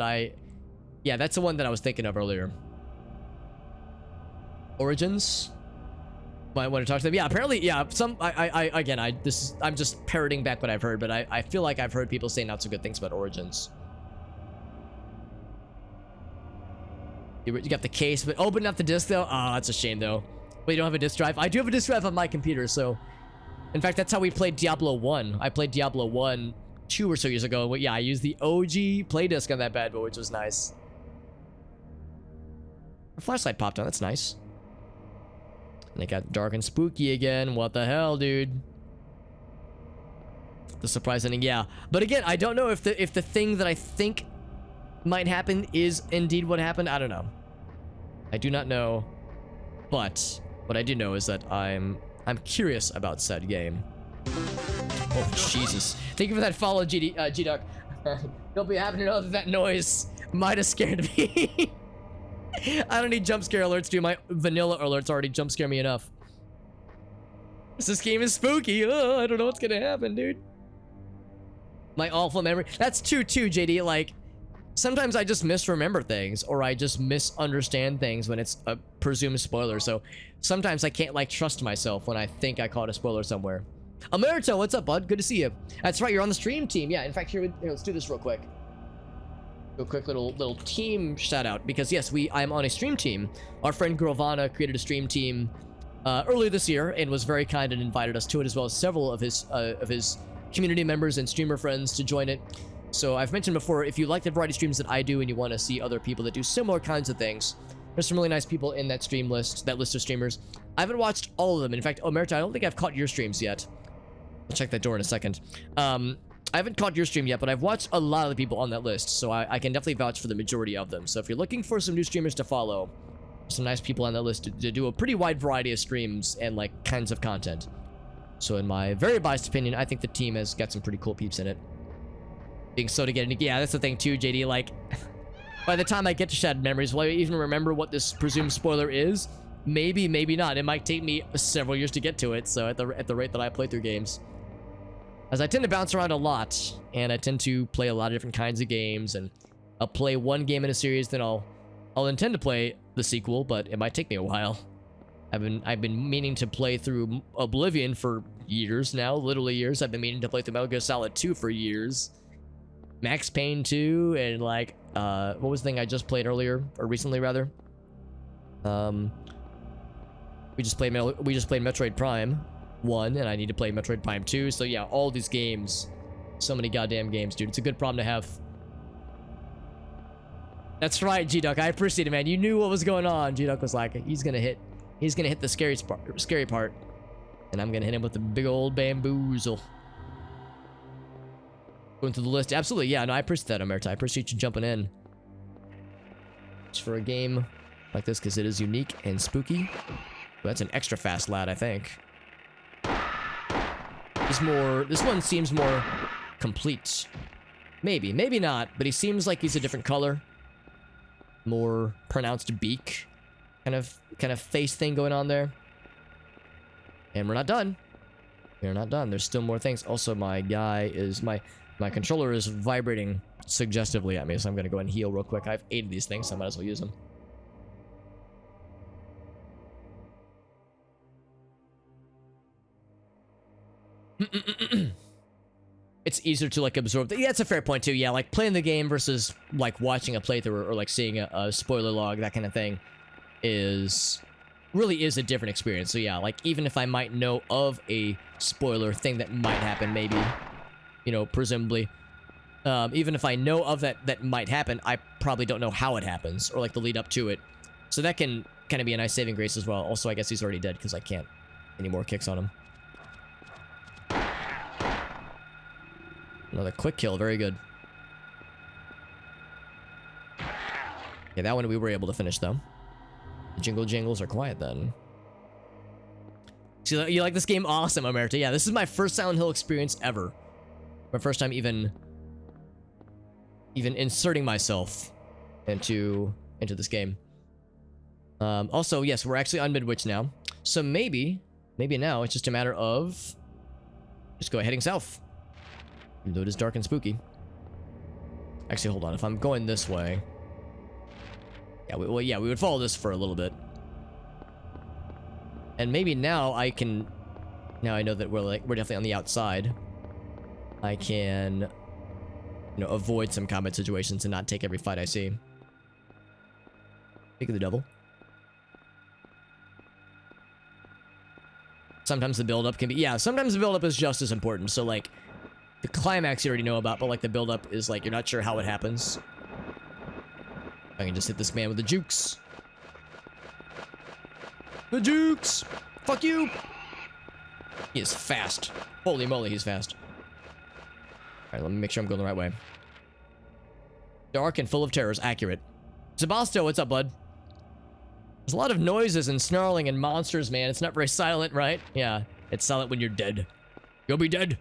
yeah, that's the one that I was thinking of earlier. Origins? Might want to talk to them. Yeah, apparently, yeah, I'm just parroting back what I've heard, but I feel like I've heard people say not so good things about Origins. You got the case, but not the disc, though? Oh, that's a shame, though. But you don't have a disc drive? I do have a disc drive on my computer, so... In fact, that's how we played Diablo 1. I played Diablo 1 2 or so years ago. But yeah, I used the OG play disc on that bad boy, which was nice. A flashlight popped on. That's nice. And it got dark and spooky again. What the hell, dude? The surprise ending, yeah. But again, I don't know if the thing that I think might happen is indeed what happened. I don't know. I do not know. But what I do know is that I'm curious about said game. Oh, Jesus. Thank you for that follow, G-Duck. Don't be happy to know that noise might have scared me. I don't need jump scare alerts, dude. My vanilla alerts already jump scare me enough. This game is spooky. Oh, I don't know what's gonna happen, dude. My awful memory. That's too, JD. Like, sometimes I just misremember things, or I just misunderstand things when it's a presumed spoiler. So sometimes I can't, like, trust myself when I think I caught a spoiler somewhere. Emerito, what's up, bud? Good to see you. That's right, you're on the stream team. Yeah, in fact, here let's do this real quick. A quick little team shout out, because yes, I'm on a stream team. Our friend Grovana created a stream team earlier this year and was very kind and invited us to it, as well as several of his community members and streamer friends to join it. So I've mentioned before, if you like the variety streams that I do and you want to see other people that do similar kinds of things, there's some really nice people in that list of streamers. I haven't watched all of them. In fact, Omerta, I don't think I've caught your streams yet. I'll check that door in a second. I haven't caught your stream yet, but I've watched a lot of the people on that list, so I can definitely vouch for the majority of them. So if you're looking for some new streamers to follow, some nice people on that list to do a pretty wide variety of streams and, like, kinds of content. So in my very biased opinion, I think the team has got some pretty cool peeps in it. Being so to get into, yeah, that's the thing too, JD, like, by the time I get to Shattered Memories, will I even remember what this presumed spoiler is? Maybe, maybe not. It might take me several years to get to it, so at the rate that I play through games. As I tend to bounce around a lot, and I tend to play a lot of different kinds of games, and I'll play one game in a series, then I'll intend to play the sequel, but it might take me a while. I've been meaning to play through Oblivion for years now, literally years. I've been meaning to play through Metal Gear Solid 2 for years. Max Payne 2, and like, what was the thing I just played earlier, or recently rather? We just played Metroid Prime 1, and I need to play Metroid Prime 2, so yeah, all these games. So many goddamn games, dude. It's a good problem to have. That's right, G-Duck. I appreciate it, man. You knew what was going on. G-Duck was like, he's gonna hit the scary part. And I'm gonna hit him with the big old bamboozle. Going through the list. Absolutely, yeah. No, I appreciate that, Omerta. I appreciate you jumping in. Just for a game like this, because it is unique and spooky. Well, that's an extra fast lad, I think. This one seems more complete. Maybe, maybe not, but he seems like he's a different color. More pronounced beak. Kind of face thing going on there. And we're not done. We're not done. There's still more things. Also, my controller is vibrating suggestively at me, so I'm gonna go and heal real quick. I have 8 of these things, so I might as well use them. It's easier to, like, absorb. Yeah, that's a fair point too. Yeah, like playing the game versus like watching a playthrough or like seeing a spoiler log, that kind of thing, is really is a different experience. So yeah, like even if I might know of a spoiler thing that might happen, maybe, you know, presumably, even if I know of that might happen, I probably don't know how it happens or like the lead up to it. So that can kind of be a nice saving grace as well. Also, I guess he's already dead because I can't any more kicks on him. Another quick kill, very good. Okay, that one we were able to finish though. The jingle jingles are quiet then. So you like this game? Awesome, Omerta. Yeah, this is my first Silent Hill experience ever. My first time even inserting myself into this game. Also, yes, we're actually on Midwich now. So maybe now it's just a matter of just go heading south. Even though it is dark and spooky. Actually, hold on. If I'm going this way, yeah, we would follow this for a little bit. And maybe now I can. Now I know that we're definitely on the outside. I can, you know, avoid some combat situations and not take every fight I see. Speak of the devil. Sometimes the build-up can be, yeah, sometimes the build-up is just as important. So, like, the climax you already know about, but, like, the build-up is, like, you're not sure how it happens. I can just hit this man with the jukes. The jukes! Fuck you! He is fast. Holy moly, he's fast. Alright, let me make sure I'm going the right way. Dark and full of terrors, accurate. Sebastian, what's up, bud? There's a lot of noises and snarling and monsters, man. It's not very silent, right? Yeah, it's silent when you're dead. You'll be dead.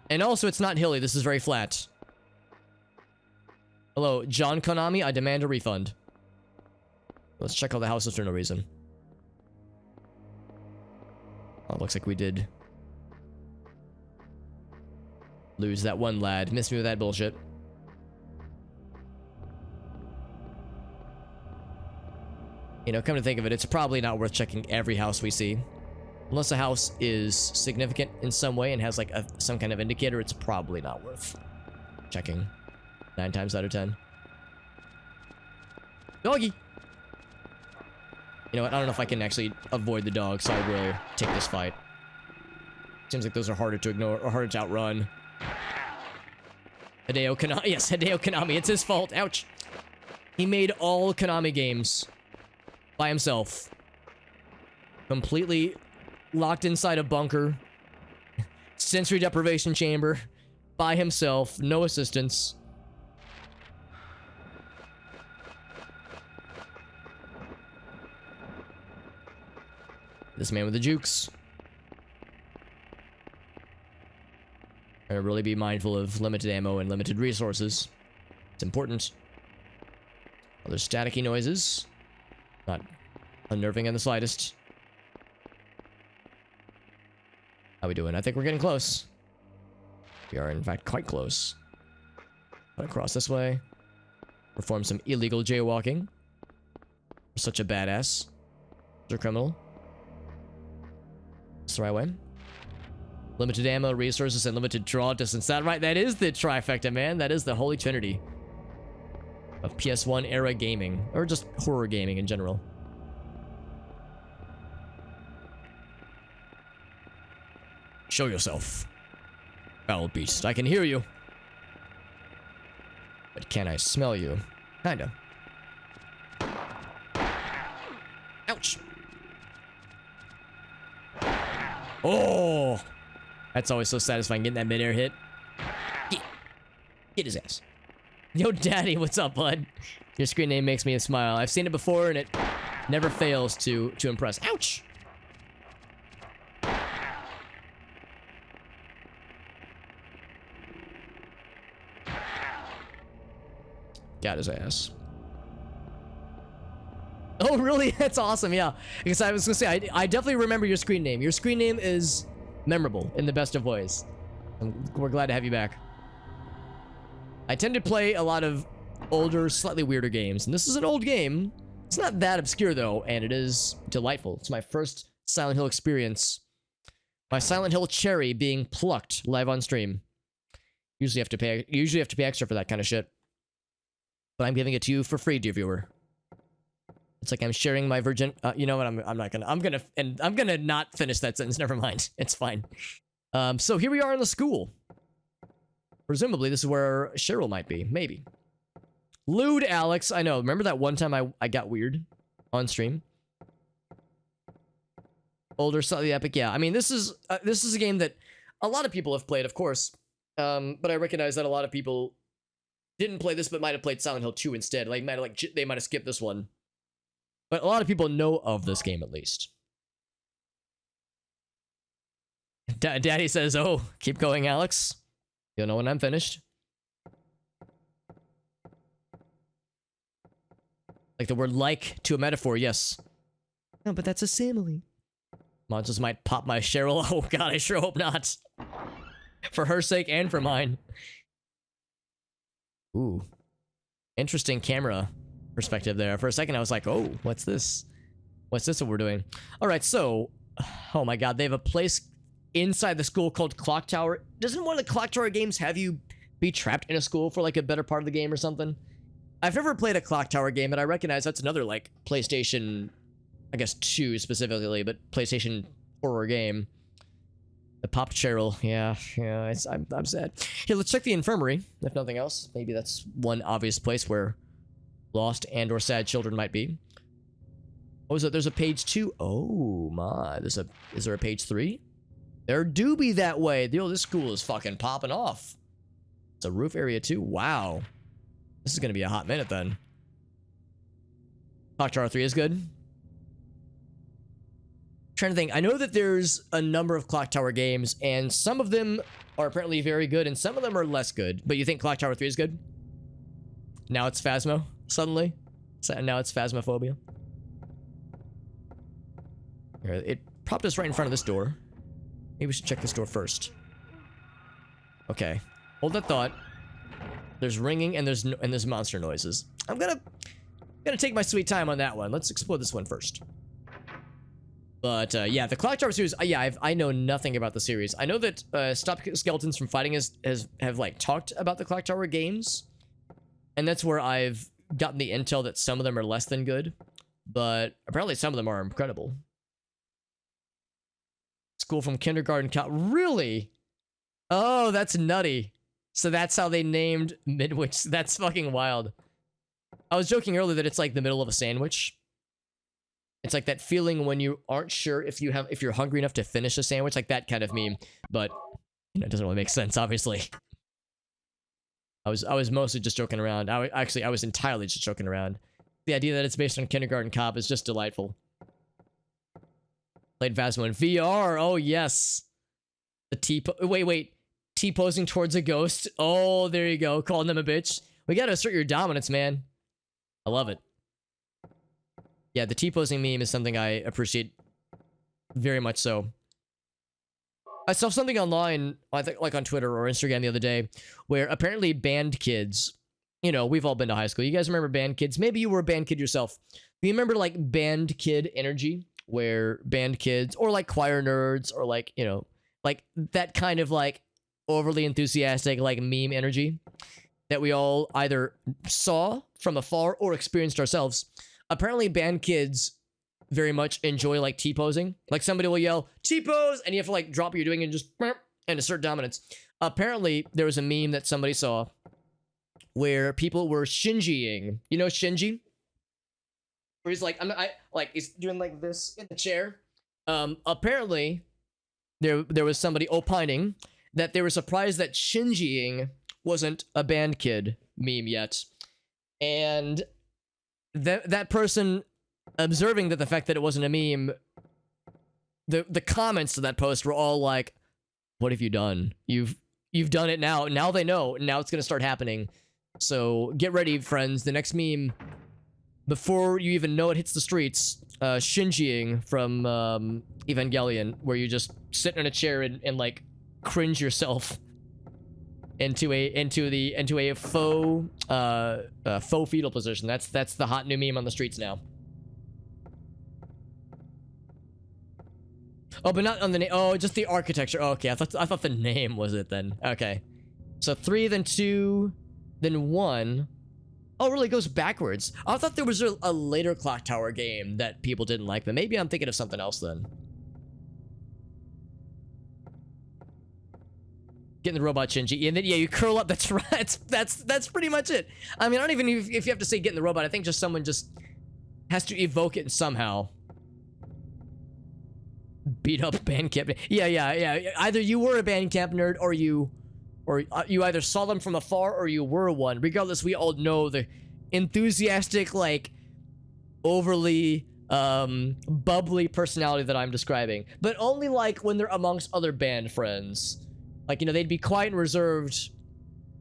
And also, it's not hilly. This is very flat. Hello, John Konami. I demand a refund. Let's check all the houses for no reason. Oh, it looks like we did lose that one lad. Miss me with that bullshit. You know, come to think of it, it's probably not worth checking every house we see. Unless a house is significant in some way and has like some kind of indicator, it's probably not worth checking. 9 times out of 10. Doggy! You know what, I don't know if I can actually avoid the dog, so I will take this fight. Seems like those are harder to ignore, or harder to outrun. Hideo Konami, yes, Hideo Konami, it's his fault, ouch! He made all Konami games. By himself. Completely locked inside a bunker. Sensory deprivation chamber. By himself. No assistance. This man with the jukes. Gotta really be mindful of limited ammo and limited resources. It's important. Other staticky noises. Not unnerving in the slightest. How we doing? I think we're getting close. We are, in fact, quite close. Gotta cross this way. Perform some illegal jaywalking. We're such a badass. You're a criminal. That's the right way. Limited ammo, resources, and limited draw distance. That right? That is the trifecta, man. That is the holy trinity of PS1 era gaming, or just horror gaming in general. Show yourself, foul beast. I can hear you, but can I smell you? Kinda. Ouch. Oh, that's always so satisfying getting that midair hit. Get his ass. Yo, Daddy, what's up, bud? Your screen name makes me smile. I've seen it before, and it never fails to impress. Ouch! Got his ass. Oh, really? That's awesome, yeah. Because I was gonna say, I definitely remember your screen name. Your screen name is memorable in the best of ways. We're glad to have you back. I tend to play a lot of older, slightly weirder games, and this is an old game. It's not that obscure, though, and it is delightful. It's my first Silent Hill experience. My Silent Hill cherry being plucked live on stream. Usually have to pay extra for that kind of shit. But I'm giving it to you for free, dear viewer. It's like I'm sharing my virgin. You know what? I'm gonna not finish that sentence. Never mind. It's fine. So here we are in the school. Presumably this is where Cheryl might be. Maybe. Lewd Alex. I know. Remember that one time I got weird on stream? Older, slightly epic. Yeah. I mean, this is a game that a lot of people have played, of course. But I recognize that a lot of people didn't play this, but might have played Silent Hill 2 instead. Like, they might have skipped this one. But a lot of people know of this game, at least. Daddy says, oh, keep going, Alex. You'll know when I'm finished. Like the word like to a metaphor, yes. No, but that's a simile. Monsters might pop my Cheryl. Oh god, I sure hope not. For her sake and for mine. Ooh. Interesting camera perspective there. For a second I was like, oh, what's this? What's this what we're doing? Alright, so... Oh my god, they have a place inside the school called Clock Tower. Doesn't one of the Clock Tower games have you be trapped in a school for like a better part of the game or something? I've never played a Clock Tower game, but I recognize that's another like PlayStation, I guess 2 specifically, but PlayStation horror game. The popped Cheryl, yeah, I'm sad. Here, let's check the infirmary, if nothing else. Maybe that's one obvious place where lost and or sad children might be. Oh, is it? There's a page 2. Oh my, is there a page 3? There do be that way. This school is fucking popping off. It's a roof area too. Wow. This is gonna be a hot minute then. Clock Tower 3 is good. Trying to think. I know that there's a number of Clock Tower games, and some of them are apparently very good, and some of them are less good. But you think Clock Tower 3 is good? Now it's Phasmo, suddenly? Now it's Phasmophobia. Here, it propped us right in front of this door. Maybe we should check this door first. Okay. Hold that thought. There's ringing and there's monster noises. I'm gonna take my sweet time on that one. Let's explore this one first. But yeah, the Clock Tower series. Yeah, I know nothing about the series. I know that Stop Skeletons from Fighting have like talked about the Clock Tower games, and that's where I've gotten the intel that some of them are less than good, but apparently some of them are incredible. School from kindergarten. Really? Oh, that's nutty. So that's how they named Midwich. That's fucking wild. I was joking earlier that it's like the middle of a sandwich. It's like that feeling when you aren't sure if you're hungry enough to finish a sandwich, like that kind of meme. But you know, it doesn't really make sense, obviously. I was mostly just joking around. I was entirely just joking around. The idea that it's based on Kindergarten Cop is just delightful. Played Phasmo in VR. Oh yes. The wait. T-posing towards a ghost. Oh, there you go. Calling them a bitch. We gotta assert your dominance, man. I love it. Yeah, the T-posing meme is something I appreciate very much so. I saw something online, I think like on Twitter or Instagram the other day, where apparently band kids, you know, we've all been to high school. You guys remember band kids? Maybe you were a band kid yourself. Do you remember like band kid energy? Where band kids, or like choir nerds, or like, you know, like that kind of like overly enthusiastic like meme energy that we all either saw from afar or experienced ourselves. Apparently band kids very much enjoy like T-posing. Like somebody will yell T-pose and you have to like drop what you're doing and just and assert dominance. Apparently there was a meme that somebody saw where people were shinjiing. You know shinji? Where he's like he's doing like this in the chair. Apparently there was somebody opining that they were surprised that shinjiing wasn't a band kid meme yet. And that person observing that the fact that it wasn't a meme, the comments to that post were all like, what have you done? You've done it now. Now they know. Now it's gonna start happening. So get ready, friends. The next meme, before you even know it hits the streets, shinjiing from Evangelion, where you just sit in a chair and like cringe yourself into a faux fetal position. That's the hot new meme on the streets now. Oh, but not on the name. Oh, just the architecture. Oh, okay, I thought the name was it then. Okay, so 3, then 2, then 1. Oh, really? It goes backwards. I thought there was a later Clock Tower game that people didn't like, but maybe I'm thinking of something else then. Getting the robot Shinji, and then yeah, you curl up. That's right. That's pretty much it. I mean, I don't even if you have to say get in the robot. I think just someone just has to evoke it somehow. Beat up Bandcamp. Yeah. Either you were a Bandcamp nerd, or you either saw them from afar, or you were one. Regardless, we all know the enthusiastic, like overly bubbly personality that I'm describing, but only like when they're amongst other band friends. Like, you know, they'd be quiet and reserved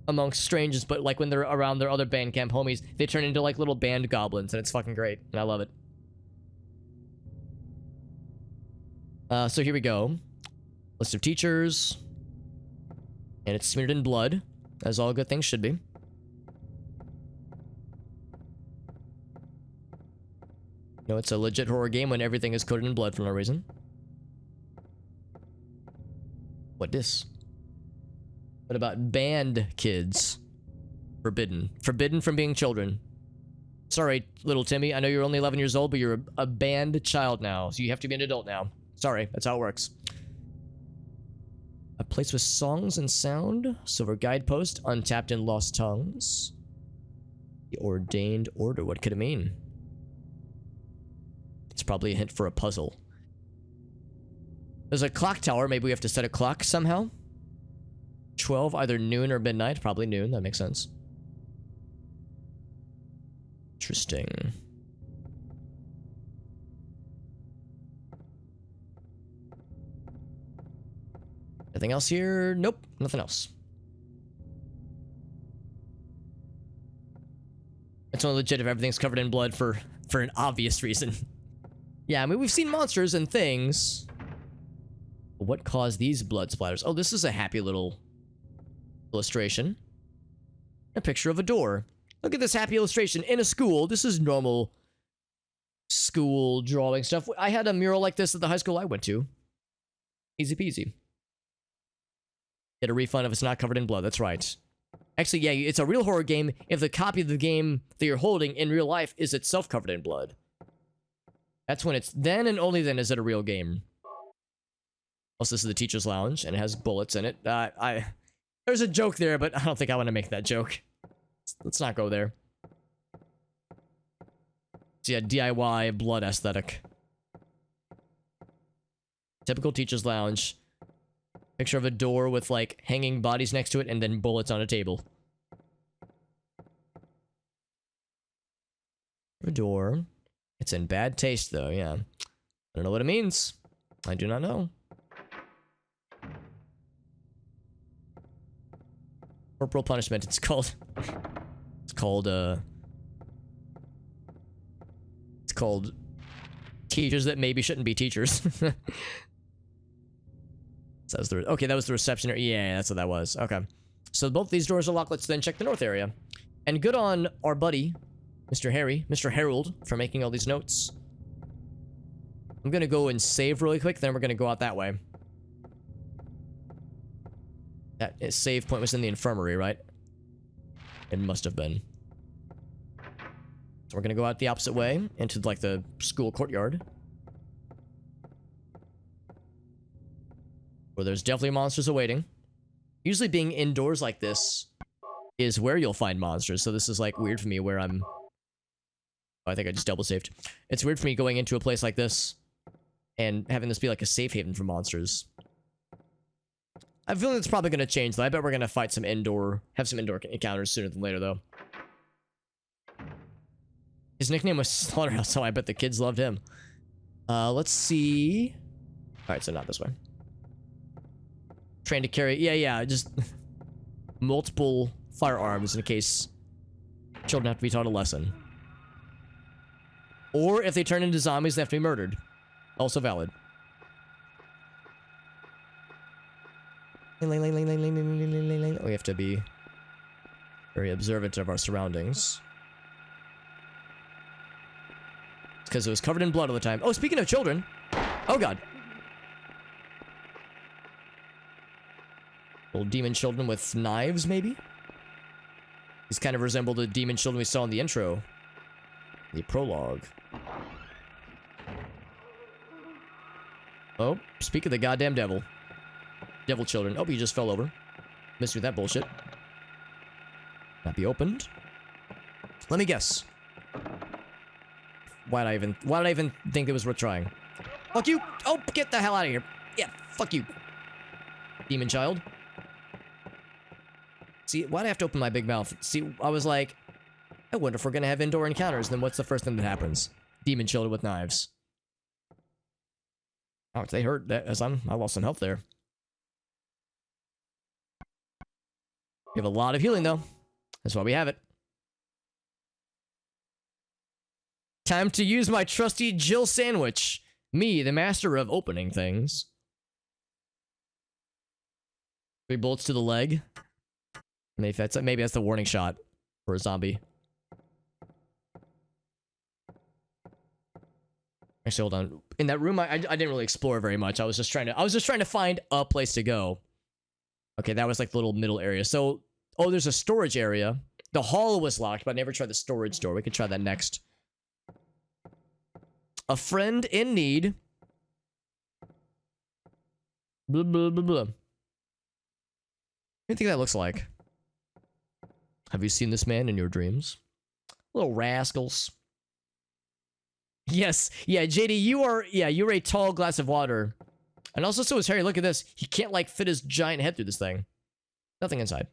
amongst strangers, but like when they're around their other Bandcamp homies, they turn into like little band goblins, and it's fucking great, and I love it. So here we go. List of teachers. And it's smeared in blood, as all good things should be. No, it's a legit horror game when everything is coated in blood for no reason. What this? What about banned kids? Forbidden. Forbidden from being children. Sorry, little Timmy. I know you're only 11 years old, but you're a banned child now, so you have to be an adult now. Sorry, that's how it works. A place with songs and sound. Silver guidepost. Untapped and lost tongues. The ordained order. What could it mean? It's probably a hint for a puzzle. There's a clock tower. Maybe we have to set a clock somehow. 12, either noon or midnight. Probably noon. That makes sense. Interesting. Anything else here? Nope, nothing else. It's only legit if everything's covered in blood for an obvious reason. Yeah, I mean, we've seen monsters and things. What caused these blood splatters? Oh, this is a happy little illustration. A picture of a door. Look at this happy illustration in a school. This is normal school drawing stuff. I had a mural like this at the high school I went to. Easy peasy. Get a refund if it's not covered in blood. That's right. Actually, yeah, it's a real horror game if the copy of the game that you're holding in real life is itself covered in blood. That's when it's... Then and only then is it a real game. Also, this is the teacher's lounge, and it has bullets in it. There's a joke there, but I don't think I want to make that joke. Let's not go there. So yeah, DIY blood aesthetic. Typical teacher's lounge. Picture of a door with, like, hanging bodies next to it, and then bullets on a table. A door. It's in bad taste, though, yeah. I don't know what it means. I do not know. Corporal punishment, it's called... It's called teachers that maybe shouldn't be teachers. Okay, that was the reception area. Yeah, that's what that was. Okay. So both these doors are locked. Let's then check the north area. And good on our buddy, Mr. Harold, for making all these notes. I'm gonna go and save really quick, then we're gonna go out that way. That save point was in the infirmary, right? It must have been. So we're gonna go out the opposite way, into, like, the school courtyard. Where there's definitely monsters awaiting. Usually being indoors like this is where you'll find monsters, so this is, like, weird for me where I'm... Oh, I think I just double saved. It's weird for me going into a place like this and having this be, like, a safe haven for monsters. I feel like it's probably gonna change, though. I bet we're gonna fight some indoor... Have some indoor encounters sooner than later, though. His nickname was Slaughterhouse, so I bet the kids loved him. Let's see... Alright, so not this way. Trained to carry... Yeah, just... multiple firearms in case children have to be taught a lesson. Or if they turn into zombies, they have to be murdered. Also valid. We have to be very observant of our surroundings. It's because it was covered in blood all the time. Oh, speaking of children. Oh, God. Little demon children with knives, maybe? These kind of resemble the demon children we saw in the intro. The prologue. Oh, speak of the goddamn devil. Devil children. Oh, he just fell over. Missed me with that bullshit. Not be opened. Let me guess. Why did I even think it was worth trying? Fuck you! Oh, get the hell out of here! Yeah, fuck you. Demon child. See, why'd I have to open my big mouth? See, I was like, I wonder if we're gonna have indoor encounters, then what's the first thing that happens? Demon children with knives. Oh, they hurt that as I lost some health there. We have a lot of healing though. That's why we have it. Time to use my trusty Jill sandwich. Me, the master of opening things. 3 bullets to the leg. Maybe that's the warning shot for a zombie. Actually, hold on. In that room, I didn't really explore very much. I was just trying to find a place to go. Okay, that was like the little middle area. So, oh, there's a storage area. The hall was locked, but I never tried the storage door. We could try that next. A friend in need. Blah, blah, blah, blah. What do you think that looks like? Have you seen this man in your dreams? Little rascals. Yes. Yeah, JD, you're a tall glass of water. And also, so is Harry. Look at this. He can't, like, fit his giant head through this thing. Nothing inside.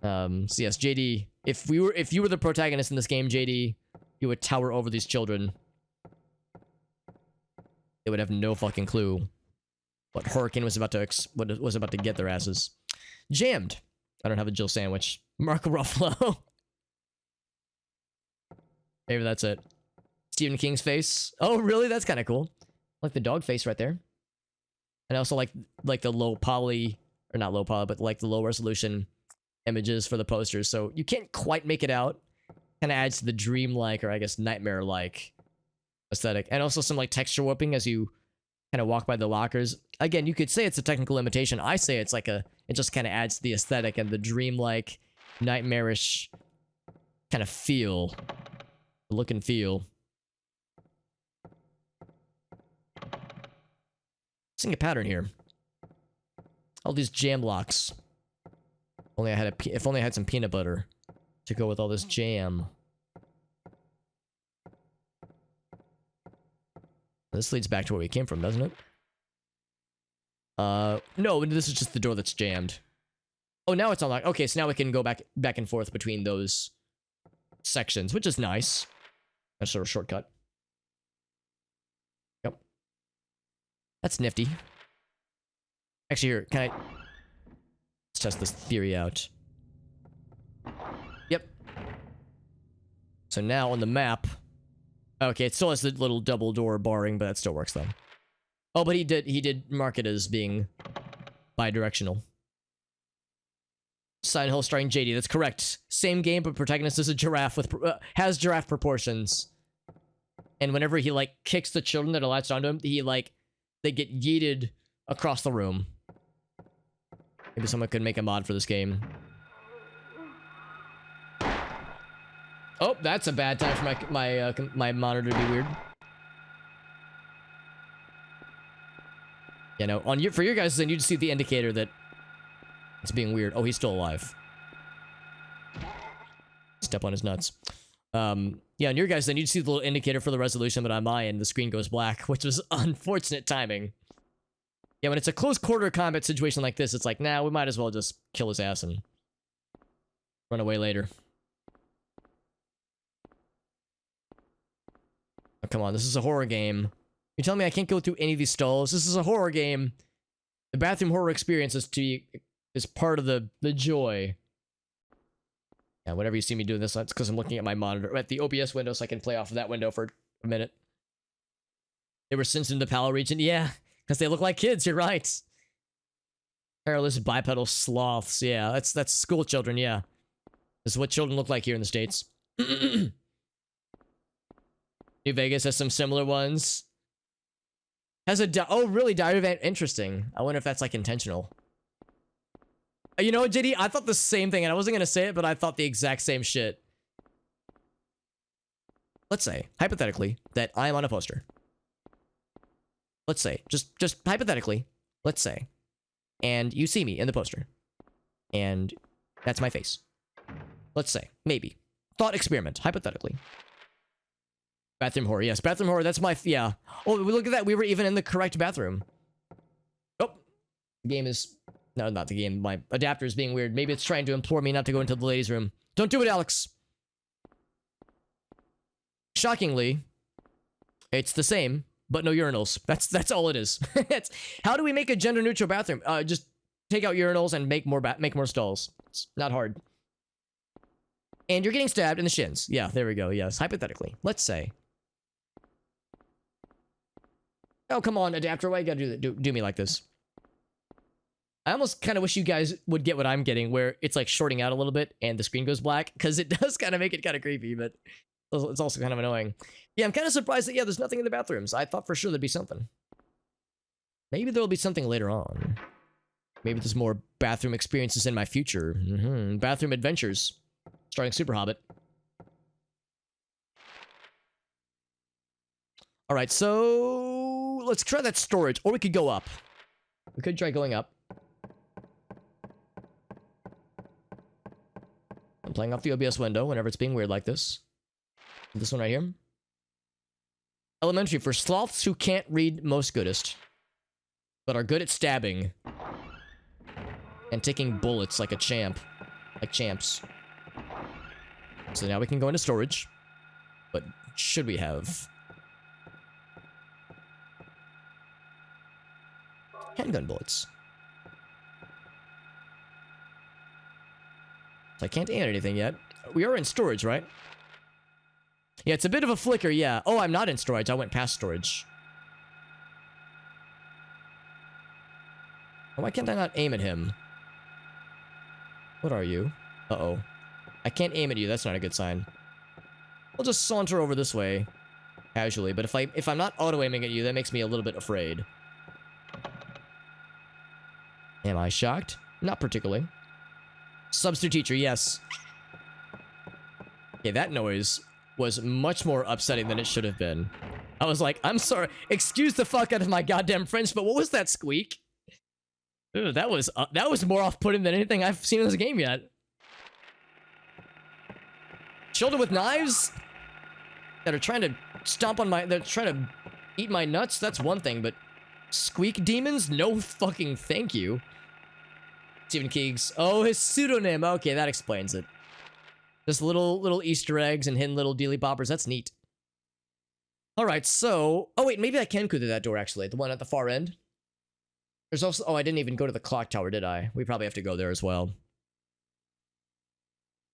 So yes, JD, if you were the protagonist in this game, JD, you would tower over these children. They would have no fucking clue what hurricane was about to get their asses. Jammed. I don't have a Jill sandwich. Mark Ruffalo. Maybe that's it. Stephen King's face. Oh, really? That's kind of cool. I like the dog face right there. And I also like the low poly, or not low poly, but like the low resolution images for the posters. So you can't quite make it out. Kind of adds to the dreamlike, or I guess nightmare-like aesthetic. And also some like texture warping as you kind of walk by the lockers. Again, you could say it's a technical limitation. I say it's like it just kind of adds to the aesthetic and the dreamlike, nightmarish kind of feel. Look and feel. Seeing a pattern here. All these jam locks. If only I had some peanut butter to go with all this jam. This leads back to where we came from, doesn't it? No, this is just the door that's jammed. Oh, now it's unlocked. Okay, so now we can go back and forth between those sections, which is nice. That's sort of a shortcut. Yep. That's nifty. Actually, here, let's test this theory out. Yep. So now on the map... Okay, it still has the little double door barring, but that still works though. Oh, but he did mark it as being bi-directional. Silent Hill starring JD, that's correct. Same game, but protagonist is a giraffe with has giraffe proportions. And whenever he like kicks the children that are latched onto him, they get yeeted across the room. Maybe someone could make a mod for this game. Oh, that's a bad time for my monitor to be weird. You know, for your guys, then you just see the indicator that it's being weird. Oh, he's still alive. Step on his nuts. Yeah, on your guys, then you see the little indicator for the resolution, but on my end, the screen goes black, which was unfortunate timing. Yeah, when it's a close quarter combat situation like this, it's like, nah, we might as well just kill his ass and run away later. Oh, come on, this is a horror game. You're telling me I can't go through any of these stalls? This is a horror game. The bathroom horror experience is part of the joy. Yeah, whenever you see me doing this, that's because I'm looking at my monitor, at the OBS window, so I can play off of that window for a minute. They were sent into the Palo region. Yeah, because they look like kids, you're right. Hairless bipedal sloths. Yeah, that's school children, yeah. This is what children look like here in the States. New Vegas has some similar ones. Has a oh really, Diary of Interesting. I wonder if that's like intentional. You know what, JD? I thought the same thing, and I wasn't gonna say it, but I thought the exact same shit. Let's say, hypothetically, that I am on a poster. Let's say, just hypothetically, let's say, and you see me in the poster, and that's my face. Let's say, maybe. Thought experiment, hypothetically. Bathroom horror, yes, bathroom horror, that's my, yeah. Oh, look at that, we were even in the correct bathroom. Oh, the game is, no, not the game, my adapter is being weird. Maybe it's trying to implore me not to go into the ladies' room. Don't do it, Alex. Shockingly, it's the same, but no urinals. That's all it is. How do we make a gender-neutral bathroom? Just take out urinals and make more stalls. It's not hard. And you're getting stabbed in the shins. Yeah, there we go. Yes, hypothetically. Let's say. Oh, come on, adapter. Why you gotta do me like this? I almost kind of wish you guys would get what I'm getting, where it's like shorting out a little bit and the screen goes black, because it does kind of make it kind of creepy, but it's also kind of annoying. Yeah, I'm kind of surprised that, yeah, there's nothing in the bathrooms. I thought for sure there'd be something. Maybe there'll be something later on. Maybe there's more bathroom experiences in my future. Bathroom adventures. Starting Super Hobbit. Alright, so let's try that storage. Or we could go up. We could try going up. I'm playing off the OBS window whenever it's being weird like this. This one right here. Elementary for sloths who can't read most goodest, but are good at stabbing and taking bullets like a champ, like champs. So now we can go into storage, but should we have handgun bullets? So I can't aim at anything yet. We are in storage, right? Yeah, it's a bit of a flicker, yeah. Oh, I'm not in storage. I went past storage. Why can't I not aim at him? What are you? Uh-oh. I can't aim at you. That's not a good sign. I'll just saunter over this way. Casually. But if I'm not auto-aiming at you, that makes me a little bit afraid. Am I shocked? Not particularly. Substitute teacher, yes. Okay, that noise was much more upsetting than it should have been. I was like, I'm sorry, excuse the fuck out of my goddamn French, but what was that squeak? Ew, that was more off-putting than anything I've seen in this game yet. Children with knives that are trying to stomp on they're trying to eat my nuts, that's one thing, but squeak demons? No fucking thank you. Stephen Keegs. Oh, his pseudonym. Okay, that explains it. Just little Easter eggs and hidden little dealy boppers. That's neat. Alright, so... Oh, wait, maybe I can go through that door, actually. The one at the far end. There's also... Oh, I didn't even go to the clock tower, did I? We probably have to go there as well.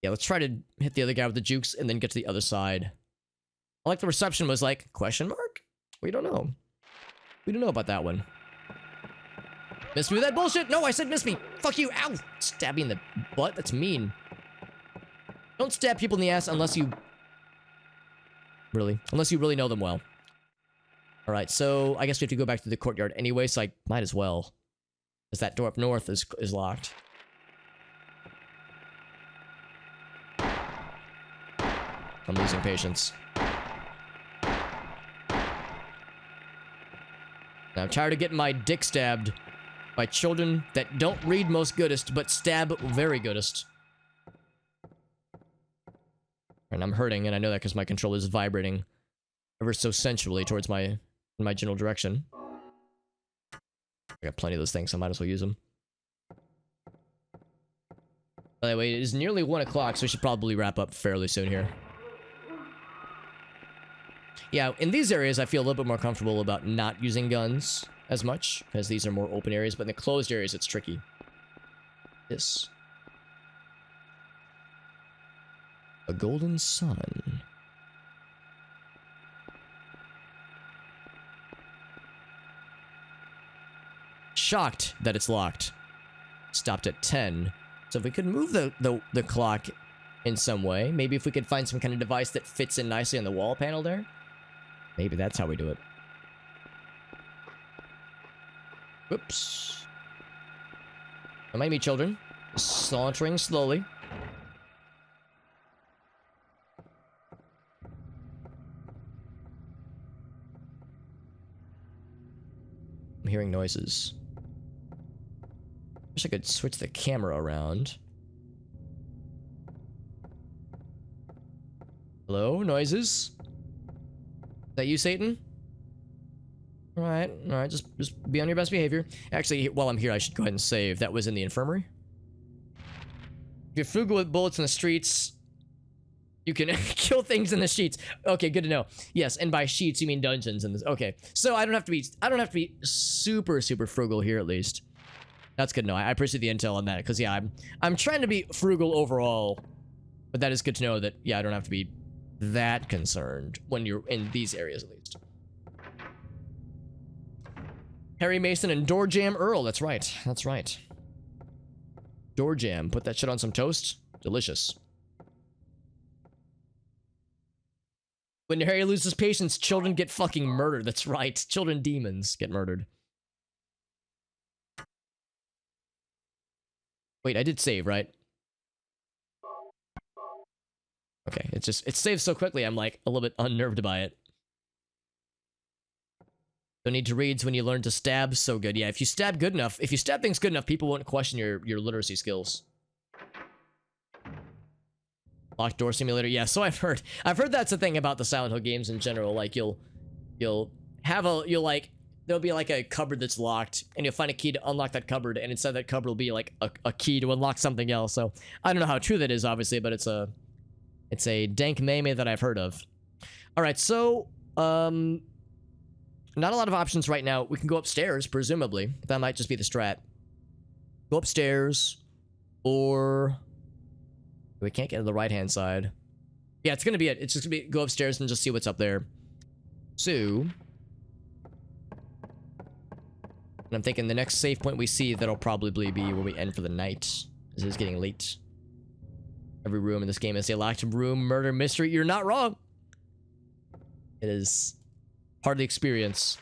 Yeah, let's try to hit the other guy with the jukes and then get to the other side. I like the reception was like, question mark? We don't know. We don't know about that one. Miss me with that bullshit? No, I said miss me. Fuck you. Ow. Stab me in the butt? That's mean. Don't stab people in the ass unless you... Unless you really know them well. Alright, so I guess we have to go back to the courtyard anyway, so I might as well. Because that door up north is locked. I'm losing patience. Now, I'm tired of getting my dick stabbed by children that don't read most goodest, but stab very goodest. And I'm hurting, and I know that because my controller is vibrating ever so sensually towards in my general direction. I got plenty of those things, so I might as well use them. By the way, it is nearly 1 o'clock, so we should probably wrap up fairly soon here. Yeah, in these areas, I feel a little bit more comfortable about not using guns as much, because these are more open areas, but in the closed areas, it's tricky. This. A golden sun. Shocked that it's locked. Stopped at 10. So if we could move the clock in some way, maybe if we could find some kind of device that fits in nicely on the wall panel there, maybe that's how we do it. Whoops. Don't mind me, children. Sauntering slowly. I'm hearing noises. Wish I could switch the camera around. Hello, noises? Is that you, Satan? Alright, just be on your best behavior. Actually, while I'm here, I should go ahead and save. That was in the infirmary. If you're frugal with bullets in the streets, you can kill things in the sheets. Okay, good to know. Yes, and by sheets you mean dungeons in this. Okay, so I don't have to be super frugal here at least. That's good to know. I appreciate the intel on that because yeah, I'm trying to be frugal overall, but that is good to know that yeah, I don't have to be that concerned when you're in these areas at least. Harry Mason and Door Jam Earl. That's right. That's right. Door jam. Put that shit on some toast. Delicious. When Harry loses patience, children get fucking murdered. That's right. Children demons get murdered. Wait, I did save, right? Okay, it saves so quickly, I'm like a little bit unnerved by it. Don't need to reads when you learn to stab so good. Yeah, if you stab good enough, if you stab things good enough, people won't question your literacy skills. Locked door simulator. Yeah, so I've heard that's the thing about the Silent Hill games in general. Like you'll like there'll be like a cupboard that's locked and you'll find a key to unlock that cupboard and inside that cupboard will be like a key to unlock something else. So I don't know how true that is obviously, but it's a dank meme that I've heard of. All right, so not a lot of options right now. We can go upstairs, presumably. That might just be the strat. Go upstairs, or we can't get to the right-hand side. Yeah, it's gonna be it. It's just gonna be go upstairs and just see what's up there. So, and I'm thinking the next save point we see, that'll probably be where we end for the night. As it is getting late. Every room in this game is a locked room, murder, mystery. You're not wrong. It is part of the experience.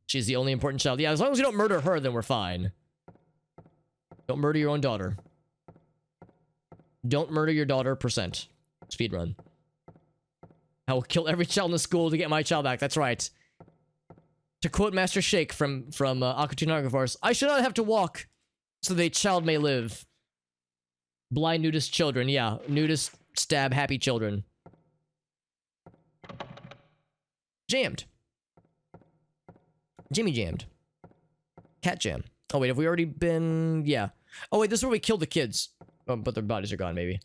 She's the only important child. Yeah, as long as you don't murder her, then we're fine. Don't murder your own daughter. Don't murder your daughter, %. Speedrun. I will kill every child in the school to get my child back. That's right. To quote Master Shake from Aquatine, I should not have to walk so the child may live. Blind nudist children. Yeah, nudist stab happy children. Jammed. Jimmy jammed. Cat jam. Oh wait, have we already been... Yeah. Oh wait, this is where we killed the kids. Oh, but their bodies are gone, maybe.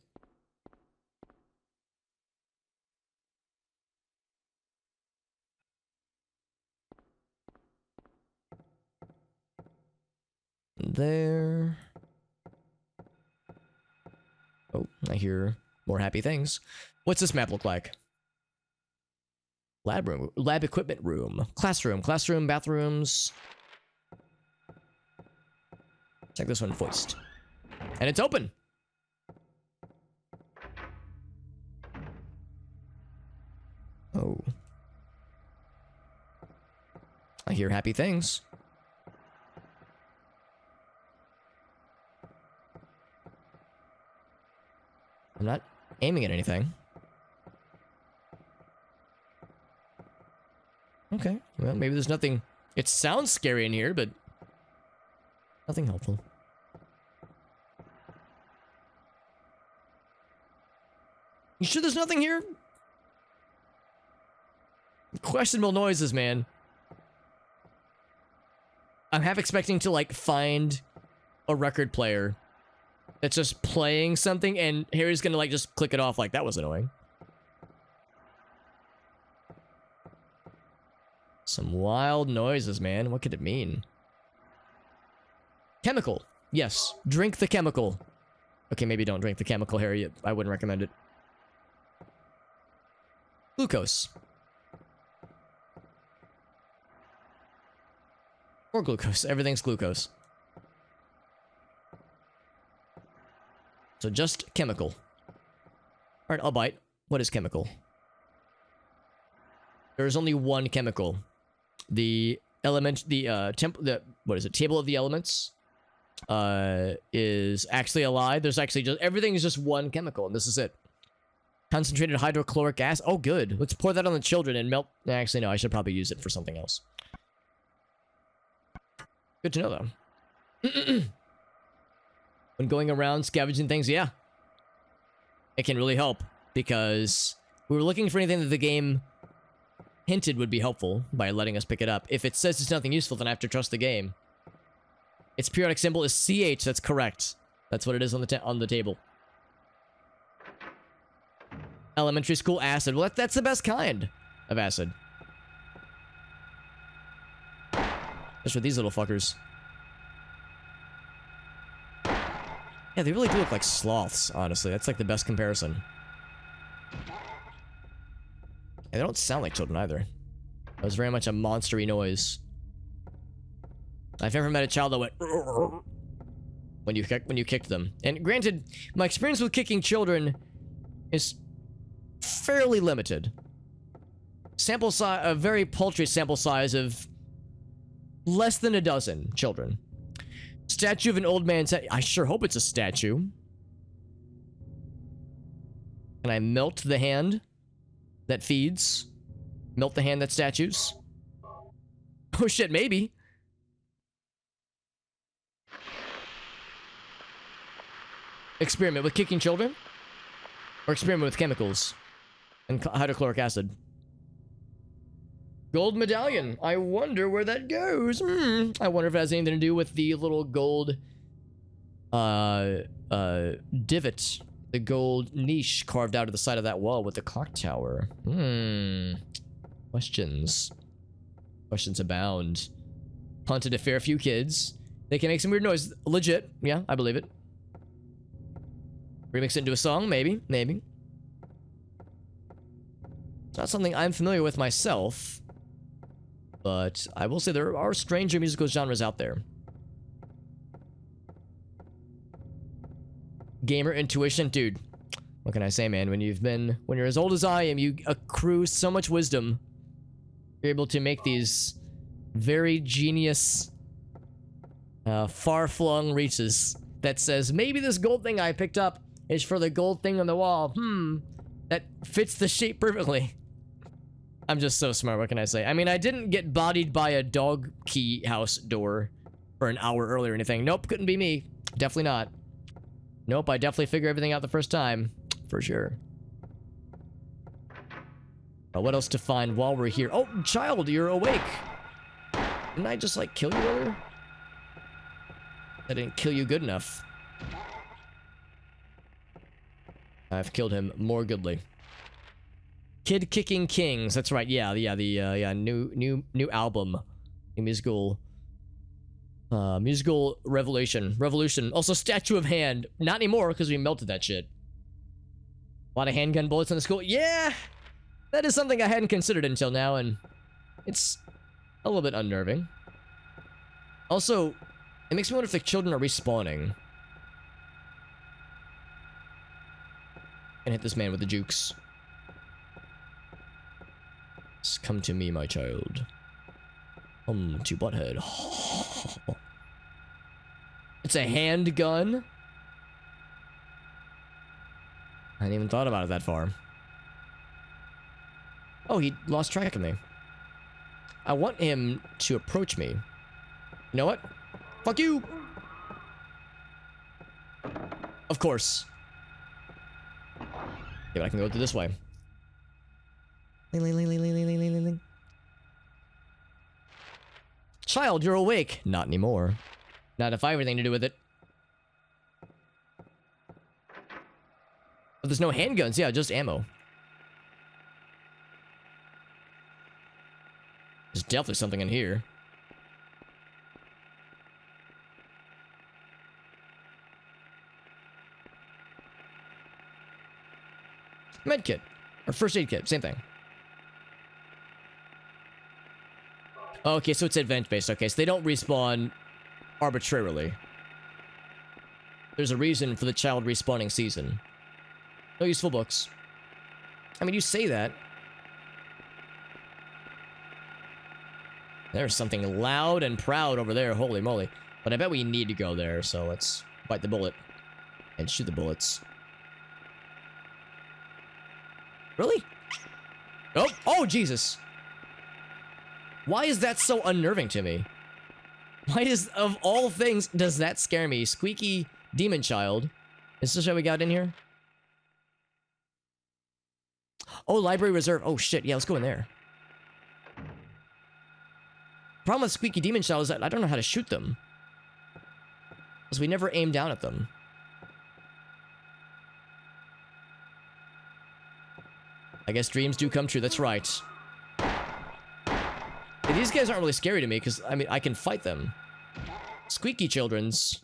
There. Oh, I hear more happy things. What's this map look like? Lab room, lab equipment room, classroom, bathrooms. Check this one, foist. And it's open. Oh. I hear happy things. I'm not aiming at anything. Okay, well, maybe there's nothing... It sounds scary in here, but... nothing helpful. You sure there's nothing here? Questionable noises, man. I'm half expecting to, like, find a record player that's just playing something, and Harry's gonna, like, just click it off like, that was annoying. Some wild noises, man. What could it mean? Chemical. Yes. Drink the chemical. Okay, maybe don't drink the chemical, Harry. I wouldn't recommend it. Glucose. Or glucose. Everything's glucose. So just chemical. Alright, I'll bite. What is chemical? There's only one chemical. The element, what is it? Table of the elements. is actually a lie. There's actually just everything is just one chemical, and this is it. Concentrated hydrochloric acid. Oh, good. Let's pour that on the children and melt. Actually, no. I should probably use it for something else. Good to know, though. When going around scavenging things, yeah, it can really help because we were looking for anything that the game hinted would be helpful by letting us pick it up. If it says it's nothing useful, then I have to trust the game. Its periodic symbol is CH. That's correct. That's what it is on the table. Elementary school acid. Well, that's the best kind of acid. Just for these little fuckers. Yeah, they really do look like sloths, honestly. That's like the best comparison. And they don't sound like children either. That was very much a monstery noise. I've never met a child that went when you kicked them. And granted, my experience with kicking children is fairly limited. Sample size, a very paltry sample size of less than a dozen children. Statue of an old man. I sure hope it's a statue. Can I melt the hand that feeds? Melt the hand that statues? Oh shit, maybe. Experiment with kicking children? Or experiment with chemicals and hydrochloric acid? Gold medallion. I wonder where that goes. I wonder if it has anything to do with the little gold divot. The gold niche carved out of the side of that wall with the clock tower. Questions. Questions abound. Haunted a fair few kids. They can make some weird noise. Legit. Yeah, I believe it. Remix it into a song? Maybe. Maybe. Not something I'm familiar with myself. But I will say there are stranger musical genres out there. Gamer intuition? Dude, what can I say, man? When you're as old as I am, you accrue so much wisdom. You're able to make these very genius, far-flung reaches that says, maybe this gold thing I picked up is for the gold thing on the wall. That fits the shape perfectly. I'm just so smart, what can I say? I mean, I didn't get bodied by a dog key house door for an hour earlier or anything. Nope, couldn't be me. Definitely not. Nope, I definitely figured everything out the first time. For sure. But what else to find while we're here? Oh, child, you're awake. Didn't I just, like, kill you earlier? I didn't kill you good enough. I've killed him more goodly. Kid Kicking Kings. That's right. Yeah, new album, new musical revolution. Also, Statue of Hand. Not anymore because we melted that shit. A lot of handgun bullets in the school. Yeah, that is something I hadn't considered until now, and it's a little bit unnerving. Also, it makes me wonder if the children are respawning. And hit this man with the jukes. Come to me, my child. Come to butthead. It's a handgun? I hadn't even thought about it that far. Oh, he lost track of me. I want him to approach me. You know what? Fuck you! Of course. Yeah, but I can go through this way. Child, you're awake. Not anymore. Not if I have anything to do with it. But there's no handguns. Yeah, just ammo. There's definitely something in here. Medkit. Or first aid kit. Same thing. Okay, so it's event-based. Okay, so they don't respawn arbitrarily. There's a reason for the child respawning season. No useful books. I mean, you say that. There's something loud and proud over there. Holy moly. But I bet we need to go there, so let's bite the bullet and shoot the bullets. Really? Oh, oh, Jesus. Why is that so unnerving to me? Why does, of all things, does that scare me? Squeaky demon child. Is this how we got in here? Oh, library reserve. Oh, shit. Yeah, let's go in there. Problem with squeaky demon child is that I don't know how to shoot them. Because we never aim down at them. I guess dreams do come true. That's right. Yeah, these guys aren't really scary to me because, I mean, I can fight them. Squeaky children's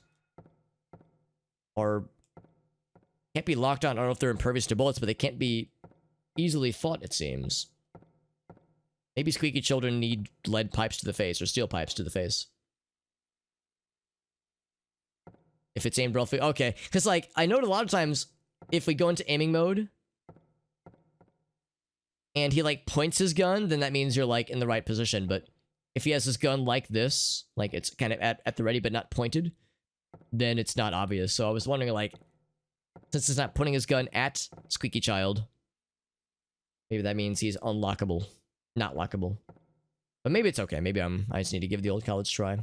are... can't be locked on. I don't know if they're impervious to bullets, but they can't be easily fought, it seems. Maybe squeaky children need lead pipes to the face or steel pipes to the face. If it's aimed roughly. Okay. Because, like, I know a lot of times if we go into aiming mode and he, like, points his gun, then that means you're, like, in the right position. But if he has his gun like this, like it's kind of at the ready but not pointed, then it's not obvious. So I was wondering, like, since he's not pointing his gun at Squeaky Child, maybe that means he's unlockable. Not lockable. But maybe it's okay. Maybe I just need to give the old college try.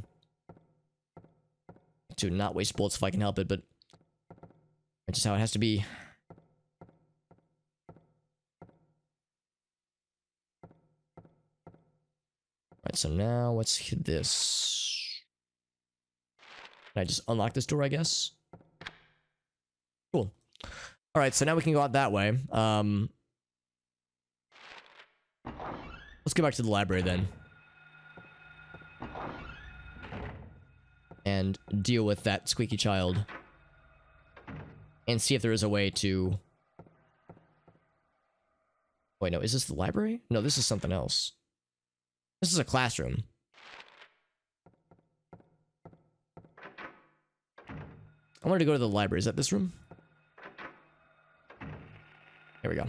To not waste bullets if I can help it, but that's just how it has to be. Right, so now what's this? Can I just unlock this door, I guess? Cool. Alright, so now we can go out that way. Let's go back to the library then. And deal with that squeaky child. And see if there is a way to... Wait, no, is this the library? No, this is something else. This is a classroom. I wanted to go to the library. Is that this room? Here we go.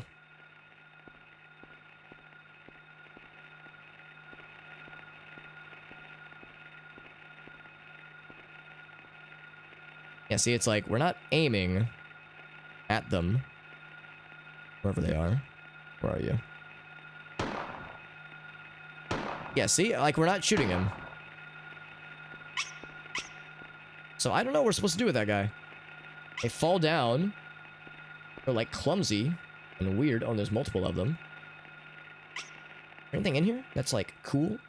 Yeah, see, it's like, we're not aiming at them. Wherever they are. Where are you? Yeah, see? Like, we're not shooting him. So, I don't know what we're supposed to do with that guy. They fall down. They're, like, clumsy and weird. Oh, there's multiple of them. Anything in here that's, like, cool?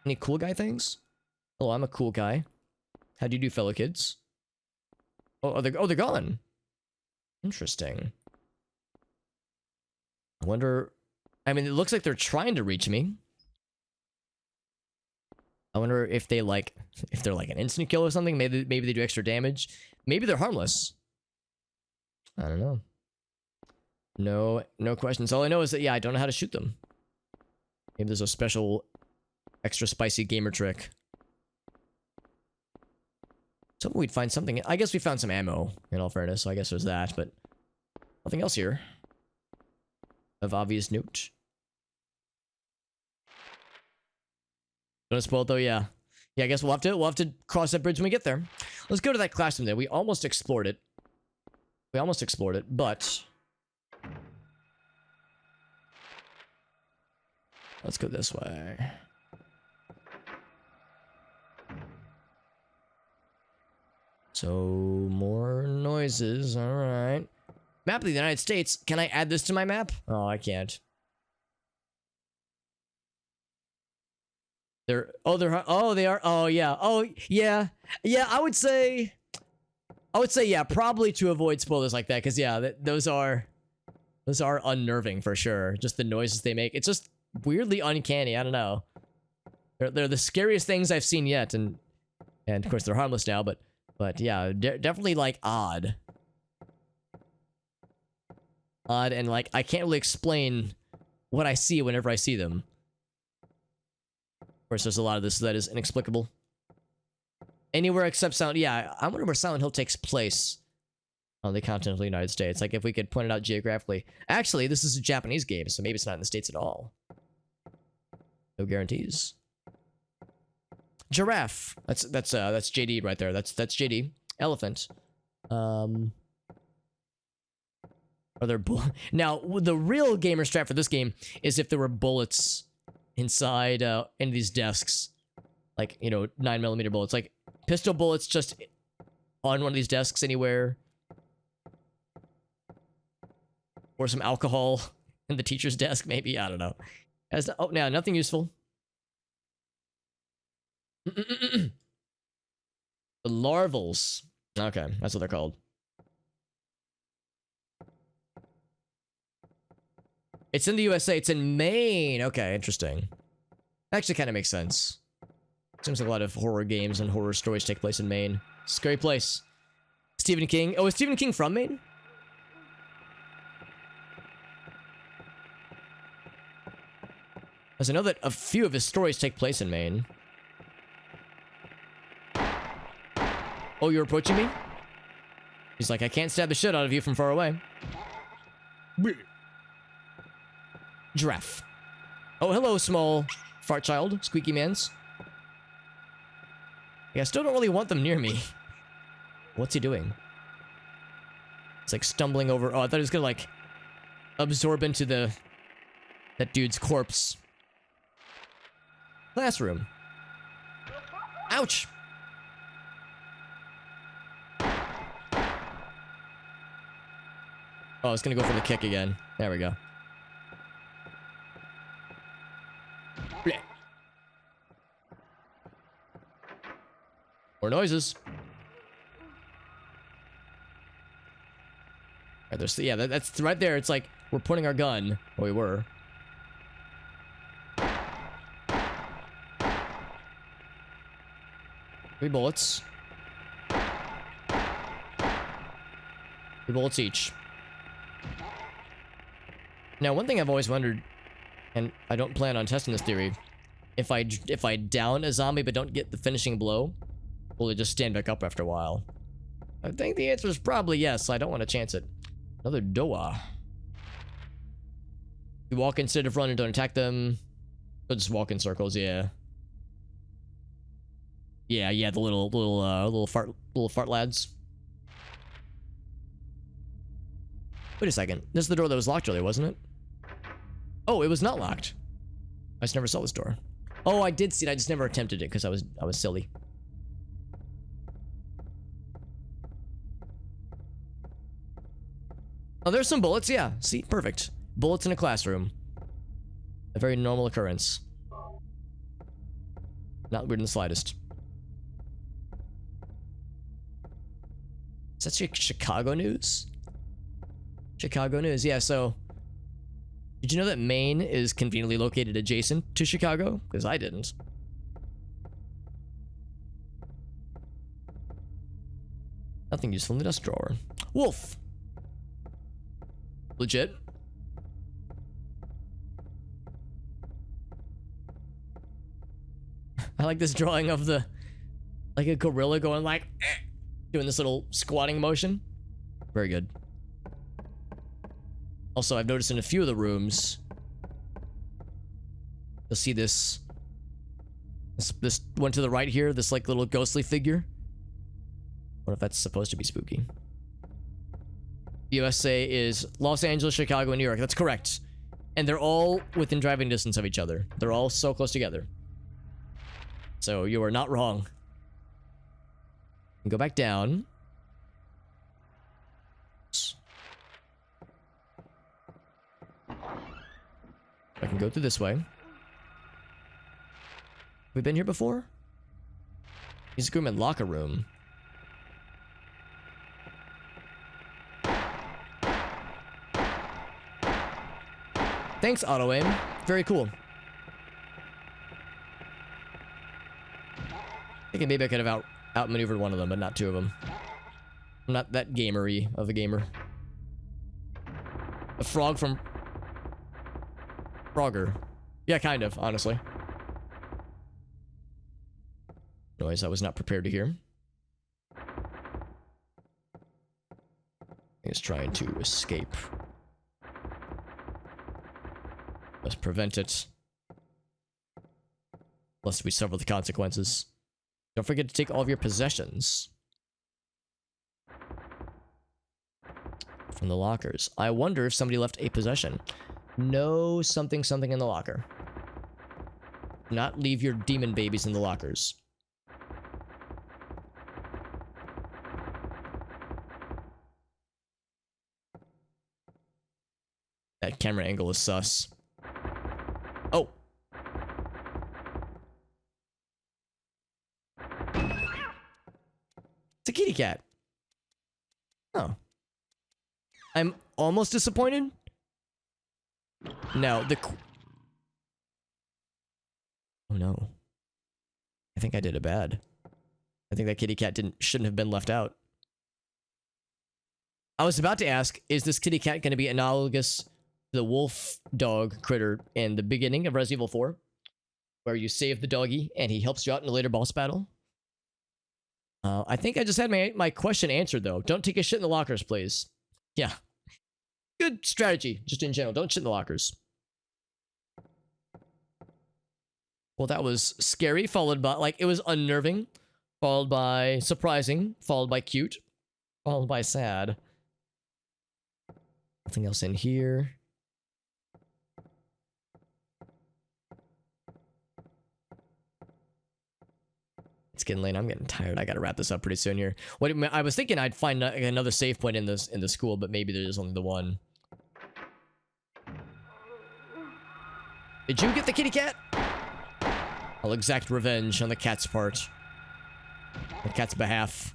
Any cool guy things? Hello, I'm a cool guy. How do you do, fellow kids? Oh, they're gone. Interesting. I wonder... I mean, it looks like they're trying to reach me. I wonder if they, like... if they're, like, an instant kill or something. Maybe they do extra damage. Maybe they're harmless. I don't know. No questions. All I know is that, yeah, I don't know how to shoot them. Maybe there's a special, extra spicy gamer trick. So we'd find something. I guess we found some ammo, in all fairness, so I guess there's that, but nothing else here of obvious note. Don't spoil it though, yeah. Yeah, I guess we'll have to cross that bridge when we get there. Let's go to that classroom there. We almost explored it. But let's go this way. So, more noises, alright. Map of the United States. Can I add this to my map? Oh, I can't. They are. Oh, yeah. Oh, yeah. Yeah, I would say, yeah, probably to avoid spoilers like that, because, yeah, those are unnerving for sure. Just the noises they make. It's just weirdly uncanny, I don't know. They're the scariest things I've seen yet, and of course they're harmless now, but yeah, definitely, like, odd. Odd, and, like, I can't really explain what I see whenever I see them. Of course, there's a lot of this that is inexplicable. Anywhere except Silent... Yeah, I wonder where Silent Hill takes place on the continental United States. Like, if we could point it out geographically. Actually, this is a Japanese game, so maybe it's not in the States at all. No guarantees. Giraffe. That's JD right there. That's JD. Elephant. Are there now the real gamer strat for this game is if there were bullets inside any of these desks, like, you know, 9mm bullets, like pistol bullets just on one of these desks anywhere, or some alcohol in the teacher's desk, maybe. I don't know. Oh, now nothing useful. The larvals. Okay, that's what they're called. It's in the USA. It's in Maine. Okay, interesting. Actually, kind of makes sense. Seems like a lot of horror games and horror stories take place in Maine. Scary place. Stephen King. Oh, is Stephen King from Maine? Because I know that a few of his stories take place in Maine. Oh, you're approaching me? He's like, I can't stab the shit out of you from far away. Giraffe. Oh, hello, small fart child. Squeaky mans. Yeah, I still don't really want them near me. What's he doing? It's like stumbling over. Oh, I thought he was gonna like absorb into that dude's corpse. Classroom. Ouch! Oh, I was gonna go for the kick again. There we go. More noises. Right, there's, yeah, that's right there. It's like we're pointing our gun. Well, we were. Three bullets. 3 bullets each. Now, one thing I've always wondered, and I don't plan on testing this theory, if I down a zombie but don't get the finishing blow, will it just stand back up after a while? I think the answer is probably yes. I don't want to chance it. Another Doa. You walk instead of run and don't attack them. They'll just walk in circles, yeah. Yeah, the little fart lads. Wait a second. This is the door that was locked earlier, wasn't it? Oh, it was not locked. I just never saw this door. Oh, I did see it. I just never attempted it because I was silly. Oh, there's some bullets. Yeah, see, perfect. Bullets in a classroom. A very normal occurrence. Not weird in the slightest. Is that Chicago news? Chicago news, yeah, so... Did you know that Maine is conveniently located adjacent to Chicago? Because I didn't. Nothing useful in the desk drawer. Wolf! Legit. I like this drawing of the... like a gorilla going like... doing this little squatting motion. Very good. Also, I've noticed in a few of the rooms, you'll see this one to the right here, this like little ghostly figure. What if that's supposed to be spooky? USA is Los Angeles, Chicago, and New York. That's correct. And they're all within driving distance of each other. They're all so close together. So you are not wrong. And go back down. I can go through this way. We've been here before? Music room and locker room. Thanks, auto aim. Very cool. I think maybe I could have outmaneuvered one of them, but not two of them. I'm not that gamery of a gamer. A frog from Frogger. Yeah, kind of, honestly. Noise I was not prepared to hear. He's trying to escape. Let's prevent it. Lest we suffer the consequences. Don't forget to take all of your possessions from the lockers. I wonder if somebody left a possession. No something something in the locker. Do not leave your demon babies in the lockers. That camera angle is sus. Oh. It's a kitty cat. Oh. I'm almost disappointed. No, oh no. I think I did it bad. I think that kitty cat shouldn't have been left out. I was about to ask, is this kitty cat going to be analogous to the wolf dog critter in the beginning of Resident Evil 4? Where you save the doggy and he helps you out in a later boss battle? I think I just had my question answered, though. Don't take a shit in the lockers, please. Yeah. Good strategy, just in general. Don't shit in the lockers. Well, that was scary, followed by, like, it was unnerving, followed by surprising, followed by cute, followed by sad. Nothing else in here. It's getting late. I'm getting tired. I gotta wrap this up pretty soon here. What I was thinking, I'd find another save point in the school, but maybe there's only the one. Did you get the kitty cat? I'll exact revenge on the cat's part. The cat's behalf.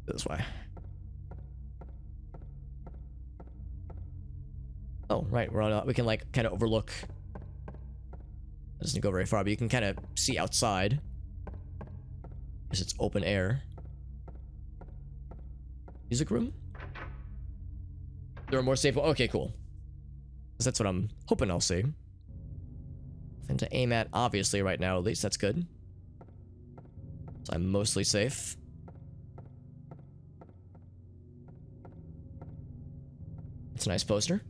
This way. Oh, right. We're on. We can like kind of overlook. It doesn't go very far, but you can kind of see outside. Because it's open air. Music room? There are more safe. Okay, cool. Because that's what I'm hoping I'll see. Nothing to aim at, obviously, right now. At least that's good. So I'm mostly safe. It's a nice poster.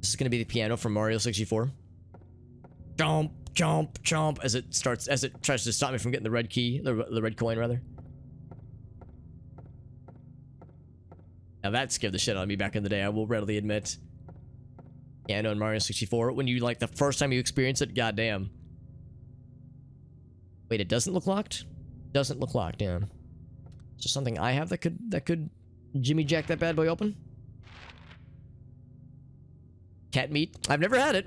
This is gonna be the piano from Mario 64. Jump, jump, jump! As it tries to stop me from getting the red key, the red coin rather. Now that scared the shit out of me back in the day, I will readily admit. Piano in Mario 64. When you, like, the first time you experience it, goddamn. Wait, it doesn't look locked? Doesn't look locked, yeah. Is there something I have that could Jimmy Jack that bad boy open? Cat meat? I've never had it.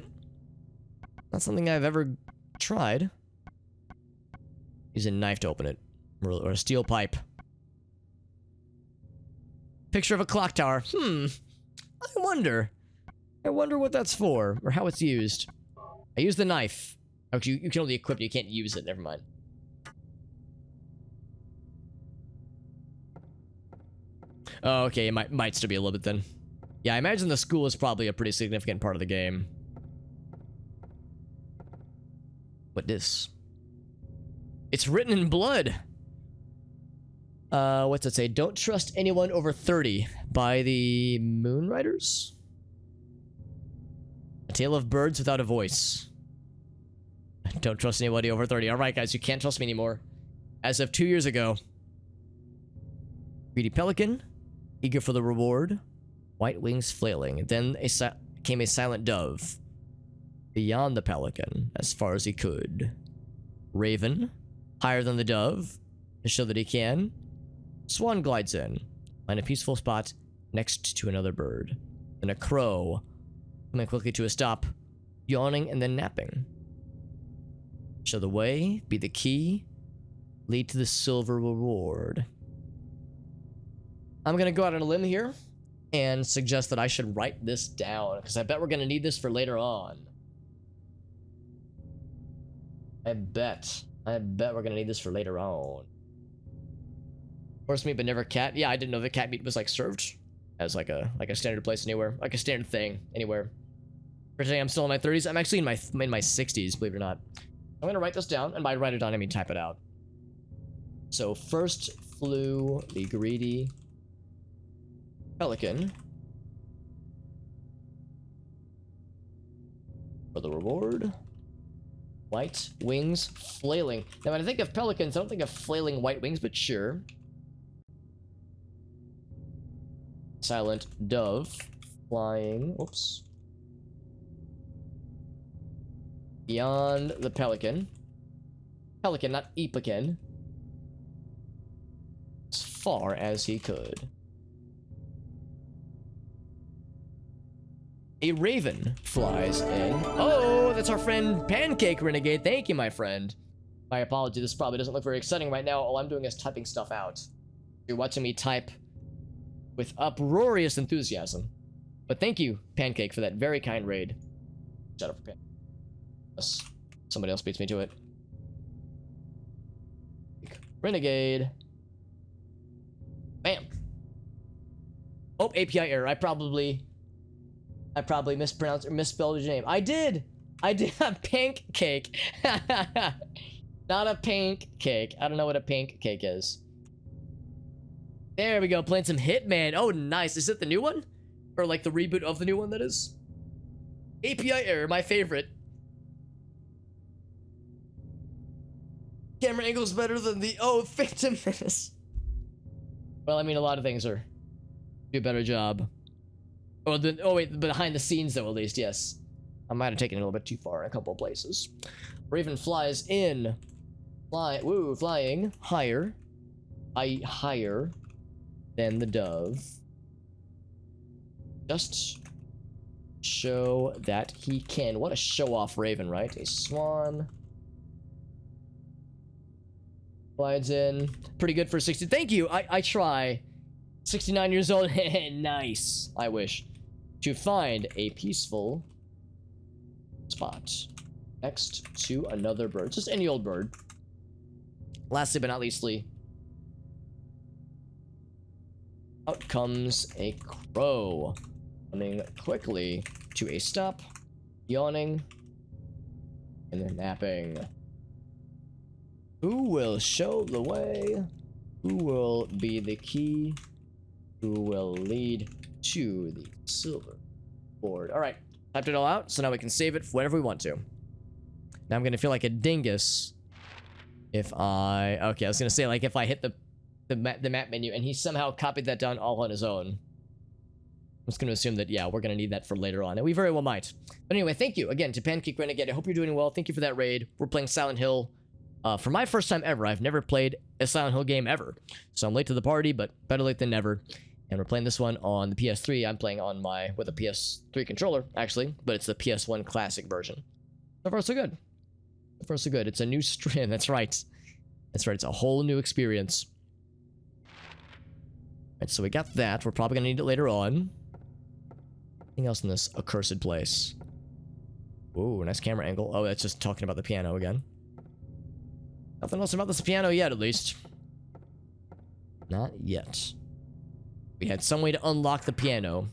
Not something I've ever tried. Use a knife to open it. Or a steel pipe. Picture of a clock tower. I wonder. I wonder what that's for, or how it's used. I use the knife. Oh, you can only equip it, you can't use it, never mind. Oh, okay, it might still be a little bit then. Yeah, I imagine the school is probably a pretty significant part of the game. What this? It's written in blood! What's it say? Don't trust anyone over 30 by the Moonriders? A tale of birds without a voice. Don't trust anybody over 30. Alright guys, you can't trust me anymore. As of 2 years ago. Greedy pelican, eager for the reward, white wings flailing. Then came a silent dove. Beyond the pelican, as far as he could. Raven, higher than the dove, to show that he can. Swan glides in, find a peaceful spot next to another bird. Then a crow, coming quickly to a stop, yawning and then napping. Show the way, be the key, lead to the silver reward. I'm gonna go out on a limb here and suggest that I should write this down, because I bet we're gonna need this for later on. I bet we're gonna need this for later on. Horse meat but never cat. Yeah, I didn't know that cat meat was like served as like a standard place anywhere, like a standard thing anywhere. For today, I'm still in my 30s. I'm actually in my 60s, believe it or not. I'm gonna write this down, and by write it down, I mean type it out. So first flew the greedy pelican For the reward. White wings flailing. Now, when I think of pelicans, I don't think of flailing white wings, but sure. Silent dove. Flying. Oops. Beyond the pelican. Pelican, not epican. As far as he could. A raven flies in. Oh, that's our friend Pancake Renegade. Thank you, my friend. My apology, this probably doesn't look very exciting right now. All I'm doing is typing stuff out. You're watching me type with uproarious enthusiasm. But thank you, Pancake, for that very kind raid. Shut up for Pancake. Yes, somebody else beats me to it. Renegade. Bam. Oh, API error. I probably mispronounced or misspelled your name. I did a pancake. Not a pancake. I don't know what a pancake is. There we go, playing some Hitman. Oh, nice. Is it the new one? Or like the reboot of the new one, that is? API error, my favorite. Camera angle's better than the Phantom Menace. Well, I mean, a lot of things are do a better job. Oh wait, behind the scenes though, at least, yes. I might have taken it a little bit too far in a couple of places. Raven flies in. Flying higher. Higher than the dove. Just show that he can. What a show-off Raven, right? A swan. Glides in. Pretty good for 60. Thank you. I try. 69 years old. Nice. I wish. To find a peaceful spot next to another bird. Just any old bird. Lastly but not leastly, out comes a crow. Running quickly to a stop. Yawning. And then napping. Who will show the way? Who will be the key? Who will lead to the silver board? All right, typed it all out, so now we can save it for whenever we want to. Now I'm gonna feel like a dingus if I... Okay, I was gonna say, like, if I hit the map menu and he somehow copied that down all on his own. I'm just gonna assume that, yeah, we're gonna need that for later on, and we very well might. But anyway, thank you again to Pancake Renegade. I hope you're doing well. Thank you for that raid. We're playing Silent Hill. For my first time ever. I've never played a Silent Hill game ever. So I'm late to the party, but better late than never. And we're playing this one on the PS3. I'm playing on with a PS3 controller, actually, but it's the PSOne Classic version. So far, so good. So far, so good. It's a new stream. That's right. That's right. It's a whole new experience. Alright, so we got that. We're probably going to need it later on. Anything else in this accursed place? Ooh, nice camera angle. Oh, that's just talking about the piano again. Nothing else about this piano yet, at least. Not yet. We had some way to unlock the piano.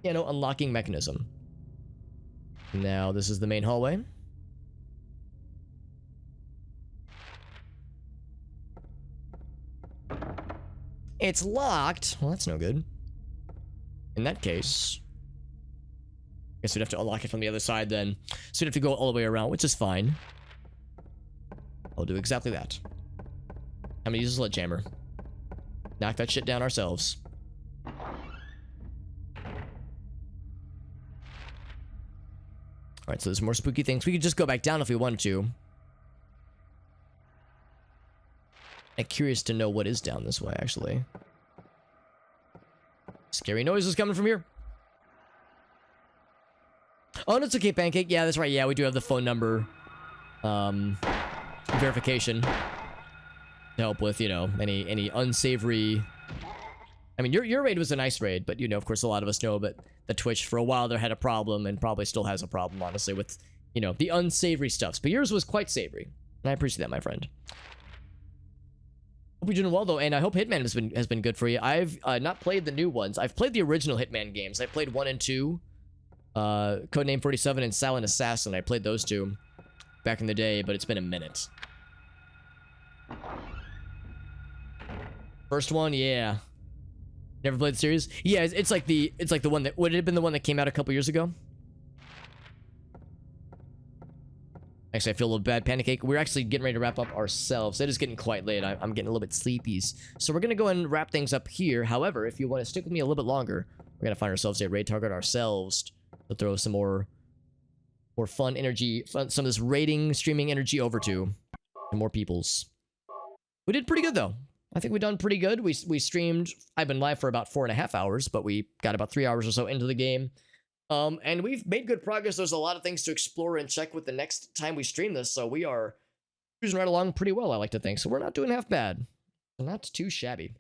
Piano unlocking mechanism. Now, this is the main hallway. It's locked. Well, that's no good. In that case, I guess we'd have to unlock it from the other side then. So we'd have to go all the way around, which is fine. I'll do exactly that. I'm gonna use a sledgehammer. Knock that shit down ourselves. Alright, so there's more spooky things. We could just go back down if we wanted to. I'm curious to know what is down this way, actually. Scary noises coming from here. Oh, no, it's okay, Pancake. Yeah, that's right. Yeah, we do have the phone number. Verification. To help with, you know, any unsavory... I mean, your raid was a nice raid, but, you know, of course, a lot of us know that the Twitch, for a while, there had a problem, and probably still has a problem, honestly, with, you know, the unsavory stuffs. But yours was quite savory, and I appreciate that, my friend. Hope you're doing well, though, and I hope Hitman has been good for you. I've not played the new ones. I've played the original Hitman games. I played 1 and 2, Codename 47 and Silent Assassin. I played those two back in the day, but it's been a minute. First one, yeah. Never played the series? Yeah, it's like the one that... Would it have been the one that came out a couple years ago? Actually, I feel a little bad. Pancake, we're actually getting ready to wrap up ourselves. It is getting quite late. I'm getting a little bit sleepies. So we're going to go and wrap things up here. However, if you want to stick with me a little bit longer, we're going to find ourselves a raid target ourselves to throw some more fun energy, some of this raiding, streaming energy over to more peoples. We did pretty good, though. I think we done pretty good. We streamed, I've been live for about 4.5 hours, but we got about 3 hours or so into the game. And we've made good progress. There's a lot of things to explore and check with the next time we stream this, so we are cruising right along pretty well, I like to think. So we're not doing half bad. Not too shabby.